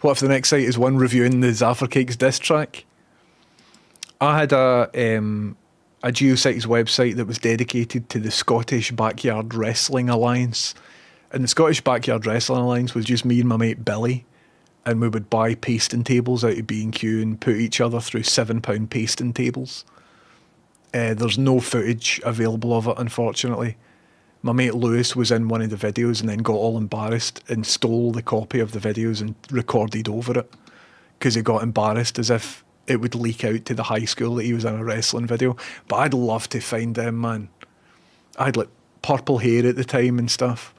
S1: What if the next site is one reviewing the Zaffer Cakes diss track? I had a GeoCities website that was dedicated to the Scottish Backyard Wrestling Alliance. And the Scottish Backyard Wrestling Alliance was just me and my mate Billy. And we would buy pasting tables out of B&Q and put each other through £7 pasting tables. There's no footage available of it, unfortunately. My mate Lewis was in one of the videos and then got all embarrassed and stole the copy of the videos and recorded over it. Because he got embarrassed as if it would leak out to the high school that he was in a wrestling video. But I'd love to find him, man. I had like purple hair at the time and stuff.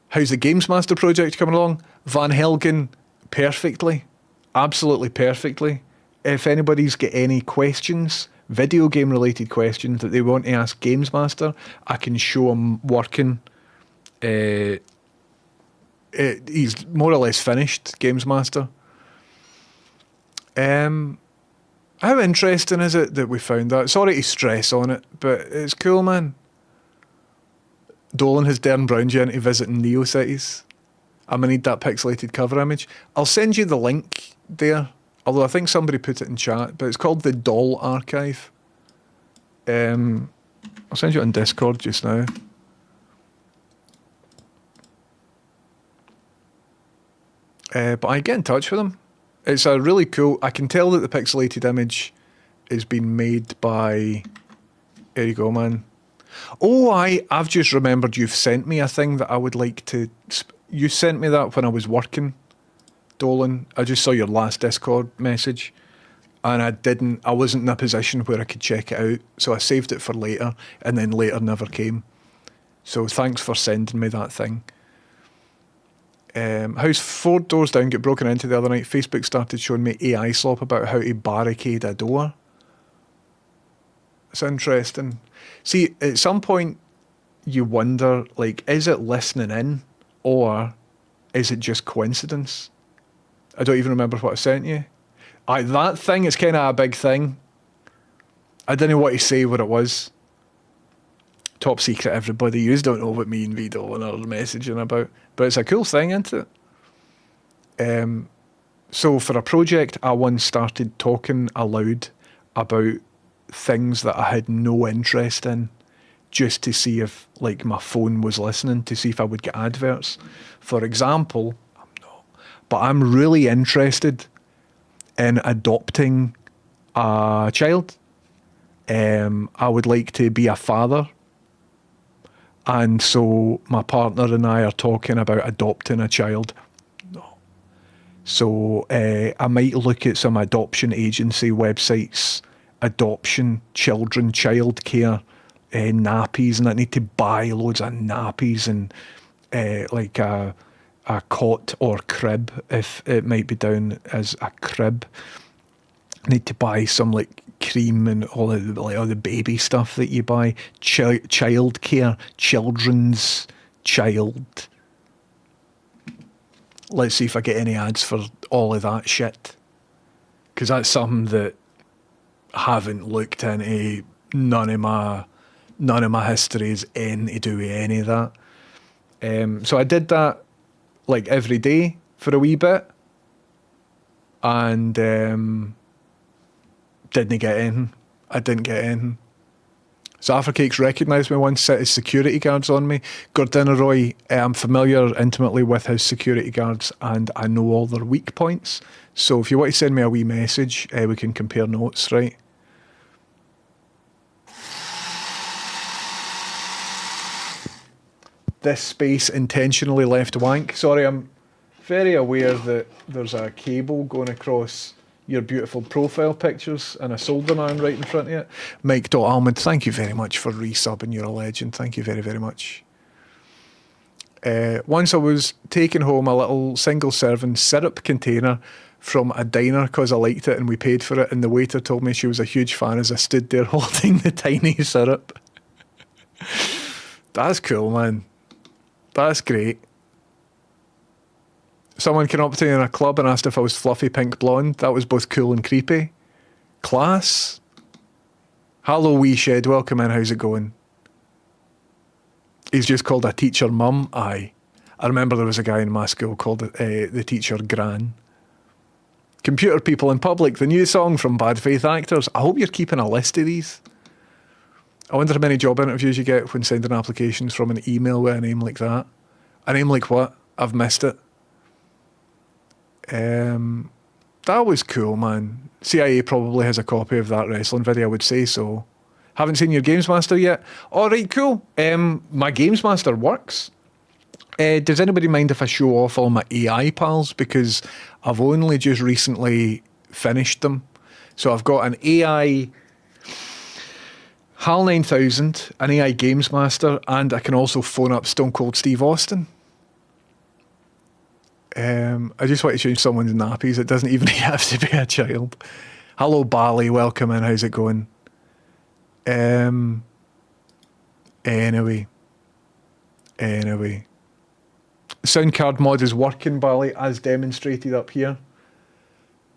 S1: How's the Games Master project coming along? Van Helgen, perfectly. Absolutely perfectly. If anybody's got any questions, video game related questions that they want to ask Games Master, I can show them working. He's more or less finished, Games Master. How interesting is it that we found that? Sorry to stress on it, but it's cool, man. Dolan has Darren Browned you into visiting NeoCities. I'm going to need that pixelated cover image. I'll send you the link there, although I think somebody put it in chat, but it's called the Doll Archive. I'll send you it on Discord just now. But I get in touch with them. It's a really cool... I can tell that the pixelated image is being made by... There you go, man. Oh, I've just remembered you've sent me a thing that I would like to... You sent me that when I was working, Dolan. I just saw your last Discord message, and I wasn't in a position where I could check it out, so I saved it for later, and then later never came. So thanks for sending me that thing. House 4 doors down get broken into the other night. Facebook started showing me AI slop about how to barricade a door. It's interesting. See, at some point you wonder, like, is it listening in or is it just coincidence? I don't even remember what I sent you. That thing is kind of a big thing. I didn't know what to say what it was. Top secret, everybody. You don't know what me and B Dolan are messaging about. But it's a cool thing, isn't it? So for a project, I once started talking aloud about things that I had no interest in, just to see if, like, my phone was listening, to see if I would get adverts. For example, I'm not, but I'm really interested in adopting a child. I would like to be a father. And so my partner and I are talking about adopting a child. No. So I might look at some adoption agency websites, adoption, children, childcare, nappies, and I need to buy loads of nappies and like a cot or crib, if it might be down as a crib. I need to buy some like cream and all the baby stuff that you buy. Child care, children's child. Let's see if I get any ads for all of that shit, because that's something that I haven't looked into. None of my history is in to do with any of that. So I did that like every day for a wee bit, and didn't get in. I didn't get in. Zafra recognised me once, set his security guards on me. Gordinaroy, I'm familiar intimately with his security guards and I know all their weak points. So if you want to send me a wee message, we can compare notes, right? This space intentionally left wank. Sorry, I'm very aware that there's a cable going across your beautiful profile pictures and a soldering iron right in front of it. Mike.Almond, thank you very much for resubbing. You're a legend. Thank you very, very much. Once I was taking home a little single serving syrup container from a diner because I liked it and we paid for it, and the waiter told me she was a huge fan as I stood there holding the tiny syrup. That's cool, man. That's great. Someone came up to me in a club and asked if I was fluffy pink blonde. That was both cool and creepy. Class. Hello, wee shed. Welcome in. How's it going? He's just called a teacher mum. Aye. I remember there was a guy in my school called the teacher gran. Computer people in public. The new song from Bad Faith Actors. I hope you're keeping a list of these. I wonder how many job interviews you get when sending applications from an email with a name like that. A name like what? I've missed it. That was cool, man. CIA probably has a copy of that wrestling video, I would say so. Haven't seen your Games Master yet? Alright, cool. My Games Master works. Does anybody mind if I show off all my AI pals? Because I've only just recently finished them. So I've got an AI HAL 9000, an AI Games Master, and I can also phone up Stone Cold Steve Austin. I just want to change someone's nappies. It doesn't even have to be a child. Hello, Bali. Welcome in. How's it going? Anyway. Sound card mod is working, Bali, as demonstrated up here.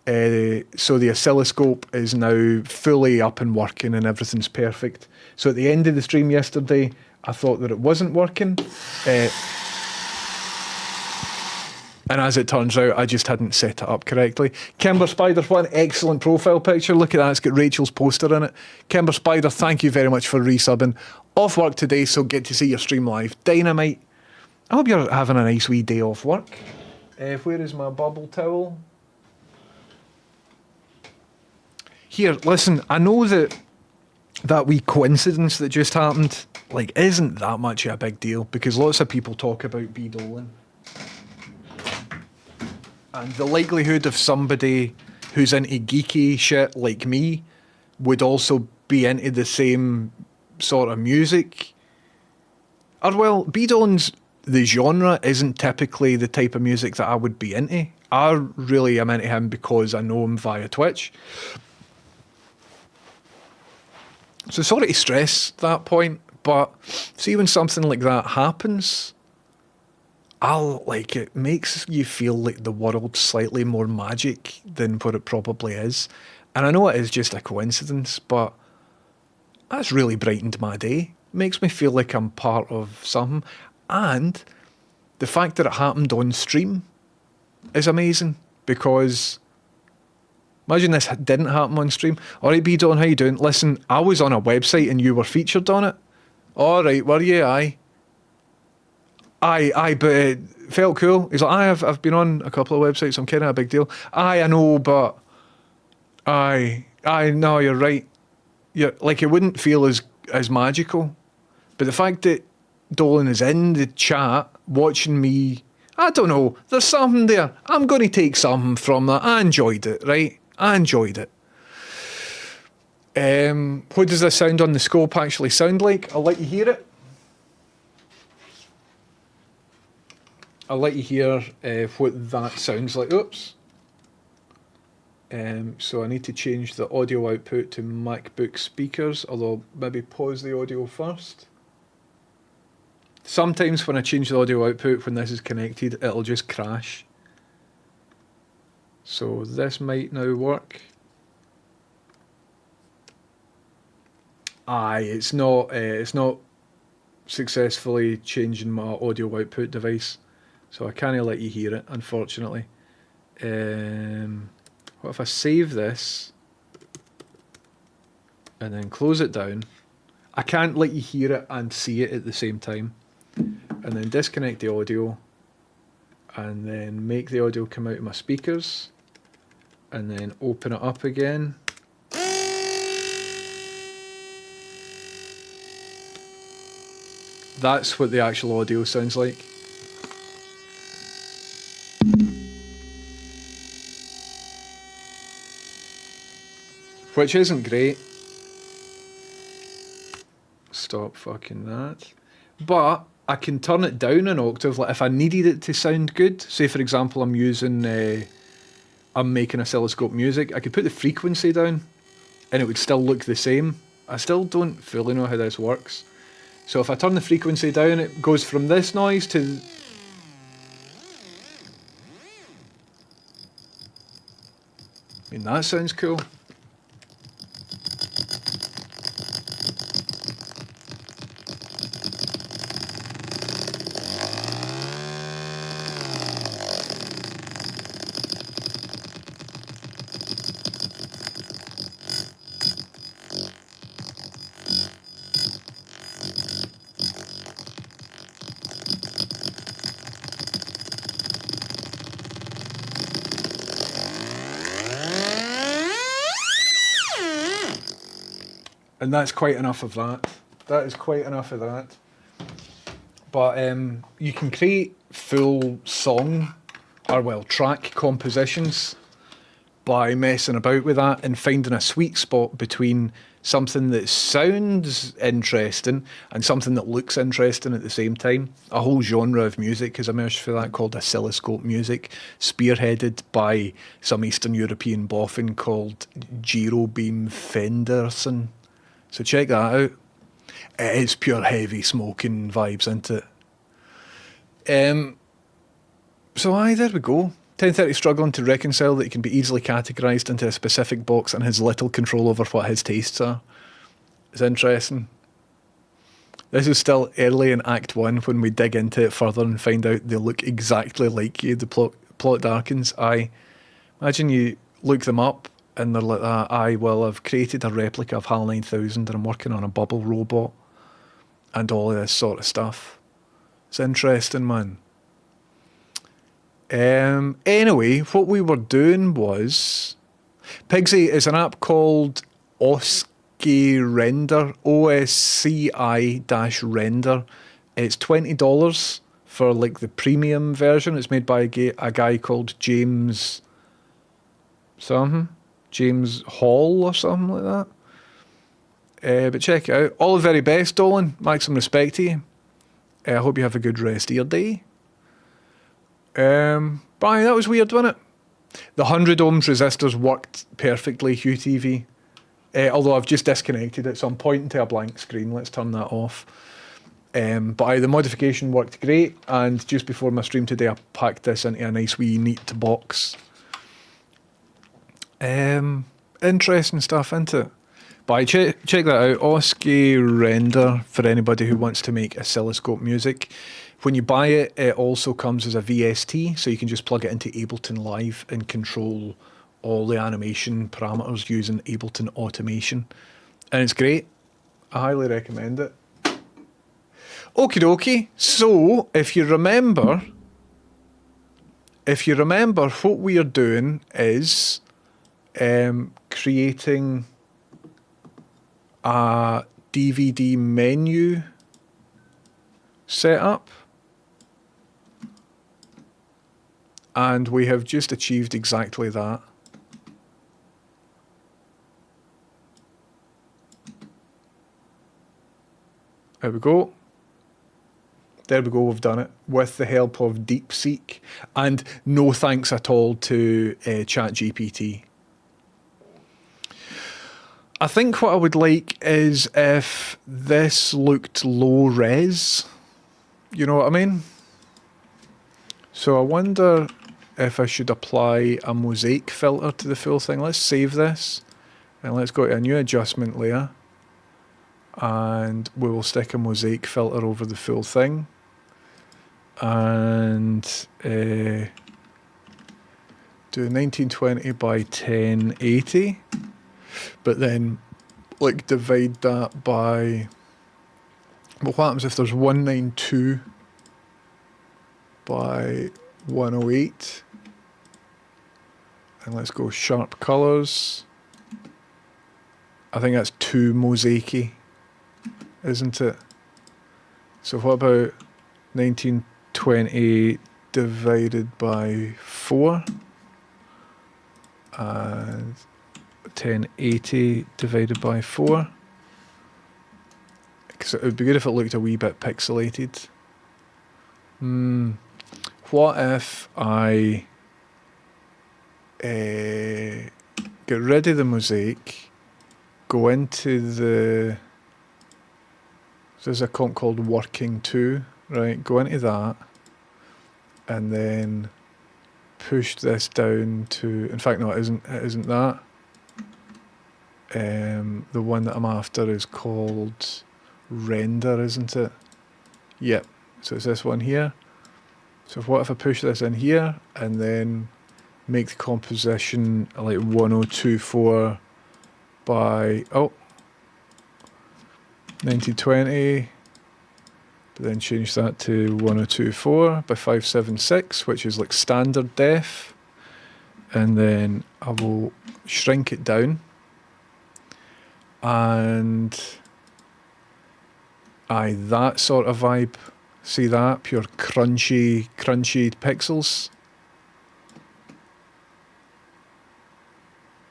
S1: So the oscilloscope is now fully up and working and everything's perfect. So at the end of the stream yesterday, I thought that it wasn't working. And as it turns out, I just hadn't set it up correctly. Kimber Spider, what an excellent profile picture. Look at that, it's got Rachel's poster in it. Kimber Spider, thank you very much for resubbing. Off work today, so get to see your stream live. Dynamite. I hope you're having a nice wee day off work. Where is my bubble towel? Here, listen, I know that wee coincidence that just happened, like, isn't that much of a big deal, because lots of people talk about B Dolan. And the likelihood of somebody who's into geeky shit like me would also be into the same sort of music. Or, well, B Dolan's, the genre isn't typically the type of music that I would be into. I really am into him because I know him via Twitch. So sorry to stress that point, but see when something like that happens, it makes you feel like the world's slightly more magic than what it probably is. And I know it is just a coincidence, but that's really brightened my day. Makes me feel like I'm part of something. And the fact that it happened on stream is amazing, because imagine this didn't happen on stream. All right, B Dolan, how you doing? Listen, I was on a website and you were featured on it. All right, were you? Aye, but it felt cool. He's like, I've been on a couple of websites, so I'm kind of a big deal. Aye, I know, but no, you're right. Like, it wouldn't feel as magical. But the fact that Dolan is in the chat watching me, I don't know, there's something there. I'm going to take something from that. I enjoyed it, right? I enjoyed it. What does the sound on the scope actually sound like? I'll let you hear it. I'll let you hear what that sounds like. Oops. So I need to change the audio output to MacBook speakers, although maybe pause the audio first. Sometimes when I change the audio output, when this is connected, it'll just crash. So this might now work. Aye, it's not successfully changing my audio output device. So I can't let you hear it, unfortunately. What if I save this and then close it down? I can't let you hear it and see it at the same time. And then disconnect the audio and then make the audio come out of my speakers and then open it up again. That's what the actual audio sounds like. Which isn't great. Stop fucking that. But I can turn it down an octave. Like if I needed it to sound good, say for example I'm making oscilloscope music, I could put the frequency down and it would still look the same. I still don't fully know how this works. So if I turn the frequency down, it goes from this noise to... I mean, that sounds cool. And that's quite enough of that. That is quite enough of that. But you can create full song, or well, track compositions by messing about with that and finding a sweet spot between something that sounds interesting and something that looks interesting at the same time. A whole genre of music has emerged for that called oscilloscope music, spearheaded by some Eastern European boffin called Jerobeam Fenderson. So check that out. It is pure heavy smoking vibes, isn't it? So aye, there we go. 1030 struggling to reconcile that he can be easily categorised into a specific box and has little control over what his tastes are. It's interesting. This is still early in Act 1 when we dig into it further and find out they look exactly like you. The plot darkens. Aye. Imagine you look them up and they're like that. Aye, well, I've created a replica of HAL 9000 and I'm working on a bubble robot and all of this sort of stuff. It's interesting, man. Anyway, what we were doing was Pigsy is an app called Render, OSCI-Render. It's $20 for like the premium version. It's made by a guy called James Hall or something like that. But check it out. All the very best, Dolan. Maximum respect to you. I hope you have a good rest of your day. But that was weird, wasn't it? The 100 ohms resistors worked perfectly, Hugh TV. Although I've just disconnected it, so I'm pointing to a blank screen. Let's turn that off. But the modification worked great, and just before my stream today, I packed this into a nice wee neat box. Interesting stuff, isn't it? But check that out, Osky Render, for anybody who wants to make oscilloscope music. When you buy it, it also comes as a VST, so you can just plug it into Ableton Live and control all the animation parameters using Ableton Automation. And it's great. I highly recommend it. Okie dokie. So, if you remember, what we are doing is creating a DVD menu setup. And we have just achieved exactly that. There we go. There we go, we've done it with the help of DeepSeek. And no thanks at all to ChatGPT. I think what I would like is if this looked low res. You know what I mean? So I wonder if I should apply a mosaic filter to the full thing. Let's save this and let's go to a new adjustment layer and we will stick a mosaic filter over the full thing and do 1920 by 1080, but then like divide that by, well, what happens if there's 192 by 108, and let's go sharp colors. I think that's too mosaicy, isn't it? So what about 1920 divided by 4 and 1080 divided by 4? Because it would be good if it looked a wee bit pixelated. What if I get rid of the mosaic, go into the, there's a comp called working 2, right, go into that, and then push this down to, in fact no, it isn't that. The one that I'm after is called render, isn't it? Yep, so it's this one here. So what if I push this in here and then make the composition like 1024 by 1920, but then change that to 1024 by 576, which is like standard def, and then I will shrink it down, and that sort of vibe. See that? Pure crunchy pixels.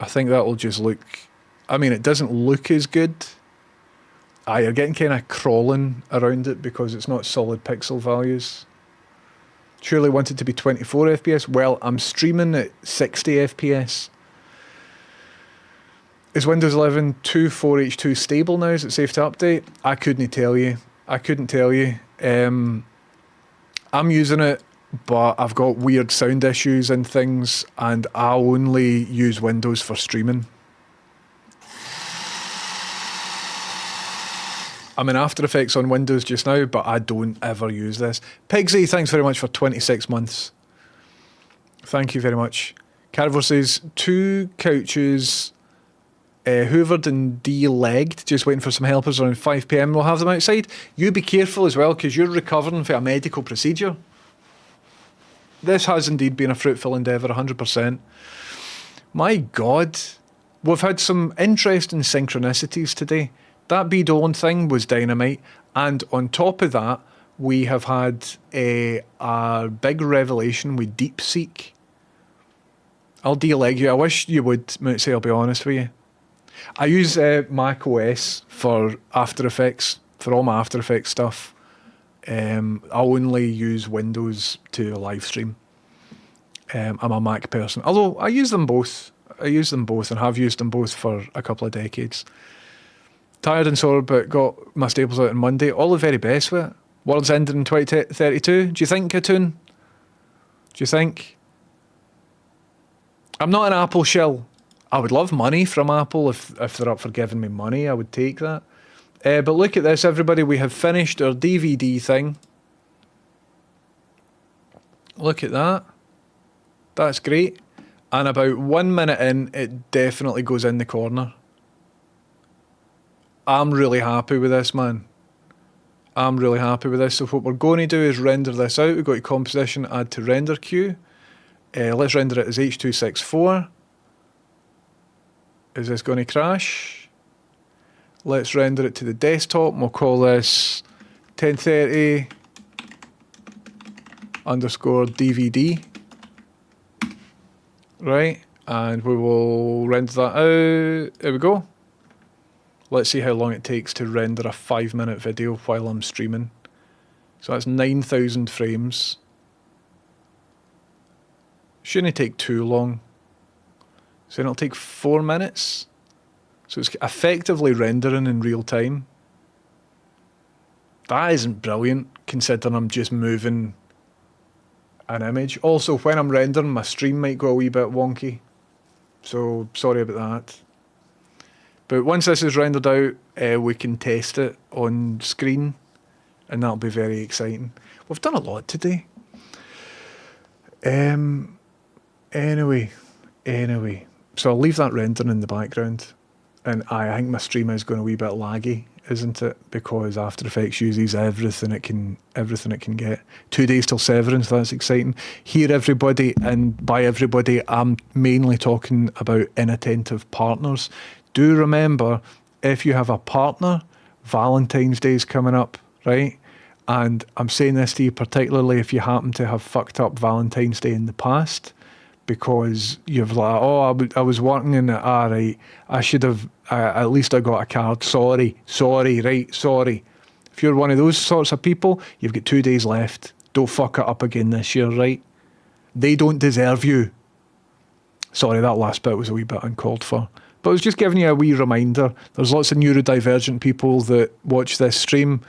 S1: I think that'll just look... I mean, it doesn't look as good. You're getting kind of crawling around it because it's not solid pixel values. Surely want it to be 24 FPS? Well, I'm streaming at 60 FPS. Is Windows 11 2.4H2 stable now? Is it safe to update? I couldn't tell you. I'm using it, but I've got weird sound issues and things, and I only use Windows for streaming. I'm in After Effects on Windows just now, but I don't ever use this. Pigsy, thanks very much for 26 months. Thank you very much. Carver says, 2 couches hoovered and de-legged, just waiting for some helpers around 5 PM. We'll have them outside. You be careful as well, because you're recovering from a medical procedure. This has indeed been a fruitful endeavour, 100%. My God, we've had some interesting synchronicities today. That B Dolan thing was dynamite, and on top of that, we have had a big revelation with DeepSeek. I'll de-leg you. I wish you would, Mootsy, I'll be honest with you. I use Mac OS for After Effects, for all my After Effects stuff. I only use Windows to live stream. I'm a Mac person, although I use them both. And have used them both for a couple of decades. Tired and sore, but got my staples out on Monday. All the very best with it. World's ending in 2032. Do you think, Katoon? Do you think? I'm not an Apple shill. I would love money from Apple. If they're up for giving me money, I would take that. But look at this, everybody. We have finished our DVD thing. Look at that. That's great. And about 1 minute in, it definitely goes in the corner. I'm really happy with this, man. I'm really happy with this. So what we're going to do is render this out. We go to composition, add to render queue. Let's render it as H.264. Is this going to crash? Let's render it to the desktop. And we'll call this 1030 underscore DVD. Right. And we will render that out. There we go. Let's see how long it takes to render a 5-minute video while I'm streaming. So that's 9,000 frames. Shouldn't take too long. So it'll take 4 minutes. So it's effectively rendering in real time. That isn't brilliant, considering I'm just moving an image. Also, when I'm rendering, my stream might go a wee bit wonky. So sorry about that. But once this is rendered out, we can test it on screen, and that'll be very exciting. We've done a lot today. Anyway. So I'll leave that rendering in the background. And I think my stream is going a wee bit laggy, isn't it? Because After Effects uses everything it can get. 2 days till Severance, that's exciting. Here, everybody, and by everybody, I'm mainly talking about inattentive partners. Do remember, if you have a partner, Valentine's Day is coming up, right? And I'm saying this to you particularly if you happen to have fucked up Valentine's Day in the past, because you've like, I was working in it, right, I should have, at least I got a card, sorry. If you're one of those sorts of people, you've got 2 days left. Don't fuck it up again this year, right? They don't deserve you. Sorry, that last bit was a wee bit uncalled for. But I was just giving you a wee reminder. There's lots of neurodivergent people that watch this stream,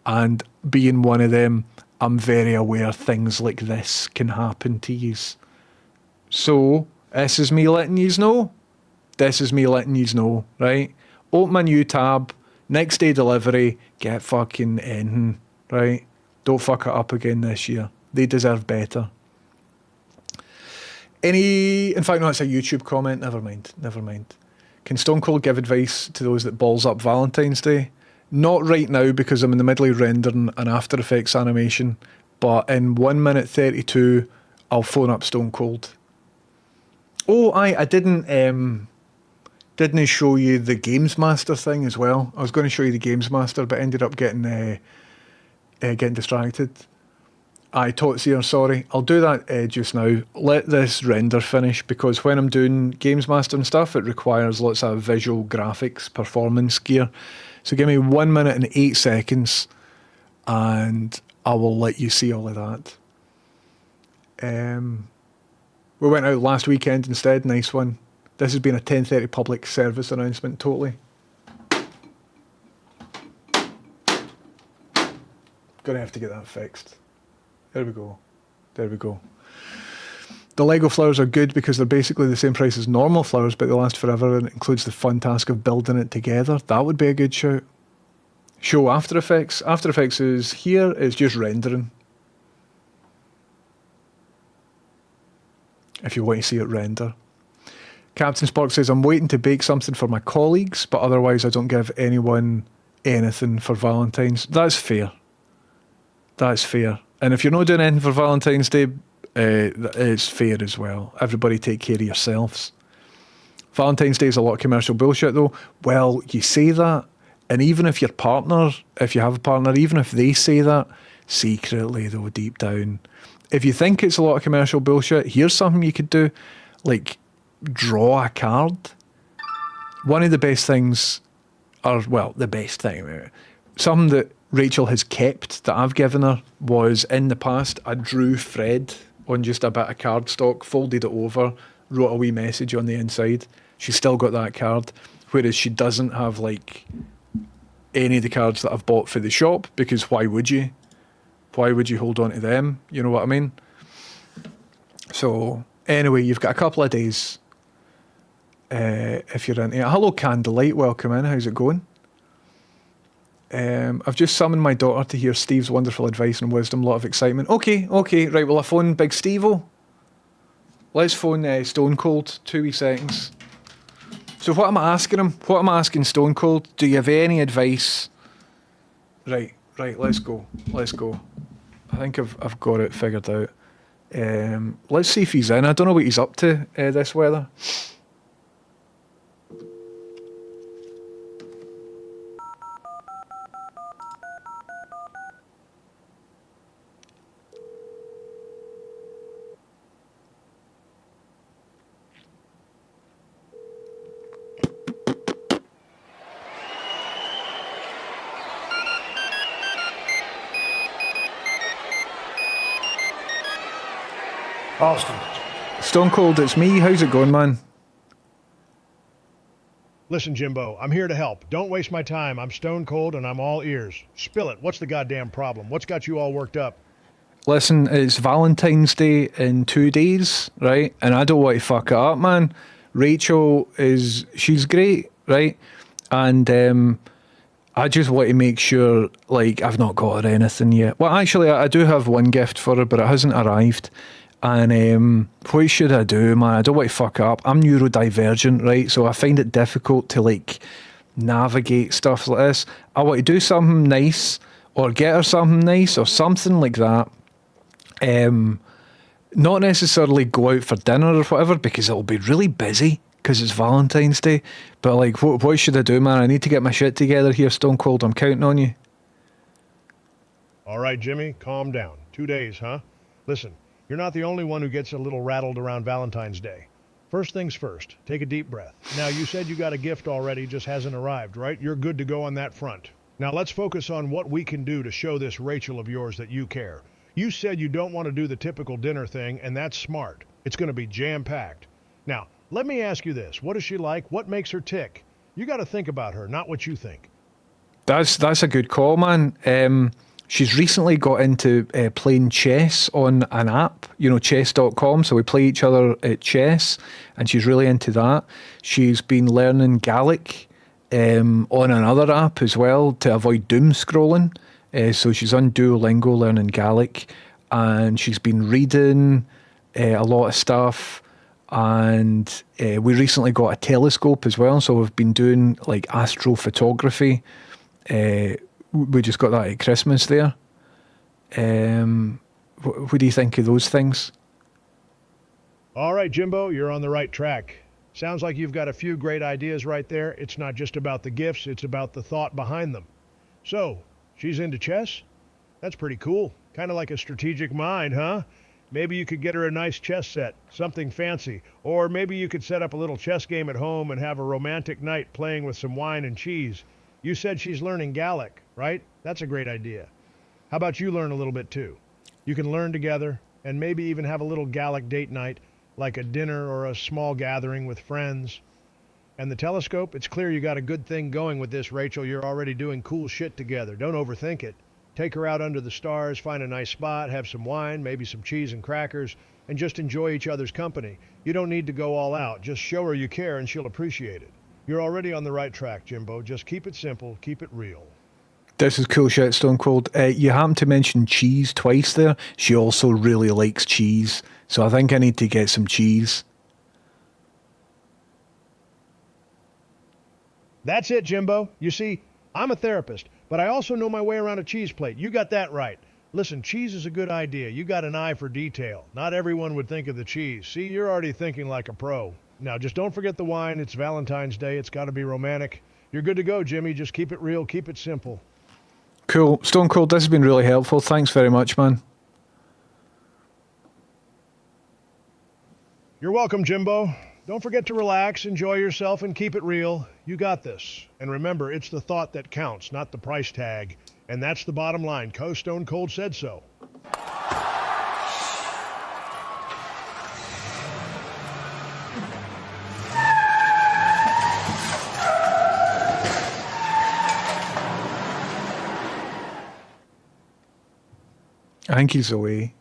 S1: and being one of them, I'm very aware things like this can happen to yous. So, this is me letting yous know. Right? Open a new tab, next day delivery, get fucking in, right? Don't fuck it up again this year. They deserve better. In fact, no, it's a YouTube comment. Never mind. Can Stone Cold give advice to those that balls up Valentine's Day? Not right now, because I'm in the middle of rendering an After Effects animation, but in 1 minute 32, I'll phone up Stone Cold. Oh, I didn't show you the Games Master thing as well. I was going to show you the Games Master, but ended up getting distracted. Aye, tots here, sorry. I'll do that just now. Let this render finish, because when I'm doing Games Master and stuff, it requires lots of visual graphics, performance gear. So give me 1 minute and 8 seconds, and I will let you see all of that. We went out last weekend instead, nice one. This has been a 10:30 public service announcement, totally. Gonna have to get that fixed. There we go. There we go. The Lego flowers are good because they're basically the same price as normal flowers, but they last forever, and it includes the fun task of building it together. That would be a good shout. Show After Effects. After Effects is here, it's just rendering. If you want to see it render. Captain Spark says, I'm waiting to bake something for my colleagues, but otherwise I don't give anyone anything for Valentine's. That's fair. That's fair. And if you're not doing anything for Valentine's Day, it's fair as well. Everybody take care of yourselves. Valentine's Day is a lot of commercial bullshit though. Well, you say that, and even if your partner, if you have a partner, even if they say that, secretly though, deep down, if you think it's a lot of commercial bullshit, here's something you could do. Like, draw a card. One of the best things, or well, the best thing, something that Rachel has kept that I've given her was, in the past, I drew Fred on just a bit of cardstock, folded it over, wrote a wee message on the inside. She's still got that card, whereas she doesn't have like any of the cards that I've bought for the shop, because why would you? Why would you hold on to them? You know what I mean? So anyway, you've got a couple of days if you're into it. Hello Candlelight, welcome in. How's it going? I've just summoned my daughter to hear Steve's wonderful advice and wisdom. A lot of excitement. Okay, right. Well, I phone Big Steve-o. Let's phone Stone Cold. 2 wee seconds. So what am I asking him? What am I asking Stone Cold? Do you have any advice? Right. Let's go. I think I've got it figured out. Let's see if he's in. I don't know what he's up to this weather.
S2: Austin.
S1: Stone Cold, it's me. How's it going, man?
S2: Listen, Jimbo, I'm here to help. Don't waste my time. I'm stone cold and I'm all ears. Spill it. What's the goddamn problem? What's got you all worked up?
S1: Listen, it's Valentine's Day in 2 days, right? And I don't want to fuck it up, man. Rachel she's great, right? And I just want to make sure, like, I've not got her anything yet. Well, actually, I do have one gift for her, but it hasn't arrived. And what should I do, man? I don't want to fuck up. I'm neurodivergent, right? So I find it difficult to like navigate stuff like this. I want to do something nice, or get her something nice, or something like that. Not necessarily go out for dinner or whatever, because it'll be really busy because it's Valentine's Day. But like, what should I do, man? I need to get my shit together here, Stone Cold. I'm counting on you.
S2: All right, Jimmy, calm down. 2 days, huh? Listen. You're not the only one who gets a little rattled around Valentine's Day. First things first, take a deep breath. Now, you said you got a gift already, just hasn't arrived, right? You're good to go on that front. Now, let's focus on what we can do to show this Rachel of yours that you care. You said you don't want to do the typical dinner thing, and that's smart. It's going to be jam-packed. Now, let me ask you this. What is she like? What makes her tick? You got to think about her, not what you think.
S1: That's a good call, man. She's recently got into playing chess on an app, chess.com. So we play each other at chess, and she's really into that. She's been learning Gaelic on another app as well to avoid doom scrolling. So she's on Duolingo learning Gaelic, and she's been reading a lot of stuff. And we recently got a telescope as well. So we've been doing like astrophotography. We just got that at Christmas there. What do you think of those things?
S2: All right, Jimbo, you're on the right track. Sounds like you've got a few great ideas right there. It's not just about the gifts, it's about the thought behind them. So, she's into chess? That's pretty cool. Kind of like a strategic mind, huh? Maybe you could get her a nice chess set, something fancy. Or maybe you could set up a little chess game at home and have a romantic night playing with some wine and cheese. You said she's learning Gallic, right? That's a great idea. How about you learn a little bit too? You can learn together and maybe even have a little Gallic date night, like a dinner or a small gathering with friends. And the telescope, it's clear you got a good thing going with this, Rachel. You're already doing cool shit together. Don't overthink it. Take her out under the stars, find a nice spot, have some wine, maybe some cheese and crackers, and just enjoy each other's company. You don't need to go all out. Just show her you care and she'll appreciate it. You're already on the right track, Jimbo. Just keep it simple, keep it real.
S1: This is cool shit, Stone Cold. You happen to mention cheese twice there. She also really likes cheese, so I think I need to get some cheese.
S2: That's it, Jimbo. You see, I'm a therapist, but I also know my way around a cheese plate. You got that right. Listen, cheese is a good idea. You got an eye for detail. Not everyone would think of the cheese. See, you're already thinking like a pro. Now, just don't forget the wine. It's Valentine's Day. It's got to be romantic. You're good to go, Jimmy. Just keep it real. Keep it simple.
S1: Cool. Stone Cold, this has been really helpful. Thanks very much, man.
S2: You're welcome, Jimbo. Don't forget to relax, enjoy yourself, and keep it real. You got this. And remember, it's the thought that counts, not the price tag. And that's the bottom line. Stone Cold said so.
S1: I think he's away.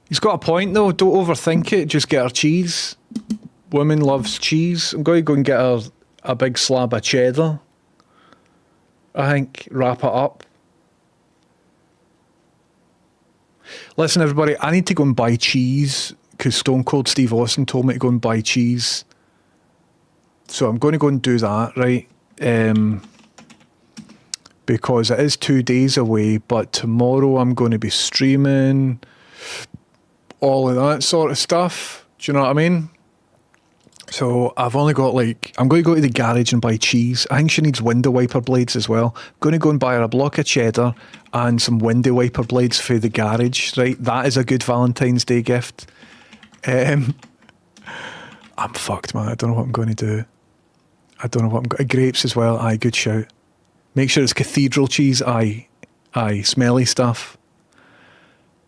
S1: He's got a point though. Don't overthink it. Just get her cheese. Woman loves cheese. I'm going to go and get her a big slab of cheddar. I think. Wrap it up. Listen, everybody. I need to go and buy cheese because Stone Cold Steve Austin told me to go and buy cheese. So I'm going to go and do that, right? Because it is 2 days away, but tomorrow I'm going to be streaming, all of that sort of stuff. Do you know what I mean? So I've only got I'm going to go to the garage and buy cheese. I think she needs window wiper blades as well. I'm going to go and buy her a block of cheddar and some window wiper blades for the garage, right? That is a good Valentine's Day gift. I'm fucked, man. I don't know what I'm going to do. I don't know what I'm going to... Grapes as well. Aye, good shout. Make sure it's cathedral cheese. Aye, smelly stuff.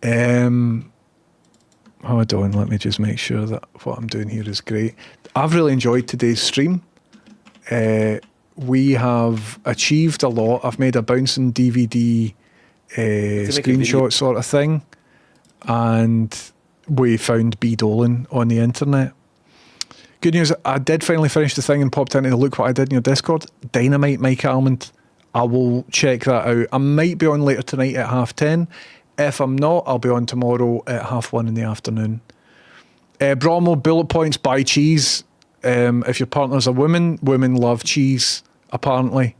S1: Hold on, let me just make sure that what I'm doing here is great. I've really enjoyed today's stream. We have achieved a lot. I've made a bouncing DVD screenshot sort of thing. And we found B Dolan on the internet. Good news, I did finally finish the thing and popped into the look what I did in your Discord. Dynamite, Mike Almond. I will check that out. I might be on later tonight at 10:30. If I'm not, I'll be on tomorrow at 1:30 in the afternoon. Bromo, bullet points, buy cheese. If your partner's a woman, women love cheese, apparently.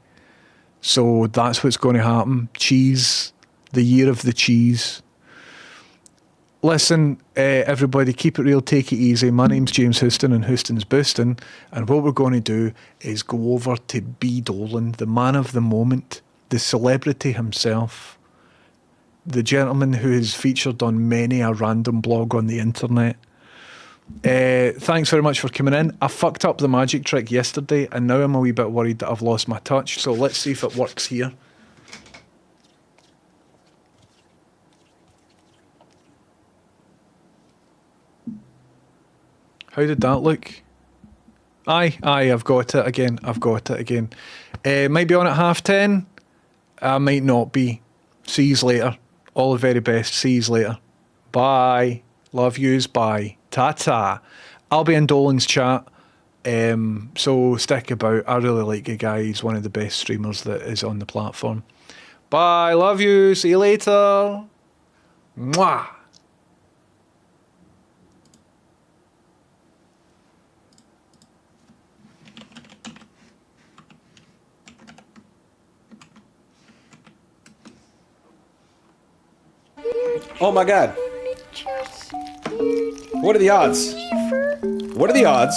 S1: So that's what's going to happen. Cheese, the year of the cheese. Listen, everybody, keep it real, take it easy. My name's James Houston and Houston's Boostin', and what we're going to do is go over to B Dolan, the man of the moment, the celebrity himself, the gentleman who is featured on many a random blog on the internet. Thanks very much for coming in. I fucked up the magic trick yesterday, and now I'm a wee bit worried that I've lost my touch, so let's see if it works here. How did that look? Aye, I've got it again. Might be on at 10:30. I might not be. See yous later. All the very best. See yous later. Bye. Love yous. Bye. Ta-ta. I'll be in Dolan's chat. So stick about. I really like the guy. He's one of the best streamers that is on the platform. Bye. Love you. See you later. Mwah.
S3: Oh my god. What are the odds? What are the odds